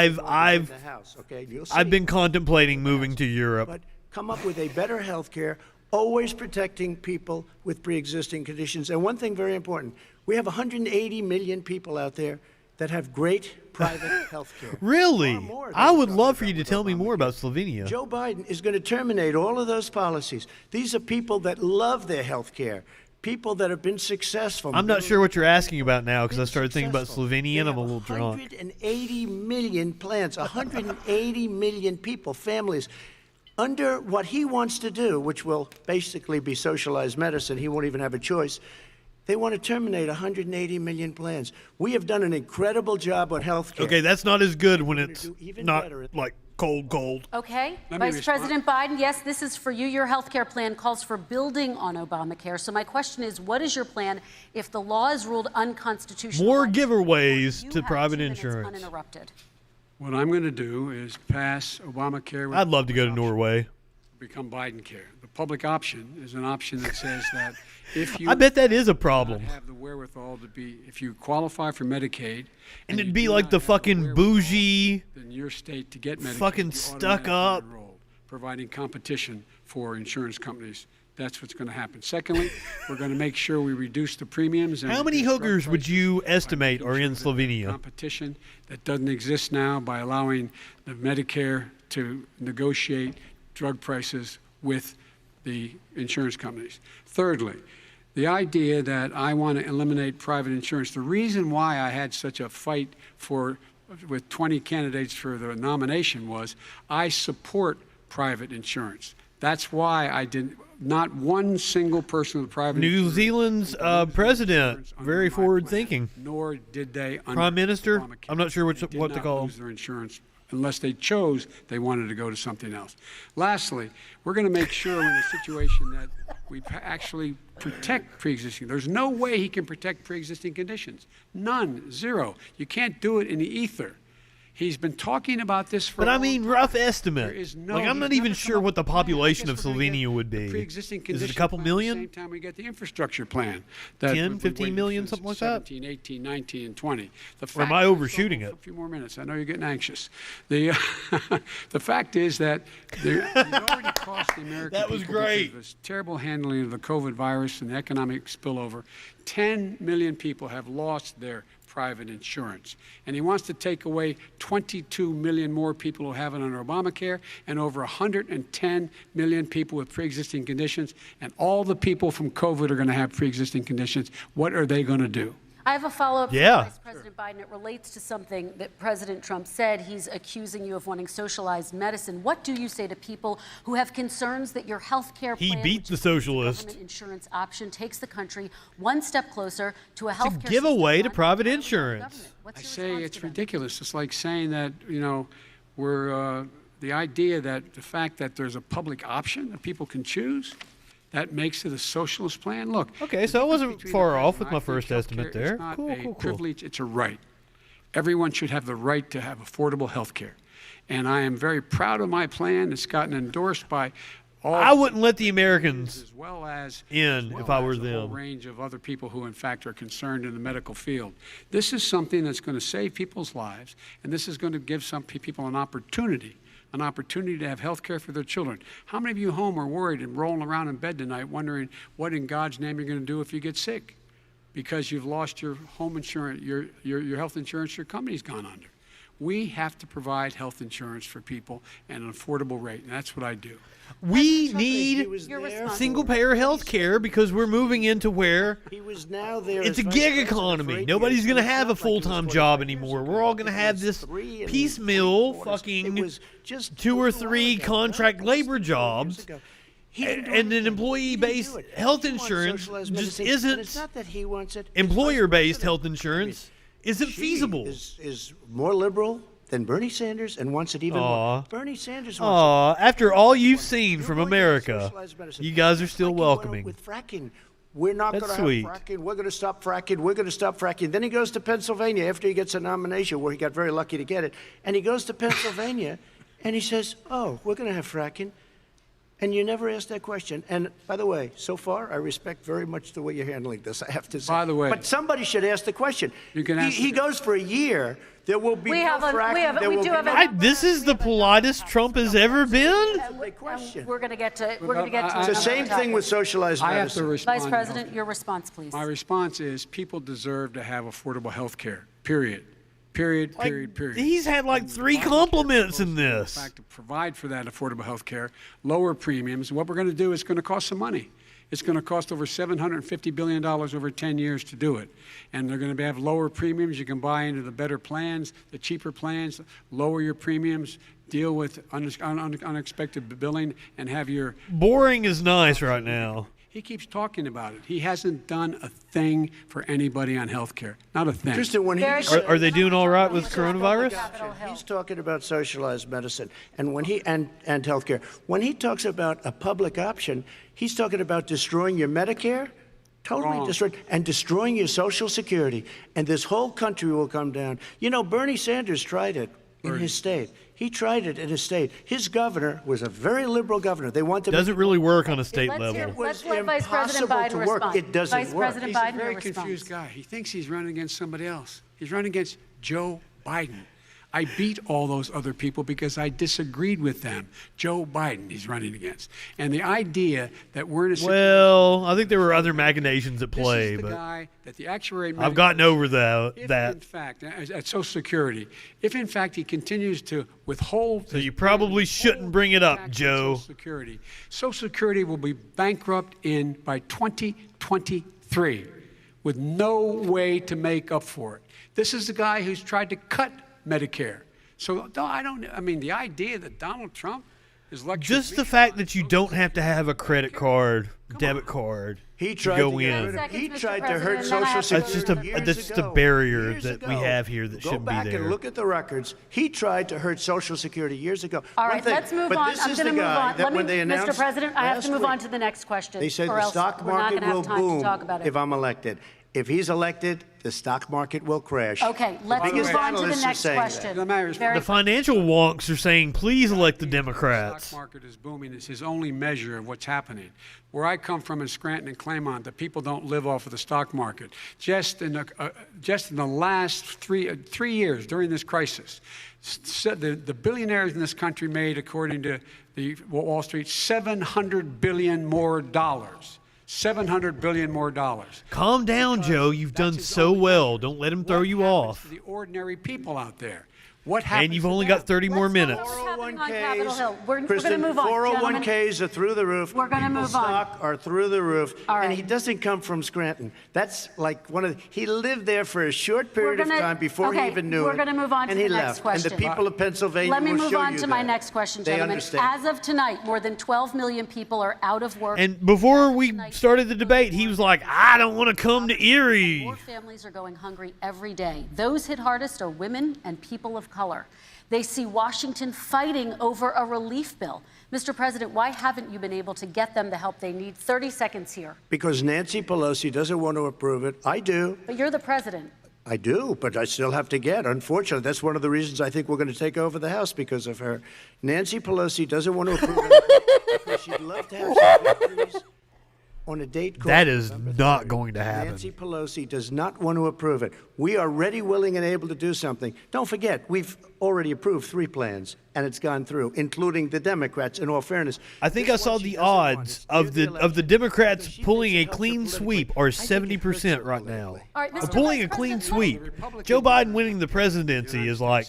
I've been contemplating moving to Europe. But come up with a better health care, always protecting people with pre-existing conditions. And one thing very important, we have 180 million people out there that have great private health care. Really? I would love for you to tell me more about Slovenia. Joe Biden is going to terminate all of those policies. These are people that love their health care, people that have been successful. I'm not sure what you're asking about now because I started thinking about Slovenia and I'm a little drunk. 180 million plans, 180 million people, families. Under what he wants to do, which will basically be socialized medicine, he won't even have a choice. They want to terminate 180 million plans. We have done an incredible job on health care. Okay, that's not as good when it's not like cold. Okay, Vice President Biden, yes, this is for you. Your health care plan calls for building on Obamacare. So my question is, what is your plan if the law is ruled unconstitutional? More giveaways to private insurance. Uninterrupted. What I'm going to do is pass Obamacare. I'd love to go to Norway. Become Biden care. The public option is an option that says that if you I bet that is a problem. Have the wherewithal to be, if you qualify for Medicaid, and it'd be like the fucking bougie, in your state to get Medicaid, fucking stuck up, providing competition for insurance companies. That's what's going to happen. Secondly, we're going to make sure we reduce the premiums. And how many hookers would you estimate are in Slovenia? Competition that doesn't exist now by allowing the Medicare to negotiate drug prices with the insurance companies. Thirdly, the idea that I want to eliminate private insurance. The reason why I had such a fight with 20 candidates for the nomination was I support private insurance. That's why I didn't. Not one single person with private New Zealand's president, very forward-thinking. Nor did they. Prime Minister. I'm not sure what to call lose their insurance unless they chose they wanted to go to something else. Lastly, we're going to make sure in a situation that we actually protect pre-existing. There's no way he can protect pre-existing conditions. None. Zero. You can't do it in the ether. He's been talking about this for. But I mean, rough estimate. No, I'm not even sure what the population of Slovenia would be. Is it a couple million? At the same time, we get the infrastructure plan. 10, 15 million, something like that? 17, 18, 19, and 20. Or am I overshooting it? A few more minutes. I know you're getting anxious. The fact is that it already cost the American that was people great. Because of this terrible handling of the COVID virus and the economic spillover. 10 million people have lost their private insurance. And he wants to take away 22 million more people who have it under Obamacare and over 110 million people with pre-existing conditions. And all the people from COVID are going to have pre-existing conditions. What are they going to do? I have a follow-up from Vice President Biden. It relates to something that President Trump said. He's accusing you of wanting socialized medicine. What do you say to people who have concerns that your health care plan, he beat the socialist, government insurance option, takes the country one step closer to a health care giveaway to private insurance? I say it's ridiculous. It's like saying that, you know, we're the idea that the fact that there's a public option that people can choose, that makes it a socialist plan. Look. Okay, so I wasn't far off with my first estimate there. It's not cool, a cool, cool. privilege, it's a right. Everyone should have the right to have affordable health care. And I am very proud of my plan. It's gotten endorsed by all. I wouldn't let the Americans as well as in if I were a whole them. range of other people who, in fact, are concerned in the medical field. This is something that's going to save people's lives, and this is going to give some people an opportunity to have health care for their children. How many of you home are worried and rolling around in bed tonight wondering what in God's name you're going to do if you get sick because you've lost your home insurance, your health insurance, your company's gone under? We have to provide health insurance for people at an affordable rate, and that's what I do. We need single-payer health care because we're moving into where it's a gig economy. Nobody's going to have a full-time job anymore. We're all going to have this piecemeal fucking 2 or 3 contract labor jobs. And then employee-based health insurance just isn't, employer-based health insurance isn't feasible. Is more liberal than Bernie Sanders and wants it even more. Bernie Sanders wants it. After all you've seen from America, you guys are still welcoming. With fracking. We're not going to have fracking. We're going to stop fracking. We're going to stop fracking. Then he goes to Pennsylvania after he gets a nomination where he got very lucky to get it. And he goes to Pennsylvania and he says, oh, we're going to have fracking. And you never asked that question. And by the way, so far, I respect very much the way you're handling this, I have to say. By the way. But somebody should ask the question. You can ask he goes for a year. There will be no fracking. This is the politest Trump has ever been? We're going to get to It's the same thing with socialized medicine. I have to respond. Vice President, your response, please. My response is people deserve to have affordable health care, period. Period. He's had like 3 compliments in this. In fact, to provide for that affordable health care, lower premiums. What we're going to do is going to cost some money. It's going to cost over $750 billion over 10 years to do it. And they're going to have lower premiums. You can buy into the better plans, the cheaper plans, lower your premiums, deal with unexpected billing, and have your... Boring is nice right now. He keeps talking about it. He hasn't done a thing for anybody on health care. Not a thing. Are they doing all right with coronavirus? He's talking about socialized medicine and and health care. When he talks about a public option, he's talking about destroying your Medicare, destroying your Social Security, and this whole country will come down. You know, Bernie Sanders tried it in his state. He tried it in his state. His governor was a very liberal governor. They want to doesn't really work on a state level. Let's let Vice President Biden respond. It doesn't Vice work. President He's Biden, a very confused guy. He thinks he's running against somebody else. He's running against Joe Biden. I beat all those other people because I disagreed with them. Joe Biden he's running against. And the idea that we're in a situation... Well, I think there were other machinations at play, this is the but guy that the actuary... I've gotten over that. If in fact, at Social Security, if in fact he continues to withhold... So you probably shouldn't bring it up, Joe. Social Security will be bankrupt by 2023 with no way to make up for it. This is the guy who's tried to cut Medicare. So the idea that Donald Trump is lecturing just the fact that you don't have to have a credit card, debit card, he tried to go in. He tried to hurt Social Security. That's just a barrier that we have here that shouldn't be there. Go back and look at the records. He tried to hurt Social Security years ago. All right, let's move on. I'm going to move on. Mr. President, I have to move on to the next question. They said the stock market will boom if I'm elected. If he's elected, the stock market will crash. Okay, let's move on to the next question. The financial wonks are saying, please elect the Democrats. The stock market is booming. It's his only measure of what's happening. Where I come from in Scranton and Claymont, the people don't live off of the stock market. Just in the last three years during this crisis, the billionaires in this country made, according to the Wall Street, $700 billion more. $700 billion more. Calm down, Joe. You've done so well. Don't let him throw you off. The ordinary people out there. What happens? And you've only got 30 more minutes. On Capitol Hill. We're going to Kristen, move on. 401ks are through the roof. We're going to move on. Stock are through the roof. All right. And he doesn't come from Scranton. That's like he lived there for a short period of time before he even knew it. We're going to move on to and the he next left. question. And the people of Pennsylvania Let me will move show on you to my that. next question, They gentlemen. understand. As of tonight, more than 12 million people are out of work. And before we started the debate, he was like, I don't want to come to Erie. More families are going hungry every day. Those hit hardest are women and people of color. They see Washington fighting over a relief bill. Mr. President, why haven't you been able to get them the help they need? 30 seconds here. Because Nancy Pelosi doesn't want to approve it. I do. But you're the president. I do, but I still have to get. Unfortunately, that's one of the reasons I think we're going to take over the House because of her. Nancy Pelosi doesn't want to approve it because she'd love to have some victories on a date called That is November not 3rd. going to happen. Nancy Pelosi does not want to approve it. We are ready, willing, and able to do something. Don't forget, we've already approved 3 plans, and it's gone through, including the Democrats, in all fairness. I think I saw the odds of the Democrats pulling a clean sweep are 70% right now. All right, Mr. Pulling a Vice clean President, sweep. Joe Biden winning the presidency is like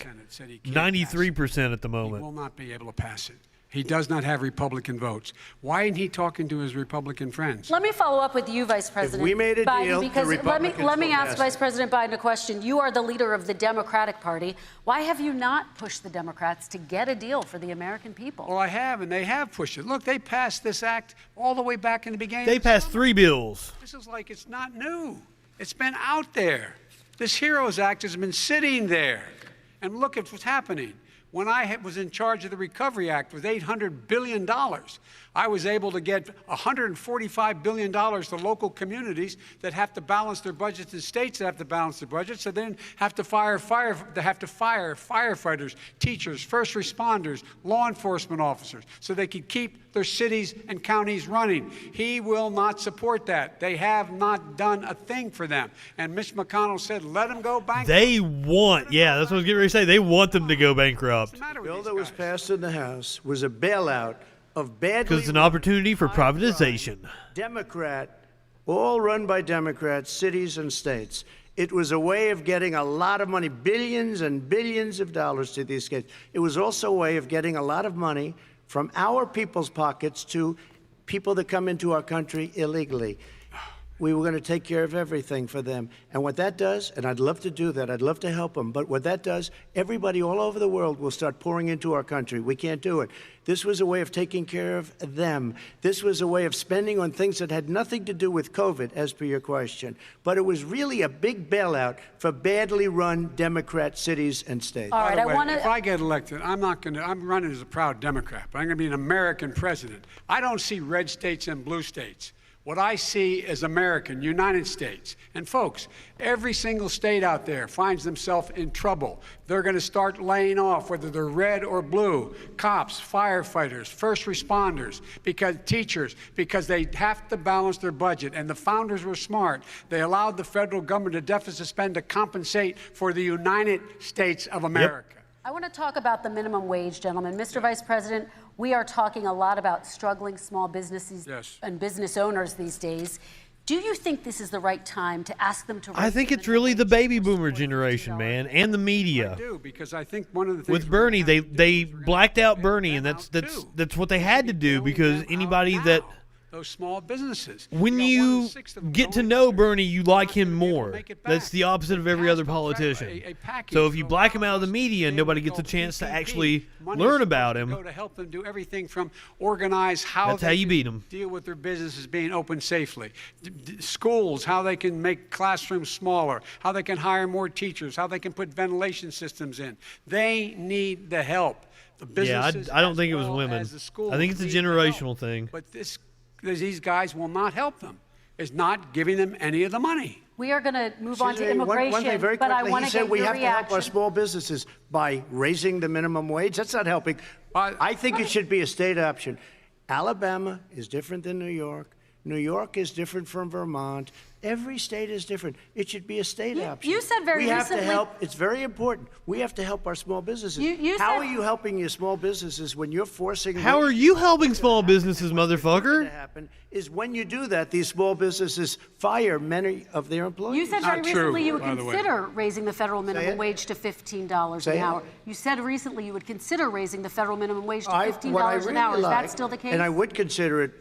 93% at the He will moment. not be able to pass it. He does not have Republican votes. Why isn't he talking to his Republican friends? Let me follow up with you, Vice President we made a Biden, deal, the because Republicans let me will ask pass Vice it. President Biden a question. You are the leader of the Democratic Party. Why have you not pushed the Democrats to get a deal for the American people? Well, I have, and they have pushed it. Look, they passed this act all the way back in the beginning. They passed 3 bills. This is like it's not new. It's been out there. This HEROES Act has been sitting there. And look at what's happening. When I was in charge of the Recovery Act with $800 billion, I was able to get $145 billion to local communities that have to balance their budgets and states that have to balance their budgets, so then have to fire firefighters, teachers, first responders, law enforcement officers, so they could keep their cities and counties running. He will not support that. They have not done a thing for them. And Mitch McConnell said, let them go bankrupt. They want, yeah, that's what I was getting ready to say. They want them to go bankrupt. The bill that was passed in the House was a bailout of badly Because it's an opportunity for privatization. Democrat, all run by Democrats, cities and states. It was a way of getting a lot of money, billions and billions of dollars to these states. It was also a way of getting a lot of money from our people's pockets to people that come into our country illegally. We were going to take care of everything for them. And what that does, and I'd love to do that, I'd love to help them, but what that does, everybody all over the world will start pouring into our country. We can't do it. This was a way of taking care of them. This was a way of spending on things that had nothing to do with COVID, as per your question. But it was really a big bailout for badly run Democrat cities and states. All right, By the way, I want if to. I get elected, I'm running as a proud Democrat, but I'm going to be an American president. I don't see red states and blue states. What I see is American, United States. And folks, every single state out there finds themselves in trouble. They're going to start laying off, whether they're red or blue, cops, firefighters, first responders, teachers, because they have to balance their budget. And the founders were smart. They allowed the federal government to deficit spend to compensate for the United States of America. Yep. I want to talk about the minimum wage, gentlemen. Mr. Vice President, we are talking a lot about struggling small businesses and business owners these days. Do you think this is the right time to ask them to raise I think it's really the baby boomer generation, man, and the media. I do, because I think one of the things With Bernie, they blacked out Bernie, and that's what they had to do, because anybody that those small businesses. when you get to know Bernie, you like him more. That's the opposite of every other politician. So if you black him out of the media, nobody gets a chance to actually learn about him. To help them do everything from organize That's how you beat them. Deal with their businesses being open safely. Schools, how they can make classrooms smaller, how they can hire more teachers, how they can put ventilation systems in. They need the help. The Yeah, I don't think it was women. I think it's a generational thing. But these guys will not help them. It's not giving them any of the money. We are going to move on to immigration, one thing very but I quickly, want he to get said we your have to help our reaction. small businesses by raising the minimum wage. That's not helping. I think it should be a state option. Alabama is different than New York. New York is different from Vermont. Every state is different. It should be a state option. You said very recently. We recently. have to help. It's very important. We have to help our small businesses. How are you helping your small businesses when you're forcing? How are you helping small businesses, motherfucker? What happen is when you do that, these small businesses fire many of their employees. You said very recently you would consider raising the federal minimum wage to $15 an hour. You said recently you would consider raising the federal minimum wage to $15 an hour. Is that still the case? And I would consider it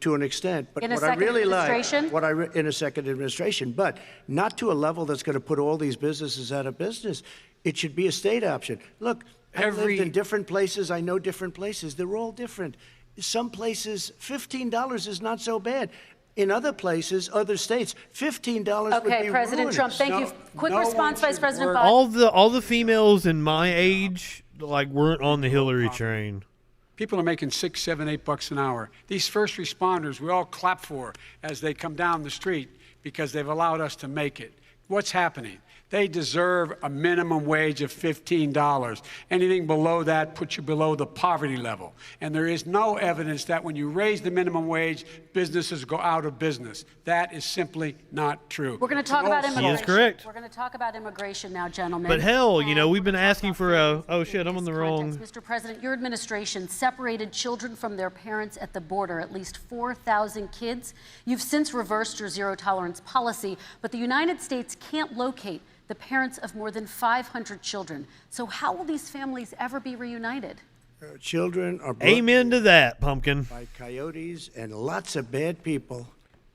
to an extent, but in a what I second really like, administration? in a second administration, but not to a level that's going to put all these businesses out of business. It should be a state option. Look, I've lived in different places. I know different places. They're all different. Some places, $15 is not so bad. In other places, other states, $15 would be Okay, President ruinous. Trump, thank you. Quick response, Vice President Biden. All the females in my age weren't on the Hillary train. People are making $6, $7, $8 an hour. These first responders, we all clap for as they come down the street because they've allowed us to make it. What's happening? They deserve a minimum wage of $15. Anything below that puts you below the poverty level. And there is no evidence that when you raise the minimum wage, businesses go out of business. That is simply not true. We're going to talk about immigration. He is correct. We're going to talk about immigration now, gentlemen. But hell, we've been asking for a... Oh, shit, I'm on the wrong... Mr. President, your administration separated children from their parents at the border, at least 4,000 kids. You've since reversed your zero-tolerance policy, but the United States can't locate the parents of more than 500 children. So how will these families ever be reunited? Children are brought Amen to that, Pumpkin. by coyotes and lots of bad people,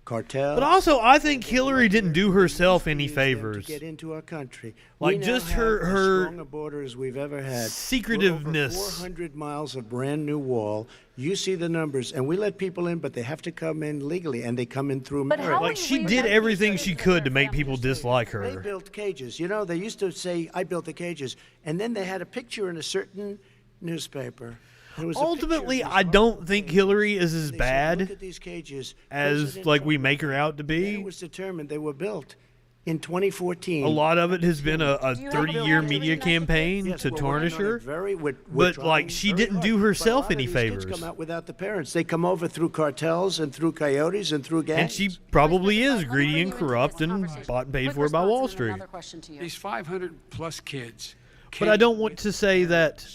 cartels. But also, I think Hillary didn't do herself any favors. To get into our country. Like, We now just have her as strong a border as we've ever had. secretiveness. We're over 400 miles of brand new wall. You see the numbers, and we let people in, but they have to come in legally, and they come in through merit. Like, she did everything she could to make people dislike They her. built cages. They used to say, "I built the cages," and then they had a picture in a certain newspaper. There was a Ultimately, I don't think Hillary is as Look bad at these cages. as President we make her out to It be. was determined they were built in 2014. A lot of it has been a 30-year media campaign Yes, to we're tarnish working on her. it we're But trying she very didn't hard. do But a herself lot of any these favors. Kids come out without the parents. They come over through cartels and through coyotes and through gangs. And she probably is greedy and corrupt and bought and paid for by Wall Street. These 500 plus kids. But I don't want to say that.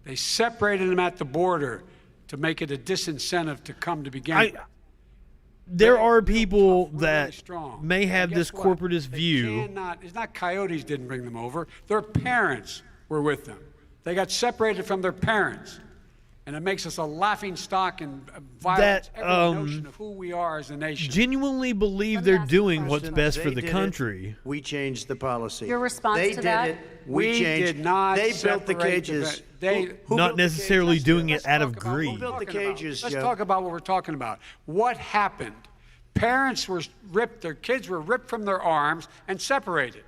They separated them at the border to make it a disincentive to come to begin with. There are people that strong. may have this corporatist view. It's not coyotes didn't bring them over. Their parents were with them. They got separated from their parents. And it makes us a laughing stock and violates every notion of who we are as a nation. Genuinely believe they're doing what's best for the They did country. We changed the policy. Your response they to did that? It. We changed. did not They built the separate cages. Who Not built the necessarily cages? doing Let's it out talk of about what we're greed. talking the cages, about. Let's Joe. talk about what we're talking about. What happened? Parents were ripped, their kids were ripped from their arms and separated.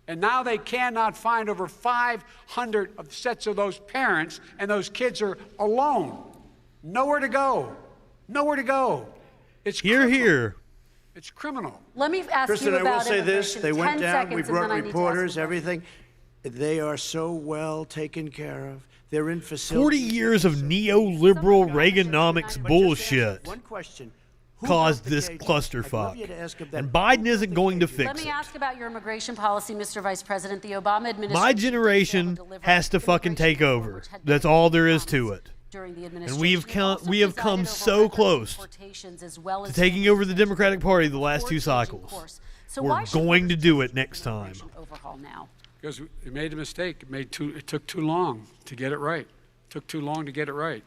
And now they cannot find over 500 sets of those parents, and those kids are alone. Nowhere to go. Nowhere to go. It's Here. It's criminal. Let me ask Kristen, you I will about say this. immigration. They went 10 down. seconds, We and brought then I need to ask reporters, you. everything. They are so well taken care of. They're in 40 facilities. years of neoliberal Reaganomics bullshit One question. caused this clusterfuck. And Biden isn't going to Let fix me it. ask about your immigration policy, Mr. Vice President. The Obama administration. My generation has to fucking take over. That's all there is to it. During the And we have come so close to taking over the Democratic Party the last two cycles. We're going to do it next time. Overhaul now. Because we made a mistake. It took too long to get it right. It took too long to get it right.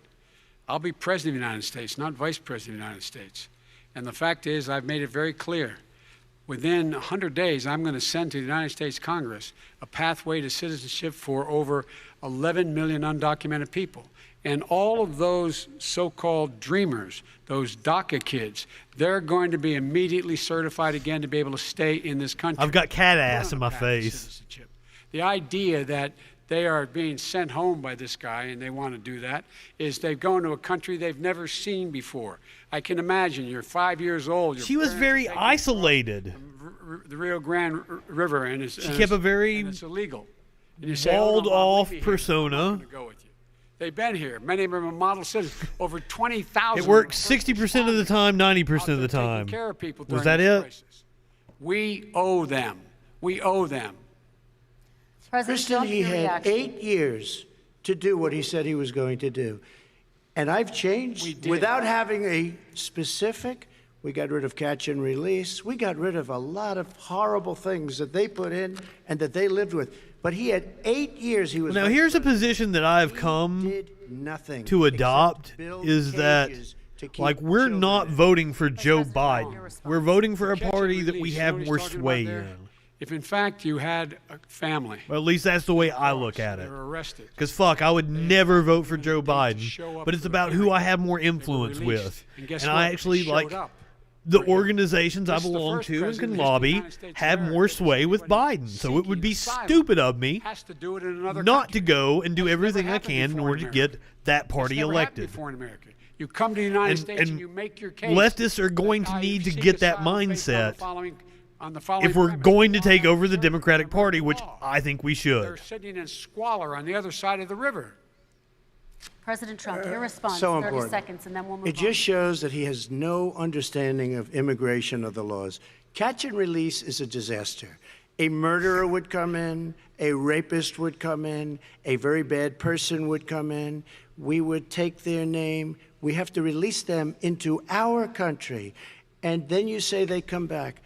I'll be president of the United States, not vice president of the United States. And the fact is, I've made it very clear. Within 100 days, I'm going to send to the United States Congress a pathway to citizenship for over 11 million undocumented people. And all of those so-called dreamers, those DACA kids, they're going to be immediately certified again to be able to stay in this country. I've got cat ass in my face. The idea that they are being sent home by this guy and they want to do that is they've gone to a country they've never seen before. I can imagine you're 5 years old. She was very isolated. The Rio Grande River, and She kept a very and it's illegal. And you walled-off say, persona. They've been here. Many of them are model citizens. Over 20,000. It worked 60% of the time, 90% of the time. Care of people Was during that this it? crisis. We owe them. We owe them. Kristen, he had 8 years to do what he said he was going to do. And I've changed without having a specific. We got rid of catch and release. We got rid of a lot of horrible things that they put in and that they lived with. But he had 8 years. He was Now, here's a position that I've come to adopt is that, like, we're not voting for Joe Biden. We're voting for a party that we have more sway in. If in fact you had a family, Well, at least that's the way I look at they it. were arrested. Because, fuck, I would never vote for Joe Biden. But it's about who I have more influence with. And guess And what? I actually, Showed like, up. the organizations I This is the belong first to and president can in the history of the lobby United States have of more America. sway with Biden. So it would be stupid of me Has to do it in another not to go and do everything I happened can in before order in to get that party It's never happened elected. before in America. You come to the United States and and you make your case. leftists are going to need to get that mindset on the following if we're premise. going to take over the Democratic Party, which I think we They're should. sitting in squalor on the other side of the river. President Trump, your response, So 30 important. seconds, and then we'll move It just shows that he has no understanding of immigration or the laws. Catch and release is a disaster. A murderer would come in, a rapist would come in, a very bad person would come in. We would take their name. We have to release them into our country. And then you say they come back.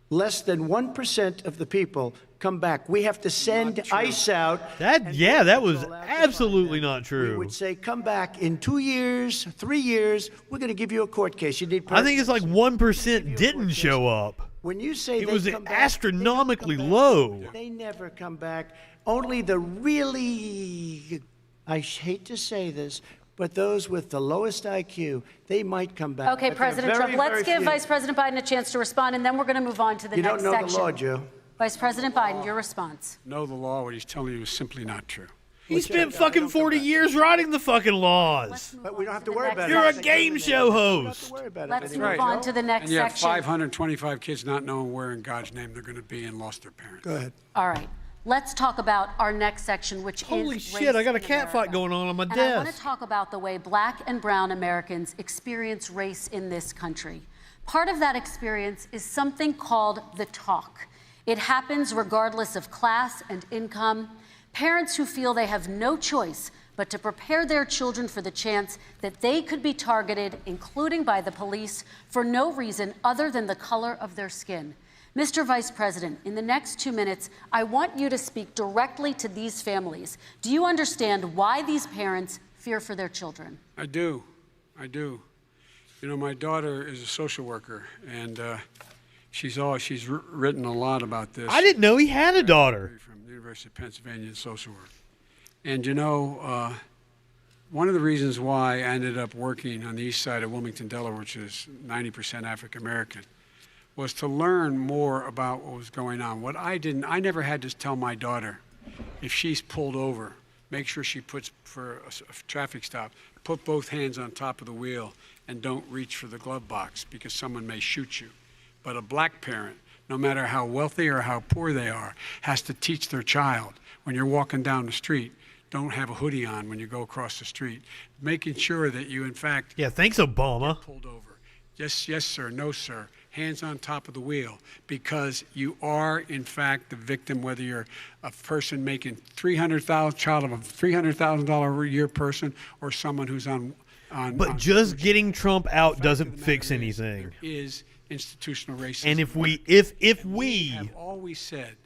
Less than 1% of the people come back. We have to send ICE out. That was absolutely not We true. would say, come back in 2 years, 3 years. We're going to give you a court case. You need. I think it's like 1% didn't show up. When you say It they was come back, astronomically low. they never come back. Only the really, I hate to say this, but those with the lowest IQ, they might come back. Okay, But they're President very, Trump, let's very give few. Vice President Biden a chance to respond, and then we're going to move on to the You next don't know section. the law, Joe. Vice President Biden, your response. Know the law, what he's telling you is simply not true. He spent fucking 40 years writing the fucking laws. But we don't have to worry about it. You're a game show host. Let's move on to the next And you have section. 525 kids not knowing where in God's name they're going to be and lost their parents. Go ahead. All right. Let's talk about our next section, which Holy is shit, I got a race in cat fight America. going on my And I want desk. to talk about the way black and brown Americans experience race in this country. Part of that experience is something called the talk. It happens regardless of class and income. Parents who feel they have no choice but to prepare their children for the chance that they could be targeted, including by the police, for no reason other than the color of their skin. Mr. Vice President, in the next 2 minutes, I want you to speak directly to these families. Do you understand why these parents fear for their children? I do. I do. You know, my daughter is a social worker, and she's written a lot about this. I didn't know he had a daughter. From the University of Pennsylvania in social work. And you know, one of the reasons why I ended up working on the east side of Wilmington, Delaware, which is 90% African American, was to learn more about what was going on. What I never had to tell my daughter, if she's pulled over, make sure she puts, for a traffic stop, put both hands on top of the wheel and don't reach for the glove box because someone may shoot you. But a black parent, no matter how wealthy or how poor they are, has to teach their child when you're walking down the street, don't have a hoodie on when you go across the street, making sure that you, in fact, Yeah, thanks, Obama. pulled over. Yes, sir, no, sir. Hands on top of the wheel, because you are, in fact, the victim, whether you're a person making child of a $300,000 a year person or someone who's on But just getting Trump out doesn't fix anything. is institutional racism. And if we have always said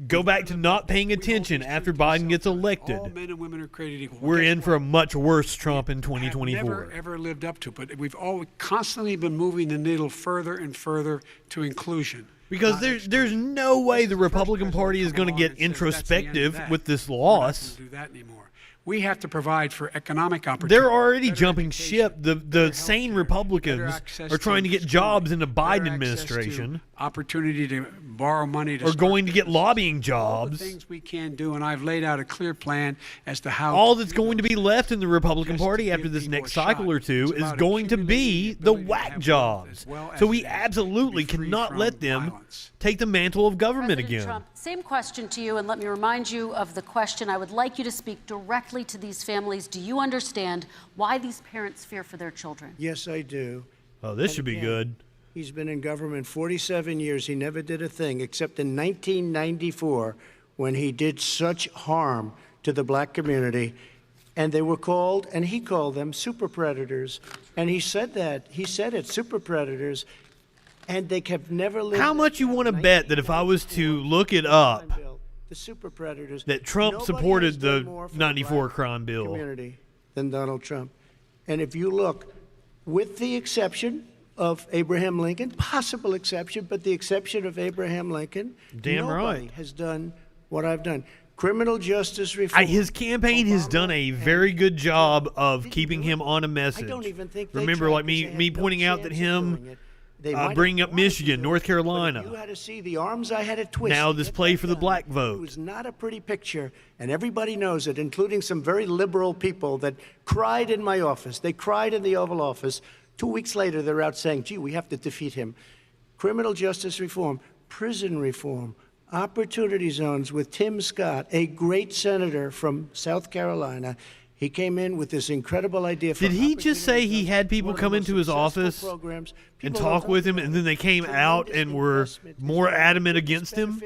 go back to not paying attention after Biden gets all elected, men and women are created equal. we're in for a much worse Trump in Have 2024. never ever lived up to, but we've always constantly been moving the needle further and further to inclusion. Because there's no way the Republican Party is going to get introspective with this loss. Do that anymore. We have to provide for economic opportunity. They're already jumping ship. The sane Republicans are trying to get jobs in the Biden administration. Opportunity to borrow money to or going to get lobbying all the jobs. things we can do, and I've laid out a clear plan as to how All that's going to be left in the Republican Party after this next cycle or two is going to be the whack jobs. So we absolutely cannot let them take the mantle of government President again. Trump, same question to you, and let me remind you of the question. I would like you to speak directly to these families. Do you understand why these parents fear for their children? Yes, I do. Oh, this And should be again, good. He's been in government 47 years. He never did a thing except in 1994 when he did such harm to the black community. And they were called, and he called them super predators. And he said that. He said it, super predators. And they have never lived. How much you want to bet that if I was to look it up, the super predators, that Trump nobody supported has done the more for 94 black crime bill? Community than Donald Trump. And if you look, with the exception of Abraham Lincoln, possible exception, but the exception of Abraham Lincoln, Damn nobody right. has done what I've done. Criminal justice reform. His campaign has done a very good job of keeping him on a message. I don't even think they Remember, tried like because they had me no pointing out that chance of doing him it. They might have bringing up wanted to Michigan, do North it, Carolina. but if you had to see the arms I had to twist. Now to this get play that for the done. black It vote. was not a pretty picture, and everybody knows it, including some very liberal people that cried in my office. They cried in the Oval Office. 2 weeks later, they're out saying, gee, we have to defeat him. Criminal justice reform, prison reform, opportunity zones with Tim Scott, a great senator from South Carolina. He came in with this incredible idea. Did he just say he had people come into his office and talk with him, and then they came out and were more adamant against him?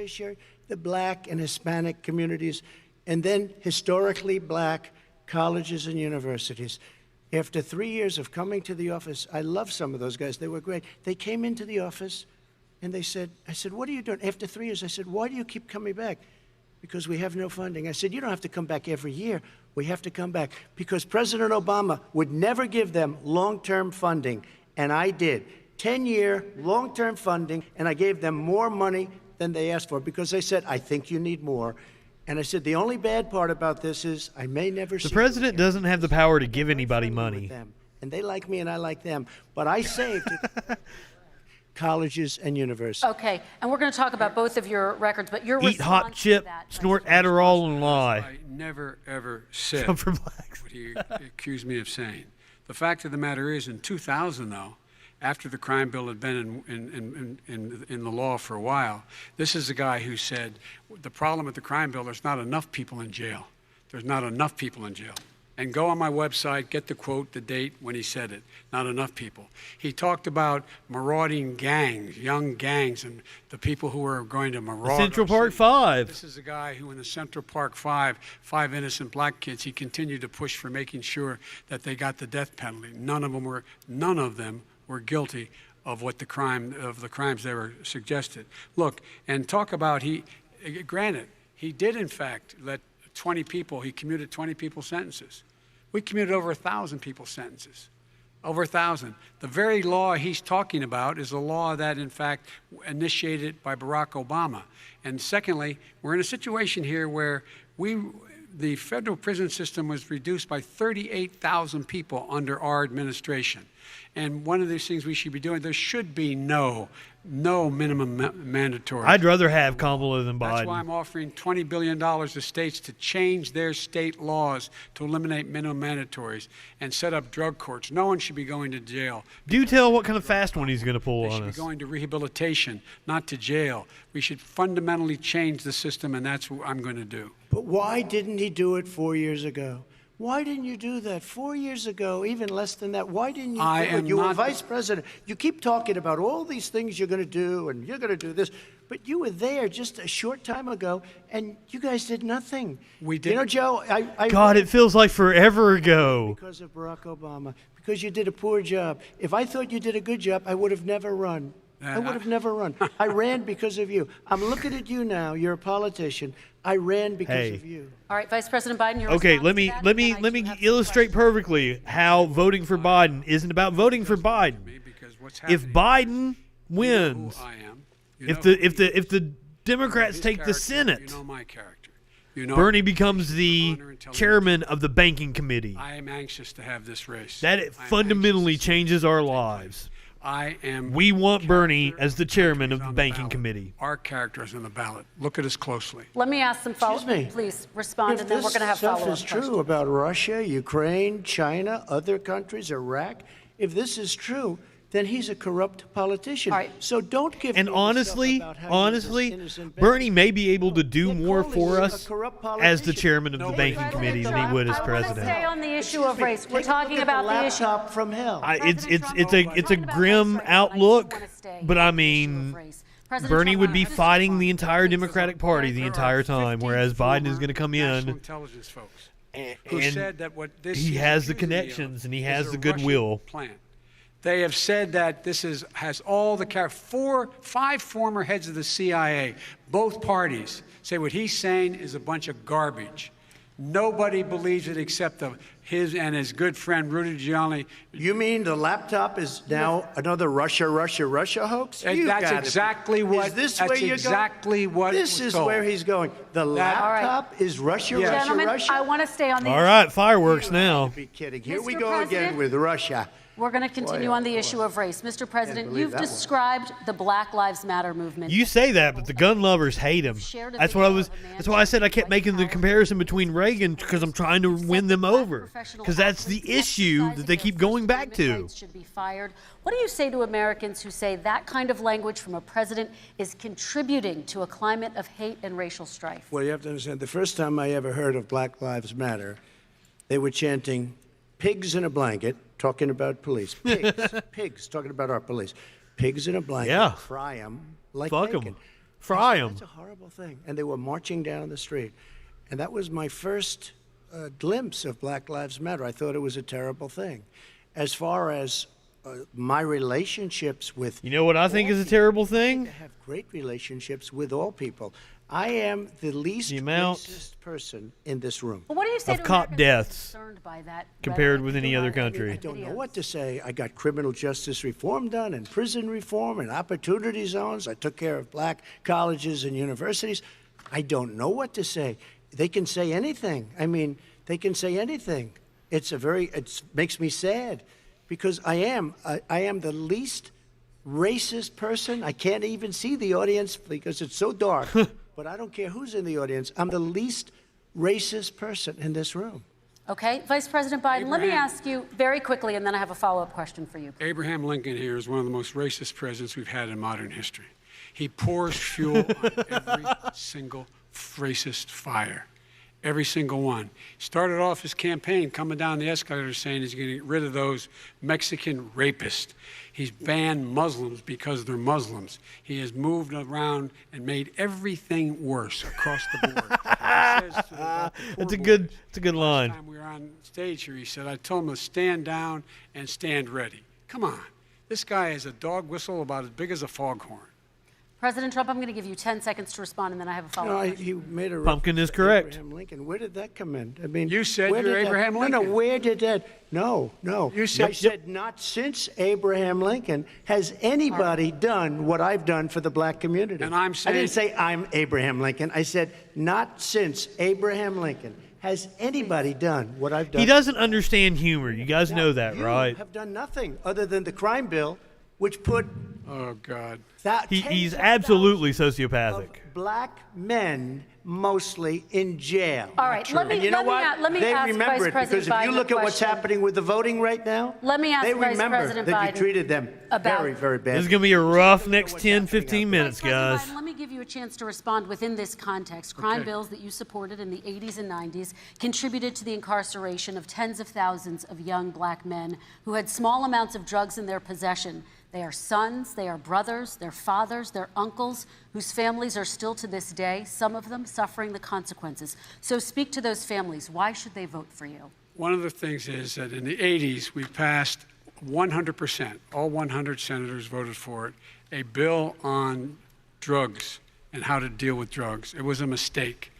The black and Hispanic communities, and then historically black colleges and universities. After 3 years of coming to the office, I love some of those guys. They were great. They came into the office, and they said, I said, what are you doing? After 3 years, I said, why do you keep coming back? Because we have no funding. I said, you don't have to come back every year. We have to come back because President Obama would never give them long-term funding, and I did. 10-year long-term funding, and I gave them more money than they asked for because they said, I think you need more. And I said, the only bad part about this is I may never see The president doesn't have the power to give anybody money. and they like me and I like them, but I saved it. Colleges and universities. Okay, and we're going to talk about both of your records, but your Eat hot chip, snort Adderall, and lie. I never, ever said Come for blacks. what he accused me of saying. The fact of the matter is, in 2000, though, after the crime bill had been in the law for a while, this is a guy who said, the problem with the crime bill, there's not enough people in jail. There's not enough people in jail. And go on my website, get the quote, the date when he said it. Not enough people. He talked about marauding gangs, young gangs, and the people who were going to maraud. Central Park 5. This is a guy who in the Central Park 5, 5 innocent black kids, he continued to push for making sure that they got the death penalty. None of them were guilty of the crimes they were suggested. Look, and talk about granted, he did in fact let 20 people, he commuted 20 people's sentences. We commuted over 1,000 people's sentences. Over 1,000. The very law he's talking about is a law that, in fact, initiated by Barack Obama. And secondly, we're in a situation here where the federal prison system was reduced by 38,000 people under our administration. And one of these things we should be doing, there should be no minimum mandatory. I'd rather have Kamala than Biden. That's why I'm offering $20 billion to states to change their state laws to eliminate minimum mandatories and set up drug courts. No one should be going to jail. Do tell what kind of fast one he's going to pull They on should us. be going to rehabilitation, not to jail. We should fundamentally change the system, and that's what I'm going to do. But why didn't he do it 4 years ago? Why didn't you do that 4 years ago, even less than that? Why didn't you do it? You were vice president. You keep talking about all these things you're going to do, and you're going to do this. But you were there just a short time ago, and you guys did nothing. We did. You know, Joe, God, it feels like forever ago. Because of Barack Obama, because you did a poor job. If I thought you did a good job, I would have never run. I would have never run. I ran because of you. I'm looking at you now. You're a politician. I ran because of you. All right, Vice President Biden, your Okay, response let me illustrate perfectly how voting for Biden isn't about voting for Biden. If Biden wins, if the Democrats take the Senate, You know my character. You know Bernie becomes the chairman of the banking committee. I am anxious to have this race. That fundamentally changes our lives. We want Bernie as the chairman of the banking committee. Our character is on the ballot. Look at us closely. Let me ask some follow-up. Please respond, and then we're going to have follow-up If this stuff is true about Russia, Ukraine, China, other countries, Iraq, if this is true, then he's a corrupt politician. All right. So don't give And me the stuff honestly, about how he's this innocent Bernie baby. may be able to do more for us corrupt as the politician. chairman of the banking committee than he would as I want to president. stay on the issue of race. We're Take a look talking at about the the issue. laptop from hell. It's a grim outlook, but I mean, Bernie would be fighting the entire Democratic Party the entire time, whereas Biden is going to come in intelligence folks and said that what this he is has the accusing me of connections and he is has a the goodwill. Russian plan. They have said that this has all the 5 former heads of the CIA, both parties, say what he's saying is a bunch of garbage. Nobody believes it except his and his good friend Rudy Giuliani. You mean the laptop is now another Russia hoax? That's exactly what. Is this that's where you're exactly going? what. This was is told. where he's going. The laptop is Russia, Gentlemen, Russia. I want to stay on the All issue. right, fireworks now. Be kidding. Here we Mr. go again President? with Russia. We're going to continue on the issue of race. Mr. President, believe you've that one. described the Black Lives Matter movement. You say that, but the gun lovers hate him. That's why I said I kept making the comparison between Reagan because I'm trying to win them over. Because that's the issue that they keep going back to. Should be fired. What do you say to Americans who say that kind of language from a president is contributing to a climate of hate and racial strife? Well, you have to understand, the first time I ever heard of Black Lives Matter, they were chanting pigs in a blanket, talking about police. Pigs. Pigs, talking about our police. Pigs in a blanket. Yeah. Fry them like Fuck bacon. 'em. Fry 'em. That's a horrible thing. And they were marching down the street. And that was my first glimpse of Black Lives Matter. I thought it was a terrible thing. As far as my relationships with... You know what I think is a terrible thing? I have great relationships with all people. I am the least racist person in this room. Well, what do you say Of to cop Americans deaths concerned by that compared rhetoric? with any other I country. don't know what to say. I got criminal justice reform done and prison reform and opportunity zones. I took care of black colleges and universities. I don't know what to say. They can say anything. I mean, they can say anything. It makes me sad because I am the least racist person. I can't even see the audience because it's so dark. But I don't care who's in the audience. I'm the least racist person in this room. Okay, Vice President Biden, let me ask you very quickly, and then I have a follow-up question for you. Abraham Lincoln here is one of the most racist presidents we've had in modern history. He pours fuel on every single racist fire. Every single one. Started off his campaign coming down the escalator saying he's going to get rid of those Mexican rapists. He's banned Muslims because they're Muslims. He has moved around and made everything worse across the board. It's a good line. Last time we were on stage here, he said, I told him to stand down and stand ready. Come on. This guy has a dog whistle about as big as a foghorn. President Trump, I'm going to give you 10 seconds to respond, and then I have a follow-up. No, he made a Pumpkin is reference to correct. Abraham Lincoln. Where did that come in? I mean, You said where you're did that- Abraham Lincoln. No, where did that? No. You said- I said not since Abraham Lincoln has anybody done what I've done for the black community. And I'm saying- I didn't say I'm Abraham Lincoln. I said not since Abraham Lincoln has anybody done what I've done. He doesn't understand humor. You guys know that, right? You have done nothing other than the crime bill, which put Oh, God. He's absolutely sociopathic. black men mostly in jail. All right, let me- and you know let me what? a- let me they ask remember Vice it because President if you Biden look a at what's question. happening with the voting right now, Let me ask they Vice remember President that Biden you treated them about- very, very bad. This is going to be a rough next 10, 15 minutes, guys. President Biden, let me give you a chance to respond within this context. Crime bills that you supported in the 80s and 90s contributed to the incarceration of tens of thousands of young black men who had small amounts of drugs in their possession. They are sons, they are brothers, they're fathers, they're uncles, whose families are still to this day, some of them suffering the consequences. So speak to those families. Why should they vote for you? One of the things is that in the 80s, we passed 100%, all 100 senators voted for it, a bill on drugs and how to deal with drugs. It was a mistake.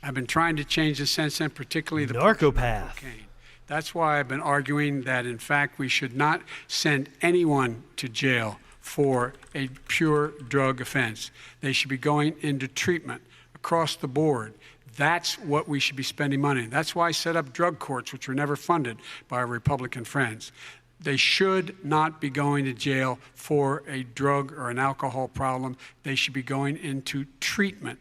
I've been trying to change it since then, particularly the Narcopath. cocaine. That's why I've been arguing that, in fact, we should not send anyone to jail for a pure drug offense. They should be going into treatment across the board. That's what we should be spending money. That's why I set up drug courts, which were never funded by our Republican friends. They should not be going to jail for a drug or an alcohol problem. They should be going into treatment.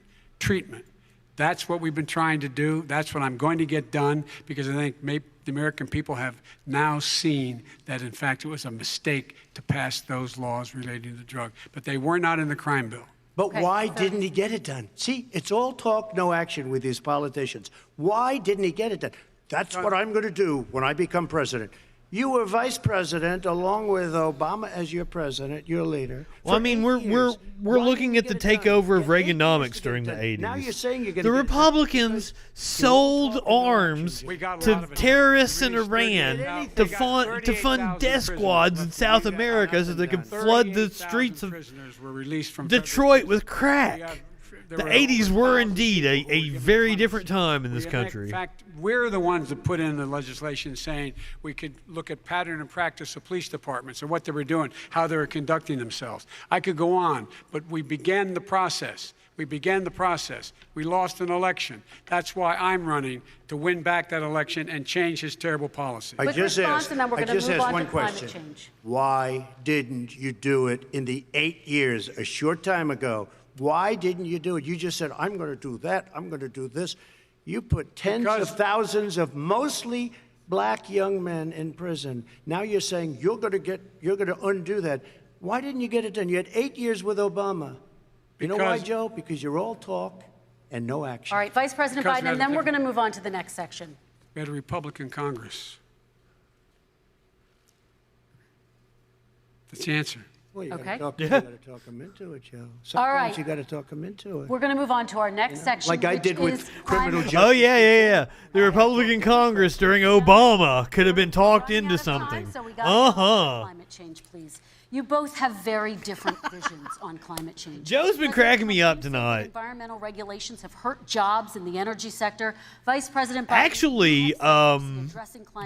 That's what we've been trying to do. That's what I'm going to get done, because I think maybe the American people have now seen that, in fact, it was a mistake to pass those laws relating to the drug. But they were not in the crime bill. But why didn't he get it done? See, it's all talk, no action with these politicians. Why didn't he get it done? That's what I'm going to do when I become president. You were vice president along with Obama as your president, your leader. Well, I mean, we're looking at the takeover of Reaganomics during the 80s. Now you're saying you're going the Republicans sold arms to terrorists in Iran to fund death squads in South America so they could flood the streets of Detroit with crack. The 80s were indeed a very different time in this country. In fact, we're the ones that put in the legislation saying we could look at pattern and practice of police departments and what they were doing, how they were conducting themselves. I could go on, but we began the process. We lost an election. That's why I'm running, to win back that election and change his terrible policy. I just asked one question. Why didn't you do it in the 8 years, a short time ago? Why didn't you do it? You just said, I'm going to do that, I'm going to do this. You put tens of thousands of mostly black young men in prison. Now you're saying you're going to undo that. Why didn't you get it done? You had 8 years with Obama. You know why, Joe? Because you're all talk and no action. All right, Vice President Biden, and then we're going to move on to the next section. We had a Republican Congress. That's the answer. Well, you Okay. got to talk them into it, Joe. Sometimes you got to talk them into it. We're going to move on to our next section, like I did with criminal justice. Oh, yeah. The Republican Congress during Obama could have been talked into something. Climate change, please. You both have very different visions on climate change. Joe's been cracking me up tonight. Environmental regulations have hurt jobs in the energy sector. Vice President Biden, actually,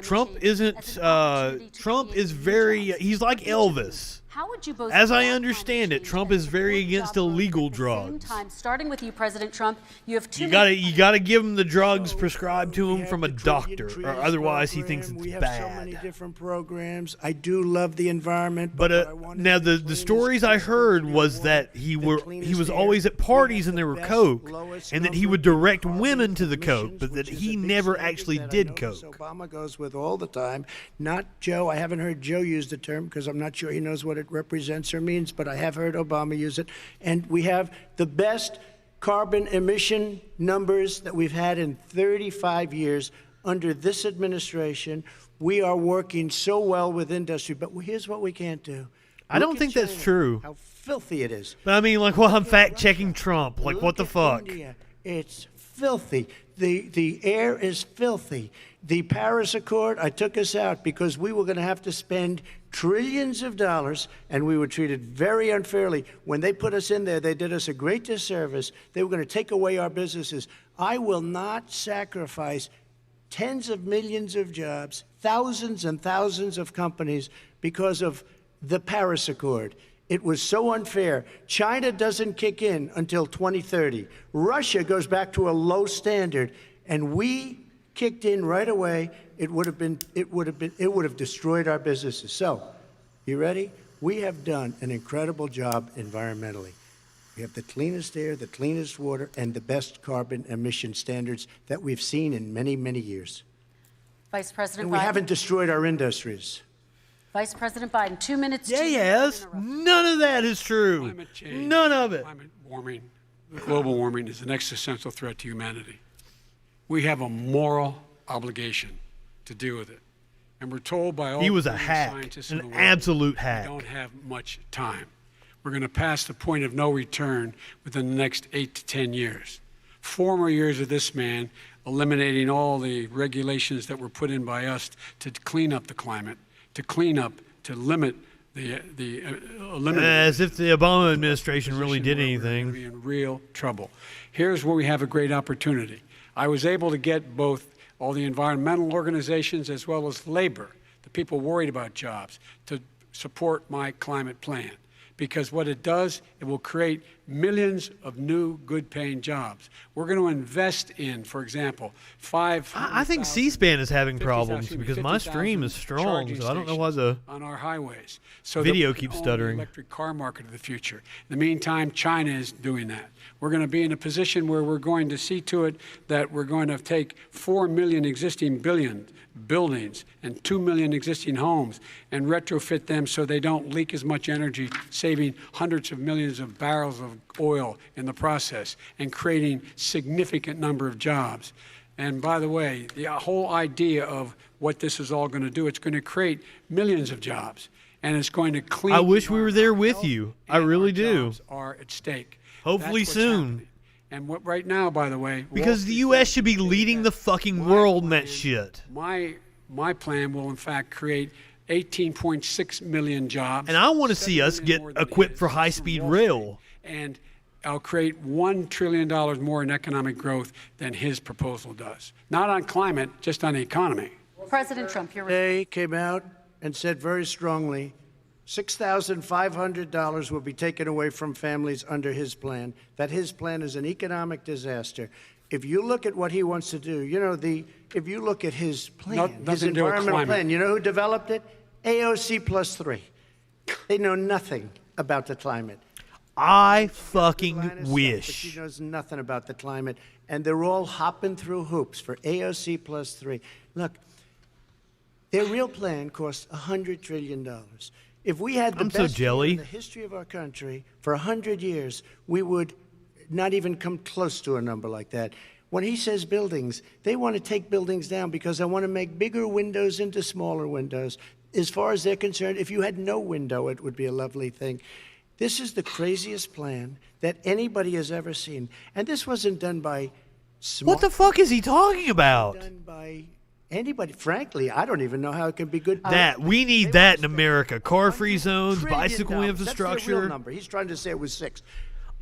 Trump isn't. Trump is very. He's like Elvis. How would you both? As I understand it, Trump is very against illegal drugs. Starting with you, President Trump, you have two. You gotta give him the drugs prescribed to him from a doctor, or otherwise he thinks it's we have bad. so many different programs. I do love the environment, but now the stories I heard was that he was always at parties and there were coke, and that he would direct women to the coke, but that he never actually did coke. Obama goes with all the time. Not Joe. I haven't heard Joe use the term because I'm not sure he knows what it represents or means, but I have heard Obama use it. And we have the best carbon emission numbers that we've had in 35 years under this administration. We are working so well with industry, but here's what we can't do. I don't think that's true. How filthy it is. But I mean, like, well, I'm fact-checking Trump. Like, what the fuck? India. It's filthy. The air is filthy. The Paris Accord, I took us out because we were going to have to spend trillions of dollars, and we were treated very unfairly. When they put us in there, they did us a great disservice. They were going to take away our businesses. I will not sacrifice tens of millions of jobs, thousands and thousands of companies because of the Paris Accord. It was so unfair. China doesn't kick in until 2030. Russia goes back to a low standard, and we kicked in right away. It would have destroyed our businesses. So, you ready? We have done an incredible job environmentally. We have the cleanest air, the cleanest water, and the best carbon emission standards that we've seen in many, many years. Vice President and we Biden. haven't destroyed our industries. Vice President Biden, 2 minutes. Yes. None of that is true. Climate change, none of it. Climate warming, global warming is an existential threat to humanity. We have a moral obligation to deal with it. And we're told by all scientists in the world, absolute hack. We don't have much time. We're going to pass the point of no return within the next 8 to 10 years. 4 more years of this man eliminating all the regulations that were put in by us to clean up the climate, to limit eliminate. As if the Obama administration really did anything. We're going to be in real trouble. Here's where we have a great opportunity. I was able to get both all the environmental organizations as well as labor, the people worried about jobs, to support my climate plan. because what it does, it will create millions of new good-paying jobs. We're going to invest in, for example, I think C-SPAN is having problems because my stream is strong, so I don't know why the on our highways. So video keeps stuttering. The electric car market of the future. In the meantime, China is doing that. We're going to be in a position where we're going to see to it that we're going to take 4 million existing buildings and 2 million existing homes and retrofit them so they don't leak as much energy, saving hundreds of millions of barrels of oil in the process and creating significant number of jobs. And by the way, the whole idea of what this is all going to do, it's going to create millions of jobs, and it's going to clean. I wish we were there with you. I really do. Jobs are at stake. Hopefully soon. Happening. And what right now, by the way, because the U.S. should be leading the fucking world in that shit. My plan will, in fact, create 18.6 million jobs. And I want to see us get equipped for high-speed rail. And I'll create $1 trillion more in economic growth than his proposal does. Not on climate, just on the economy. President Trump, you're Today came out and said very strongly, $6,500 will be taken away from families under his plan, that his plan is an economic disaster. If you look at what he wants to do, if you look at his plan, his environmental plan, you know who developed it? AOC plus 3. They know nothing about the climate. I fucking wish. But she knows nothing about the climate, and they're all hopping through hoops for AOC plus 3. Look, their real plan costs $100 trillion. If we had the best year in the history of our country for 100 years, we would not even come close to a number like that. When he says buildings, they want to take buildings down because they want to make bigger windows into smaller windows. As far as they're concerned, if you had no window, it would be a lovely thing. This is the craziest plan that anybody has ever seen. And this wasn't done by smart. What the fuck is he talking about? Done by anybody. Frankly, I don't even know how it can be good. We need that in America. Car-free zones, bicycle infrastructure. That's the real number. He's trying to say it was 6.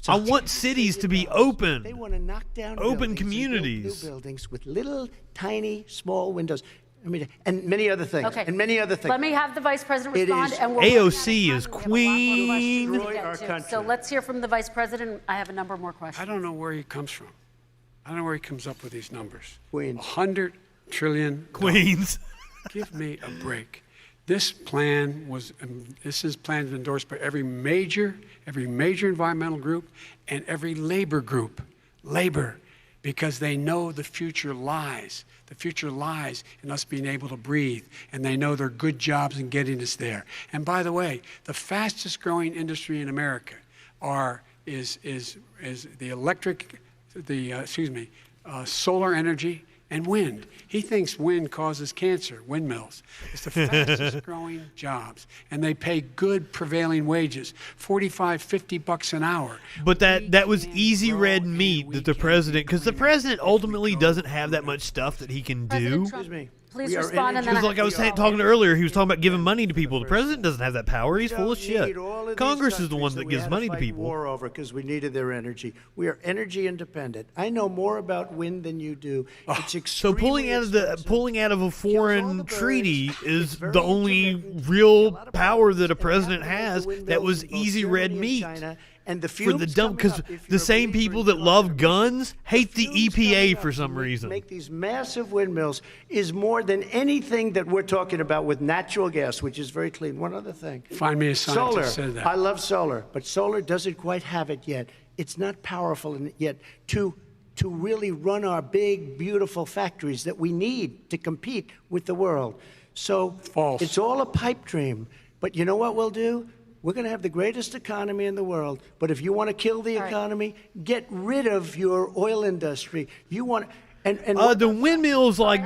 I want cities to be open. They want to knock down open communities. New buildings with little, tiny, small windows. I mean, and many other things. Okay. And many other things. Let me have the Vice President respond. And AOC is queen. So let's hear from the Vice President. I have a number more questions. I don't know where he comes from. I don't know where he comes up with these numbers. Queens. $100 trillion. Queens. Give me a break. This plan plan is endorsed by every major environmental group and every labor group. Labor, because they know the future lies. The future lies in us being able to breathe, and they know there are good jobs in getting us there. And by the way, the fastest growing industry in America is solar energy and wind. He thinks wind causes cancer, windmills. It's the fastest growing jobs, and they pay good prevailing wages, $45, $50 an hour. But that was easy red meat that the president, because the president ultimately doesn't have that much stuff that he can do. Excuse me. Please respond. And then like I was talking earlier, he was talking about giving money to people. The president doesn't have that power. He's full of shit. Congress is the one that gives money to people. War over because we needed their energy. We are energy independent. I know more about wind than you do. It's extremely so pulling out of a foreign treaty is the only real power that a president has. That was easy red meat. And the for the dumb, because the same people that love guns hate the EPA for some reason. Make these massive windmills is more than anything that we're talking about with natural gas, which is very clean. One other thing. Find me a scientist that said that. I love solar, but solar doesn't quite have it yet. It's not powerful yet to really run our big, beautiful factories that we need to compete with the world. So false. It's all a pipe dream. But you know what we'll do? We're going to have the greatest economy in the world, but if you want to kill the economy, get rid of your oil industry. You want and the windmills, like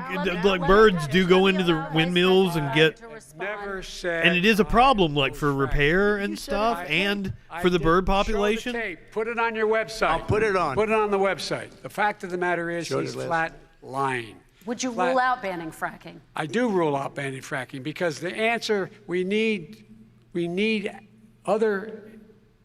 birds do go into the windmills and get. Never said. And it is a problem, like for repair and stuff, and for the bird population. Show the tape. Put it on your website. I'll put it on. Put it on the website. The fact of the matter is, he's flat lying. Would you rule out banning fracking? I do rule out banning fracking because the answer we need other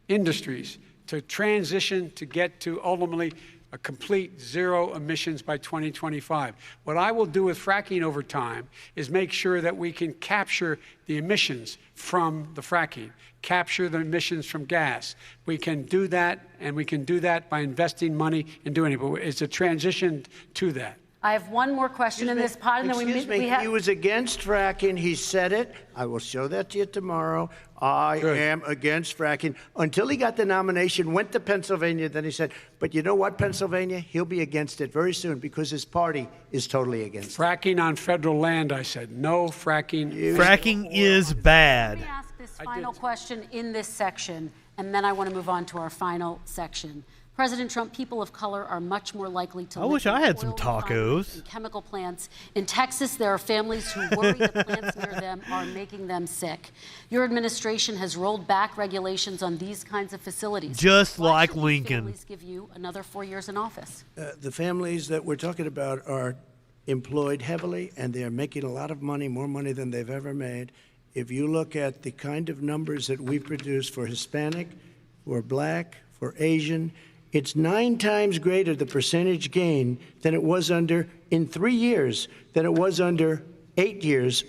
industries to transition to get to ultimately a complete zero emissions by 2025. What I will do with fracking over time is make sure that we can capture the emissions from the fracking, capture the emissions from gas. We can do that, and we can do that by investing money in doing it. But it's a transition to that. I have one more question in this pod, and then we have. He was against fracking. He said it. I will show that to you tomorrow. I am against fracking. Until he got the nomination, went to Pennsylvania, then he said, but you know what, Pennsylvania? He'll be against it very soon because his party is totally against it. Fracking on federal land, I said. No fracking. Fracking is bad. Let me ask this final question in this section, and then I want to move on to our final section. President Trump, people of color are much more likely to live wish I had in some oil tacos. refineries and chemical plants. In Texas, there are families who worry the plants near them are making them sick. Your administration has rolled back regulations on these kinds of facilities. Just Why like should these Lincoln. families give you another 4 years in office? The families that we're talking about are employed heavily, and they are making a lot of money, more money than they've ever made. If you look at the kind of numbers that we produce for Hispanic, for Black, for Asian, it's 9 times greater, the percentage gain, than it was under, in 3 years, than it was under 8 years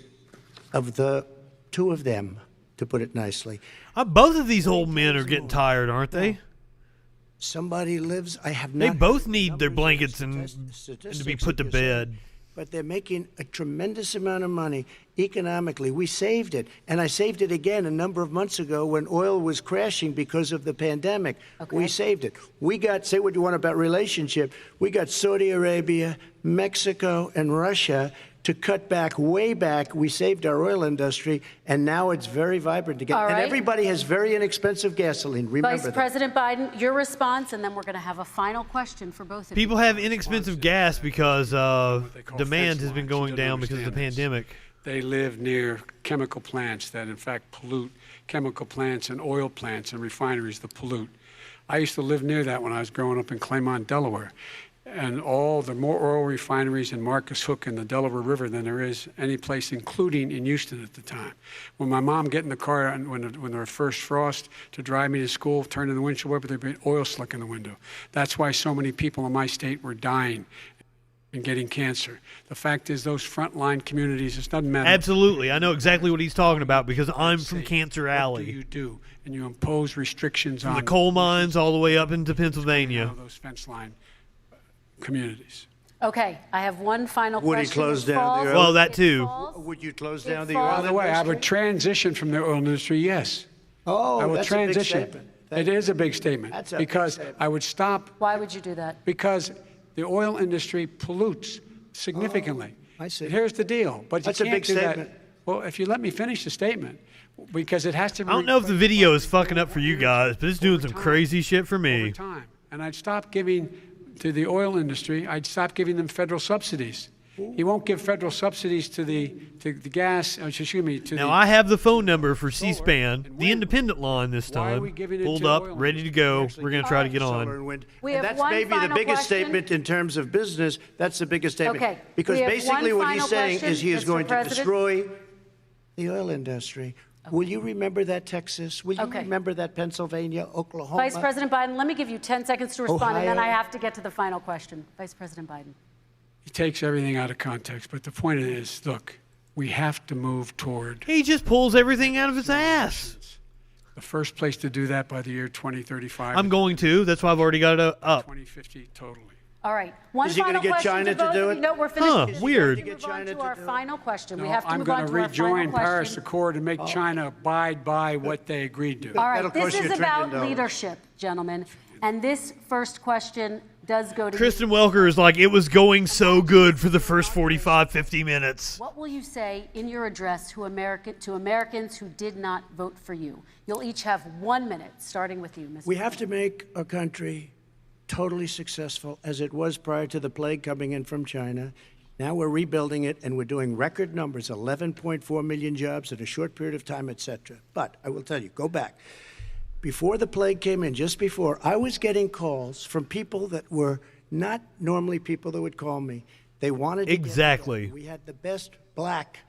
of the 2 of them, to put it nicely. Both of these old men are getting tired, aren't they? Somebody lives, I have They not. both need their blankets and to be put to bed. But they're making a tremendous amount of money economically. We saved it, and I saved it again a number of months ago when oil was crashing because of the pandemic. Okay. We saved it. We got, say what you want about relationship, we got Saudi Arabia, Mexico, and Russia to cut back, way back. We saved our oil industry, and now it's very vibrant again. All right. And everybody has very inexpensive gasoline. Remember Vice President Biden, your response, and then we're going to have a final question for both of you. People have inexpensive gas because demand has been going down because of the pandemic. They live near chemical plants that, in fact, pollute. Chemical plants and oil plants and refineries that pollute. I used to live near that when I was growing up in Claymont, Delaware. And all the more oil refineries in Marcus Hook and the Delaware River than there is any place, including in Houston at the time. When my mom get in the car and when there was first frost to drive me to school, turn in the windshield wiper, there'd be oil slick in the window. That's why so many people in my state were dying and getting cancer. The fact is, those frontline communities, it doesn't matter. Absolutely. I know exactly what he's talking about because I'm from Cancer Alley. What do you do? And you impose restrictions From on the coal mines all the way up into Pennsylvania. those fence line communities. Okay, I have one final Would he question. close It down falls- the oil? Well, that too. Would you close down the falls- oil By the way, I industry? would transition from the oil industry, yes. Oh, I would that's transition. a big statement. It is a big statement That's a big because statement. I would stop Why would you do that? because the oil industry pollutes significantly. I see. Here's the deal, but you That's a can't big do statement. that. Well, if you let me finish the statement, because it has to. I don't know if the video is fucking up for you guys, but it's doing some crazy shit for me. Time, and I'd stop giving to the oil industry. I'd stop giving them federal subsidies. He won't give federal subsidies to the gas. Excuse me. Now, I have the phone number for C-SPAN, the independent line this Why are we time, giving it pulled to up, oil ready to go. We're going to try to get Solar on. and wind. We And have that's one maybe the final biggest question. statement in terms of business. That's the biggest statement. Okay, Because we have basically one what he's final saying question, is he is Mr. going to President. destroy the oil industry. Will you remember that, Texas? Will you Okay. remember that, Pennsylvania, Oklahoma? Vice President Biden, let me give you 10 seconds to respond, and then Ohio. I have to get to the final question. Vice President Biden. He takes everything out of context, but the point is, look, we have to move toward He just pulls everything out of his ass. the first place to do that by the year 2035. I'm going to. That's why I've already got it up. 2050 totally. All right. One Is he final gonna get question China to to both do of it? you. No, we're finished. Huh, We have weird. to move on to our final question. We No, have to I'm move going on to to our final rejoin Paris question. Accord and make China abide by what they agreed to. All right, That'll this cost you is $1 about trillion. leadership, gentlemen. And this first question does go to Kristen Welker is like, it was going so good for the first 45, 50 minutes. What will you say in your address to Americans who did not vote for you? You'll each have 1 minute, starting with you, Mr. We have to make our country totally successful as it was prior to the plague coming in from China. Now we're rebuilding it, and we're doing record numbers, 11.4 million jobs in a short period of time, et cetera. But I will tell you, go back. Before the plague came in, just before, I was getting calls from people that were not normally people that would call me. They wanted to Exactly. get together. We had the best black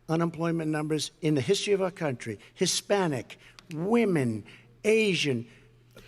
unemployment numbers in the history of our country. Hispanic, women, Asian,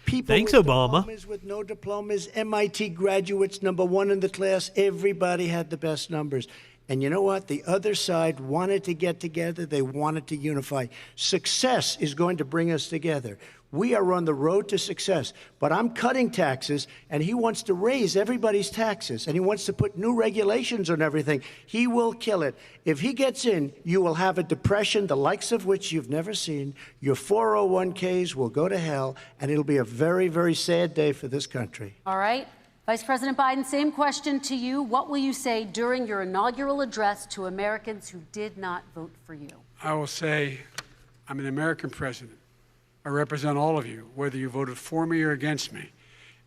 People Thanks, with Obama. diplomas, with no diplomas, MIT graduates, #1 in the class. Everybody had the best numbers. And you know what? The other side wanted to get together. They wanted to unify. Success is going to bring us together. We are on the road to success. But I'm cutting taxes, and he wants to raise everybody's taxes, and he wants to put new regulations on everything. He will kill it. If he gets in, you will have a depression, the likes of which you've never seen. Your 401ks will go to hell, and it'll be a very, very sad day for this country. All right. Vice President Biden, same question to you. What will you say during your inaugural address to Americans who did not vote for you? I will say, I'm an American president. I represent all of you, whether you voted for me or against me.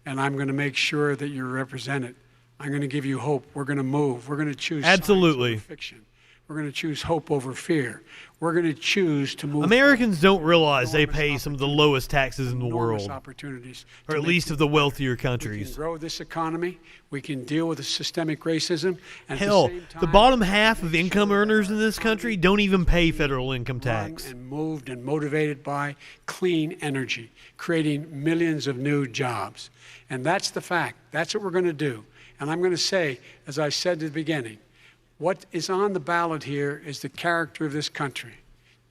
And I'm going to make sure that you're represented. I'm going to give you hope. We're going to move. We're going to choose Absolutely. science over fiction. We're going to choose hope over fear. We're going to choose to move. Americans don't realize they pay some of the lowest taxes in the world, opportunities or at least of the wealthier countries. We can grow this economy. We can deal with the systemic racism. And Hell, at the same time, the bottom half of income earners in this country don't even pay federal income tax. And moved and motivated by clean energy, creating millions of new jobs. And that's the fact. That's what we're going to do. And I'm going to say, as I said at the beginning, what is on the ballot here is the character of this country.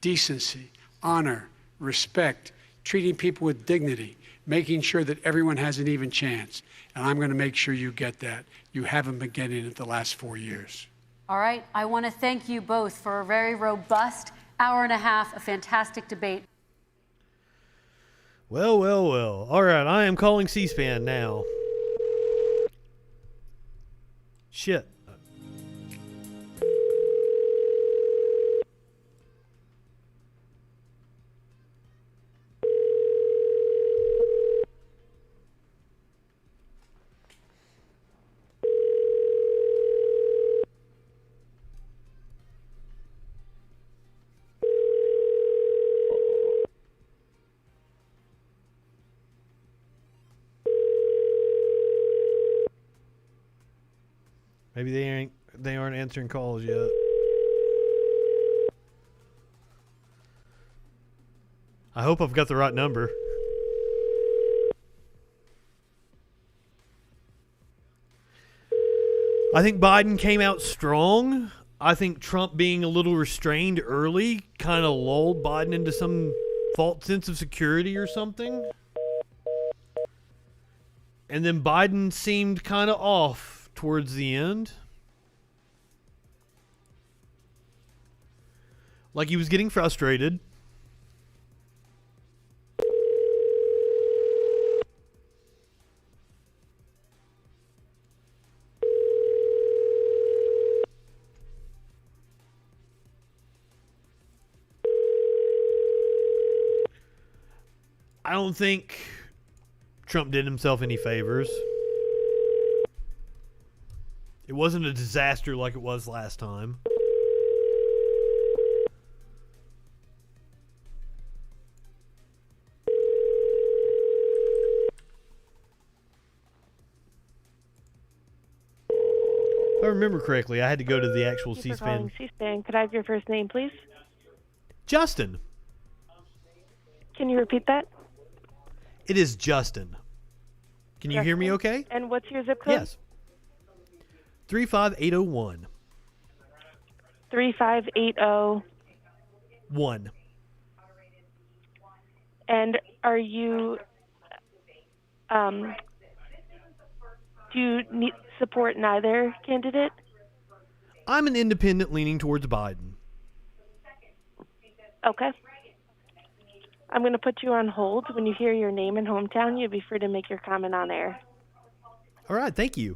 Decency, honor, respect, treating people with dignity, making sure that everyone has an even chance. And I'm going to make sure you get that. You haven't been getting it the last 4 years. All right. I want to thank you both for a very robust hour and a half, a fantastic debate. Well, well, well. All right, I am calling C-SPAN now. Shit. Maybe they aren't answering calls yet. I hope I've got the right number. I think Biden came out strong. I think Trump being a little restrained early kind of lulled Biden into some false sense of security or something. And then Biden seemed kind of off towards the end. Like he was getting frustrated. I don't think Trump did himself any favors. It wasn't a disaster like it was last time. If I remember correctly, I had to go to the actual Thank you for C-SPAN. calling C-SPAN. Could I have your first name, please? Justin. Can you repeat that? It is Justin. Can you hear me okay? And what's your zip code? Yes. 35801. 3580. 1. And are you, do you need support neither candidate? I'm an independent leaning towards Biden. Okay. I'm going to put you on hold. When you hear your name and hometown, you'll be free to make your comment on air. All right, thank you.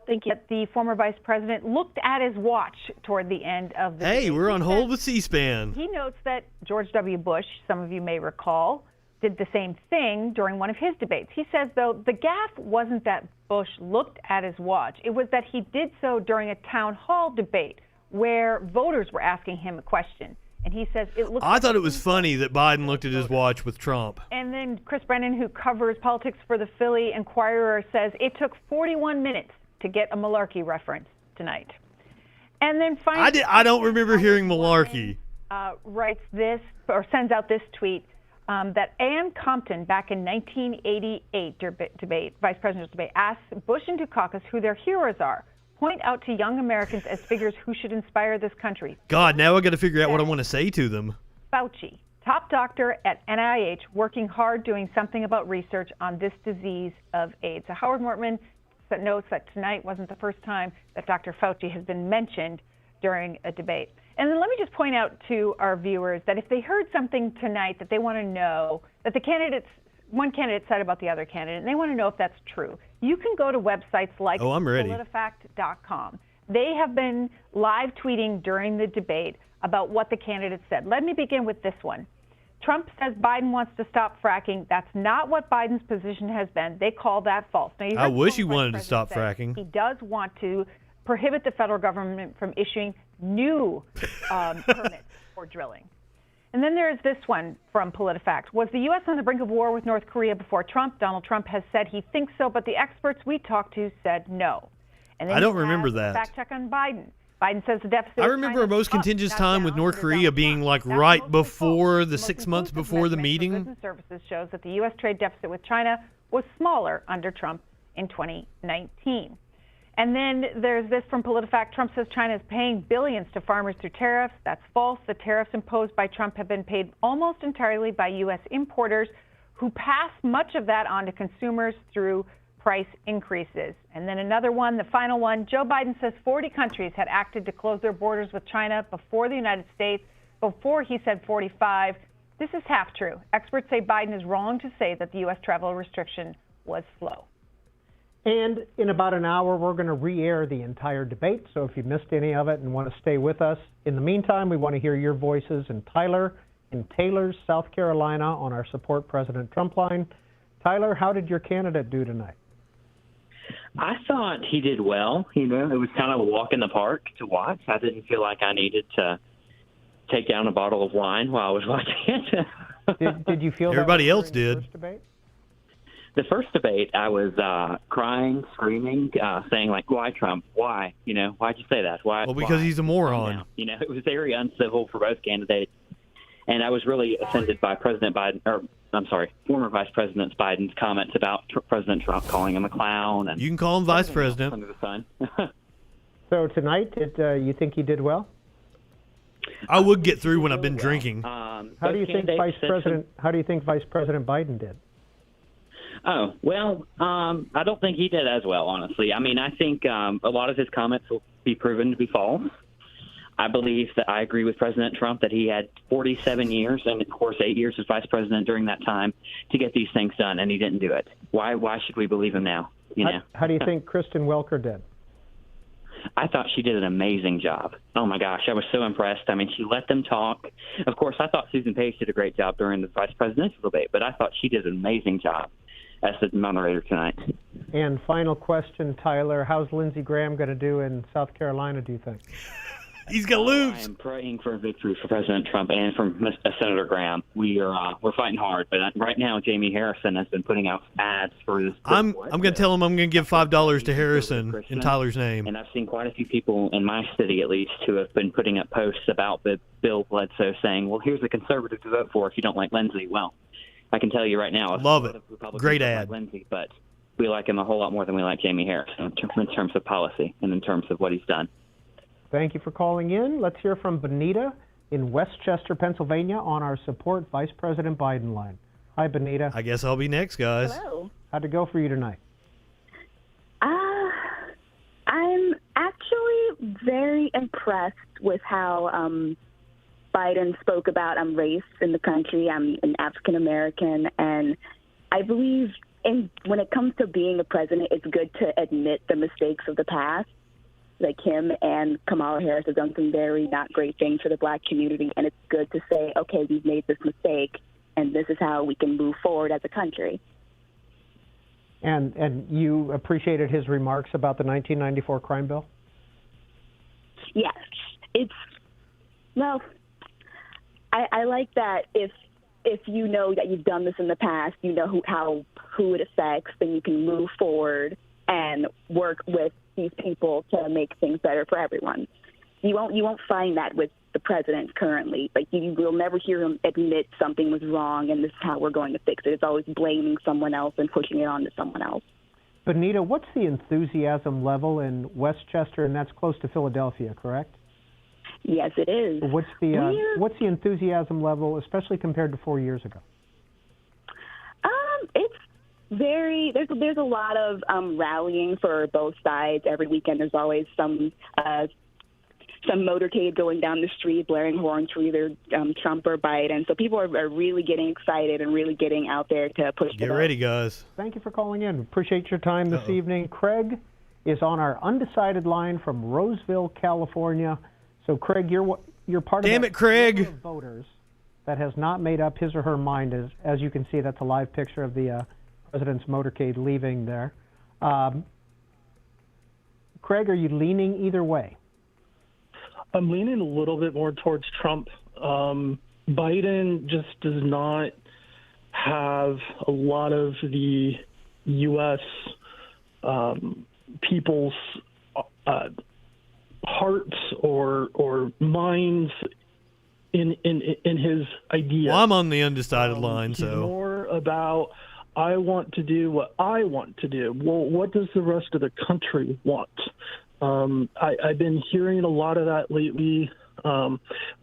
Thank you. The former vice president looked at his watch toward the end of the Hey, debate. we're on hold with C-SPAN. He notes that George W. Bush, some of you may recall, did the same thing during one of his debates. He says, though, the gaffe wasn't that Bush looked at his watch. It was that he did so during a town hall debate where voters were asking him a question. And he says it looked. I thought it was funny that Biden looked at his watch with Trump. And then Chris Brennan, who covers politics for the Philly Inquirer, says it took 41 minutes to get a malarkey reference tonight. And then finally, I don't remember hearing malarkey. Writes this or sends out this tweet. that Ann Compton, back in 1988 debate, vice presidential debate, asked Bush and Dukakis who their heroes are. Point out to young Americans as figures who should inspire this country. God, now I got to figure out what I want to say to them. Fauci, top doctor at NIH, working hard doing something about research on this disease of AIDS. So Howard Mortman notes that tonight wasn't the first time that Dr. Fauci has been mentioned during a debate. And then let me just point out to our viewers that if they heard something tonight that they want to know, that one candidate said about the other candidate, and they want to know if that's true, you can go to websites like politifact.com. They have been live tweeting during the debate about what the candidate said. Let me begin with this one. Trump says Biden wants to stop fracking. That's not what Biden's position has been. They call that false. Now, I wish he wanted to stop fracking. He does want to prohibit the federal government from issuing new permits for drilling. And then there is this one from PolitiFact. Was the U.S. on the brink of war with North Korea before Trump? Donald Trump has said he thinks so, but the experts we talked to said no. And then I don't remember that. Fact check on Biden. Biden says the deficit. I remember most contentious time with North Korea being like right before the 6 months before the meeting. Goods and services shows that the U.S. trade deficit with China was smaller under Trump in 2019. And then there's this from PolitiFact. Trump says China is paying billions to farmers through tariffs. That's false. The tariffs imposed by Trump have been paid almost entirely by U.S. importers who pass much of that on to consumers through price increases. And then another one, the final one, Joe Biden says 40 countries had acted to close their borders with China before the United States, before he said 45. This is half true. Experts say Biden is wrong to say that the U.S. travel restriction was slow. And in about an hour, we're going to re-air the entire debate. So if you missed any of it and want to stay with us, in the meantime, we want to hear your voices in Tyler in Taylor, South Carolina, on our Support President Trump line. Tyler, how did your candidate do tonight? I thought he did well. You know, it was kind of a walk in the park to watch. I didn't feel like I needed to take down a bottle of wine while I was watching it. Did you feel everybody else did? The first debate, I was crying, screaming, saying, like, why Trump? Why? You know, why'd you say that? Why? Well, because he's a moron. You know, it was very uncivil for both candidates. And I was really offended by President Biden, or I'm sorry, former Vice President Biden's comments about President Trump calling him a clown. And you can call him Vice President. Under the sun. So tonight, you think he did well? I would get through when I've been drinking. How do you think Vice President Biden did? Oh, well, I don't think he did as well, honestly. I mean, I think a lot of his comments will be proven to be false. I believe that I agree with President Trump that he had 47 years and, of course, 8 years as vice president during that time to get these things done, and he didn't do it. Why should we believe him now? You know? How do you think Kristen Welker did? I thought she did an amazing job. Oh, my gosh, I was so impressed. I mean, she let them talk. Of course, I thought Susan Page did a great job during the vice presidential debate, but I thought she did an amazing job as the moderator tonight. And final question, Tyler, how's Lindsey Graham going to do in South Carolina, do you think? He's going to lose. I am praying for a victory for President Trump and for Senator Graham. We're fighting hard, but right now Jamie Harrison has been putting out ads for this. I'm going to tell him I'm going to give $5 to Harrison in Tyler's name. And I've seen quite a few people in my city, at least, who have been putting up posts about Bill Bledsoe saying, well, here's a conservative to vote for if you don't like Lindsey. Well, I can tell you right now, love it. Great ad. Like Lindsey, but we like him a whole lot more than we like Jamie Harrison in terms of policy and in terms of what he's done. Thank you for calling in. Let's hear from Benita in Westchester, Pennsylvania, on our Support Vice President Biden line. Hi, Benita. I guess I'll be next, guys. Hello. How'd it go for you tonight? I'm actually very impressed with how Biden spoke about race in the country. I'm an African American, and I believe when it comes to being a president, it's good to admit the mistakes of the past. Like him and Kamala Harris have done some very not great things for the black community, and it's good to say, okay, we've made this mistake, and this is how we can move forward as a country. And you appreciated his remarks about the 1994 crime bill? Yes. I like that if you know that you've done this in the past, you know who it affects, then you can move forward and work with these people to make things better for everyone. You won't find that with the president currently. Like, you will never hear him admit something was wrong and this is how we're going to fix it. It's always blaming someone else and pushing it on to someone else. Benita, what's the enthusiasm level in Westchester, and that's close to Philadelphia, correct? Yes, it is. What's the enthusiasm level, especially compared to 4 years ago? It's there's a lot of rallying for both sides. Every weekend there's always some motorcade going down the street, blaring horns for either Trump or Biden. So people are really getting excited and really getting out there to push. Get ready, guys. Thank you for calling in. Appreciate your time this evening. Craig is on our undecided line from Roseville, California. So, Craig, you're part of that Craig. group of voters that has not made up his or her mind. As you can see, that's a live picture of the president's motorcade leaving there. Craig, are you leaning either way? I'm leaning a little bit more towards Trump. Biden just does not have a lot of the U.S. People's hearts or minds in his ideas. Well, I'm on the undecided line, so. He's more about, I want to do what I want to do. Well, what does the rest of the country want? I've been hearing a lot of that lately.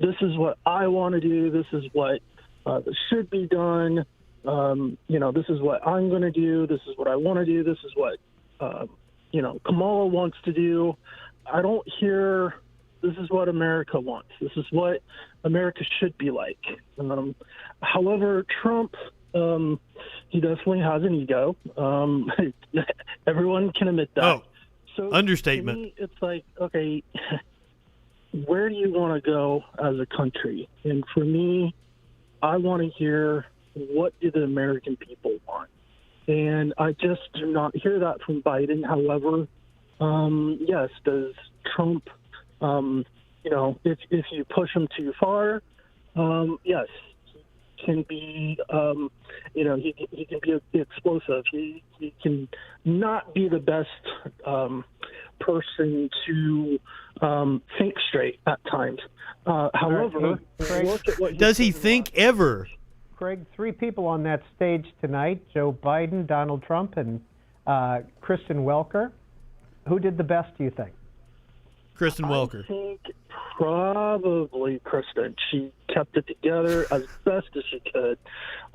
This is what I want to do. This is what should be done. This is what I'm going to do. This is what I want to do. This is what, Kamala wants to do. I don't hear, this is what America wants. This is what America should be like. However, Trump, he definitely has an ego. Everyone can admit that. Oh. So understatement. To me, it's like, okay, where do you want to go as a country? And for me, I want to hear, what do the American people want? And I just do not hear that from Biden. However, yes, does Trump, if you push him too far, yes, he can be, he can be explosive. He can not be the best person to think straight at times. However, look at what does he think ever? Craig, 3 people on that stage tonight: Joe Biden, Donald Trump, and Kristen Welker. Who did the best, do you think? Kristen Welker. I think probably Kristen. She kept it together as best as she could.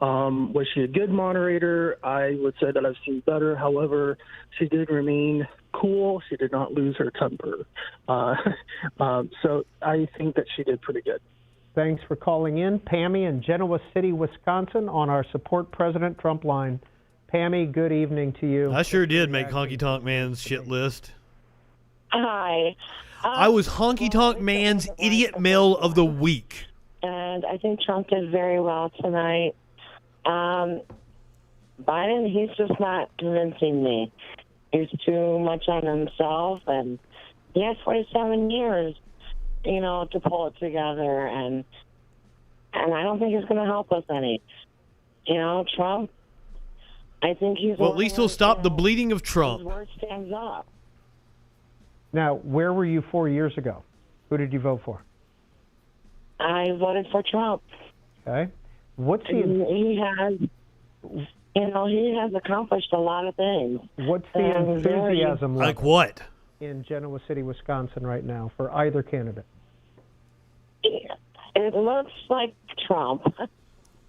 Was she a good moderator? I would say that I've seen better. However, she did remain cool. She did not lose her temper. So I think that she did pretty good. Thanks for calling in. Pammy in Genoa City, Wisconsin, on our Support President Trump line. Pammy, good evening to you. I sure did make Honky Tonk Man's shit list. Hi. I was Honky Tonk Man's Idiot Mail of the Week. And I think Trump did very well tonight. Biden, he's just not convincing me. He's too much on himself, and he has 47 years, to pull it together, and I don't think he's going to help us any. Trump, I think he's... Well, at least he'll stop the bleeding of Trump. His word stands up. Now, where were you 4 years ago? Who did you vote for? I voted for Trump. Okay. What's he has accomplished a lot of things. What's the enthusiasm level? Like what? In Genoa City, Wisconsin right now for either candidate? It looks like Trump.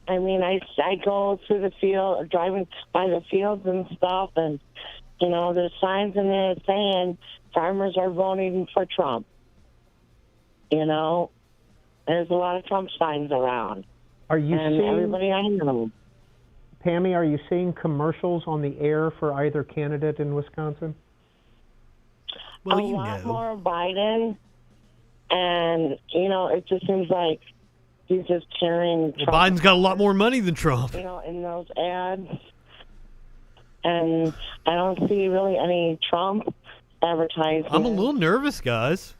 I mean, I go through the field, driving by the fields and stuff, and, there's signs in there saying farmers are voting for Trump. There's a lot of Trump signs around. Are you seeing everybody I know? Pammy, are you seeing commercials on the air for either candidate in Wisconsin? Well, a lot more Biden, and it just seems like he's just cheering Trump. Well, Biden's got a lot more money than Trump. In those ads, and I don't see really any Trump advertising. I'm a little nervous, guys.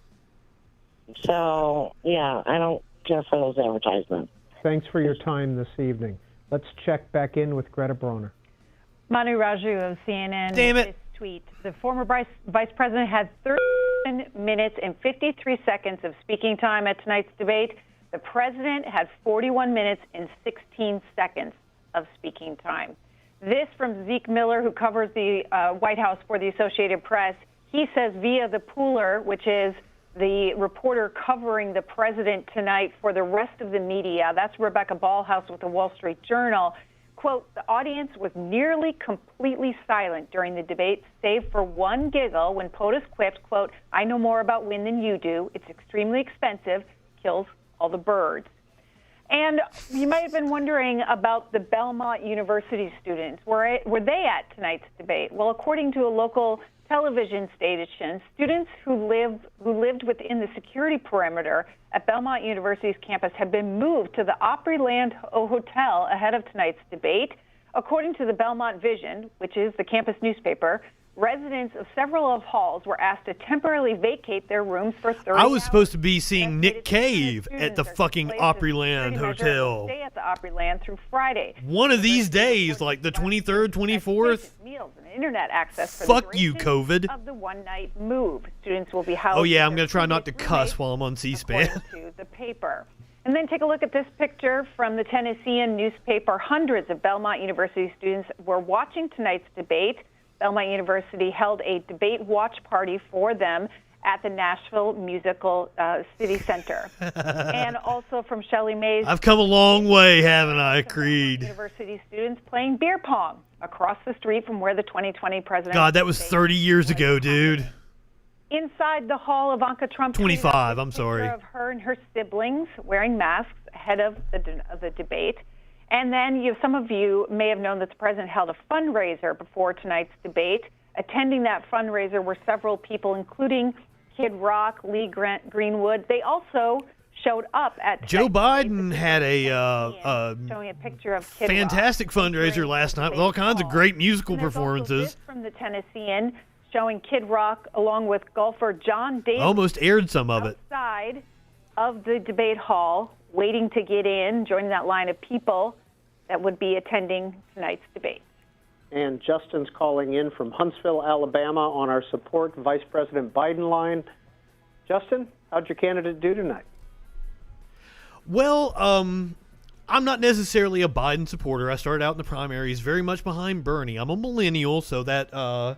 So yeah, I don't care for those advertisements. Thanks for your time this evening. Let's check back in with Greta Broner. Manu Raju of CNN. Damn it. This tweet: the former vice president had 30 minutes and 53 seconds of speaking time at tonight's debate. The president had 41 minutes and 16 seconds of speaking time. This from Zeke Miller, who covers the White House for the Associated Press. He says via the pooler, which is the reporter covering the president tonight for the rest of the media, that's Rebecca Ballhaus with the Wall Street Journal, quote, the audience was nearly completely silent during the debate, save for one giggle when POTUS quipped, quote, I know more about wind than you do. It's extremely expensive, kills all the birds. And you might have been wondering about the Belmont University students. Were they at tonight's debate? Well, according to a local television station, students who lived within the security perimeter at Belmont University's campus have been moved to the Opryland Hotel ahead of tonight's debate. According to the Belmont Vision, which is the campus newspaper, residents of several of halls were asked to temporarily vacate their rooms for 30 I was hours. supposed to be seeing Nick Cave at the fucking Opryland Hotel. Stay at the Opryland through Friday. One of these days, like the 23rd, 24th. Meals and internet access for Fuck the you, COVID. Of the one-night move. Students will be housed. Oh yeah, I'm gonna try not to cuss while I'm on C-SPAN. To the paper. And then take a look at this picture from the Tennessean newspaper. Hundreds of Belmont University students were watching tonight's debate. Belmont University held a debate watch party for them at the Nashville Musical City Center. And also from Shelley Mays. I've come a long way, haven't I, Creed? University students playing beer pong across the street from where the 2020 president. God, that was 30 years ago, dude. Inside the hall, Ivanka Trump 25, I'm sorry. Of her and her siblings wearing masks ahead of the debate. And then some of you may have known that the president held a fundraiser before tonight's debate. Attending that fundraiser were several people, including Kid Rock, Lee Greenwood. They also showed up at Joe Biden had a showing a picture of Kid fantastic Rock. fundraiser last night with all kinds of great musical performances. From the Tennessean showing Kid Rock along with golfer John Davis. Almost aired some of it. Outside of the debate hall, waiting to get in, joining that line of people that would be attending tonight's debate. And Justin's calling in from Huntsville, Alabama on our support Vice President Biden line. Justin, how'd your candidate do tonight? Well, I'm not necessarily a Biden supporter. I started out in the primaries very much behind Bernie. I'm a millennial, so that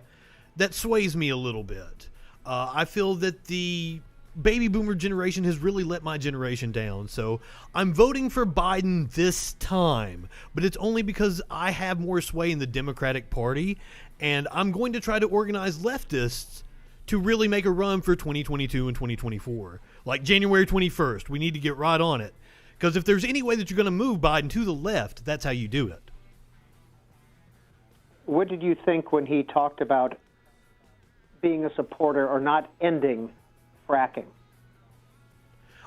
sways me a little bit. I feel that the baby boomer generation has really let my generation down, so I'm voting for Biden this time, but it's only because I have more sway in the Democratic Party, and I'm going to try to organize leftists to really make a run for 2022 and 2024. Like January 21st, we need to get right on it, because if there's any way that you're going to move Biden to the left, that's how you do it. What did you think when he talked about being a supporter or not ending fracking?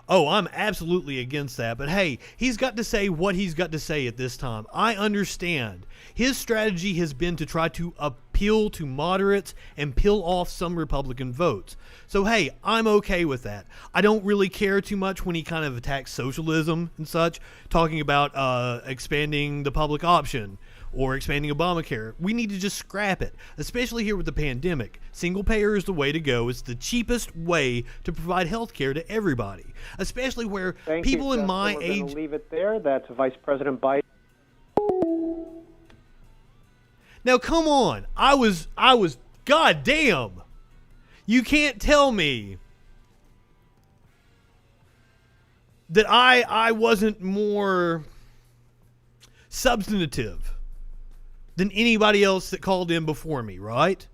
Oh, I'm absolutely against that. But hey, he's got to say what he's got to say at this time. I understand. His strategy has been to try to appeal to moderates and peel off some Republican votes. So hey, I'm okay with that. I don't really care too much when he kind of attacks socialism and such, talking about expanding the public option or expanding Obamacare. We need to just scrap it, especially here with the pandemic. Single payer is the way to go. It's the cheapest way to provide health care to everybody, especially where people in my age... We're going to leave it there. That's Vice President Biden. Now, come on. I was, goddamn. You can't tell me that I wasn't more substantive than anybody else that called in before me, right?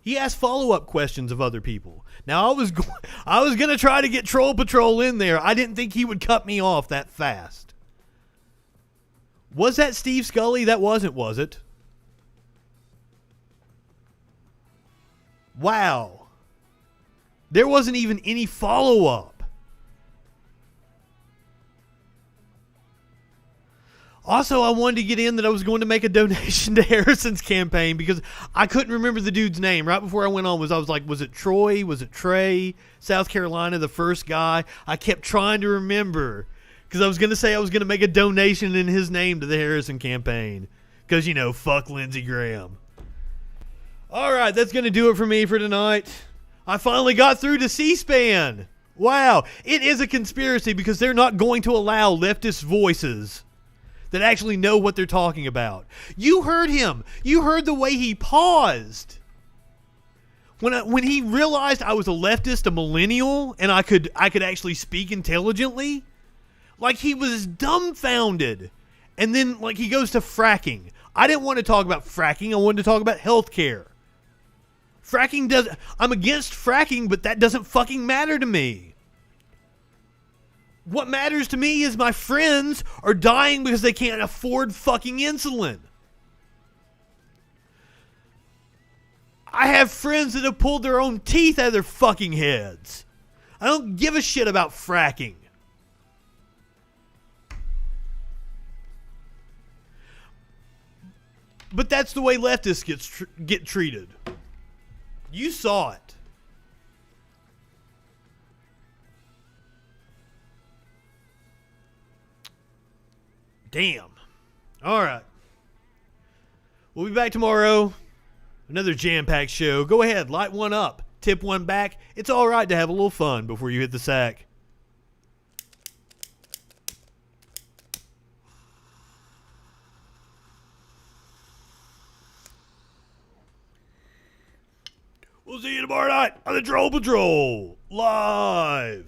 He asked follow-up questions of other people. Now, I was going to try to get Troll Patrol in there. I didn't think he would cut me off that fast. Was that Steve Scully? That wasn't, was it? Wow. There wasn't even any follow-up. Also, I wanted to get in that I was going to make a donation to Harrison's campaign because I couldn't remember the dude's name. Right before I went on, I was like, was it Troy? Was it Trey? South Carolina, the first guy? I kept trying to remember because I was going to say I was going to make a donation in his name to the Harrison campaign because, fuck Lindsey Graham. All right, that's going to do it for me for tonight. I finally got through to C-SPAN. Wow, it is a conspiracy because they're not going to allow leftist voices that actually know what they're talking about. You heard him. You heard the way he paused. When he realized I was a leftist, a millennial, and I could actually speak intelligently, like he was dumbfounded. And then like he goes to fracking. I didn't want to talk about fracking. I wanted to talk about healthcare. I'm against fracking, but that doesn't fucking matter to me. What matters to me is my friends are dying because they can't afford fucking insulin. I have friends that have pulled their own teeth out of their fucking heads. I don't give a shit about fracking. But that's the way leftists get treated. You saw it. Damn. All right. We'll be back tomorrow. Another jam-packed show. Go ahead, light one up. Tip one back. It's all right to have a little fun before you hit the sack. We'll see you tomorrow night on the Troll Patrol. Live.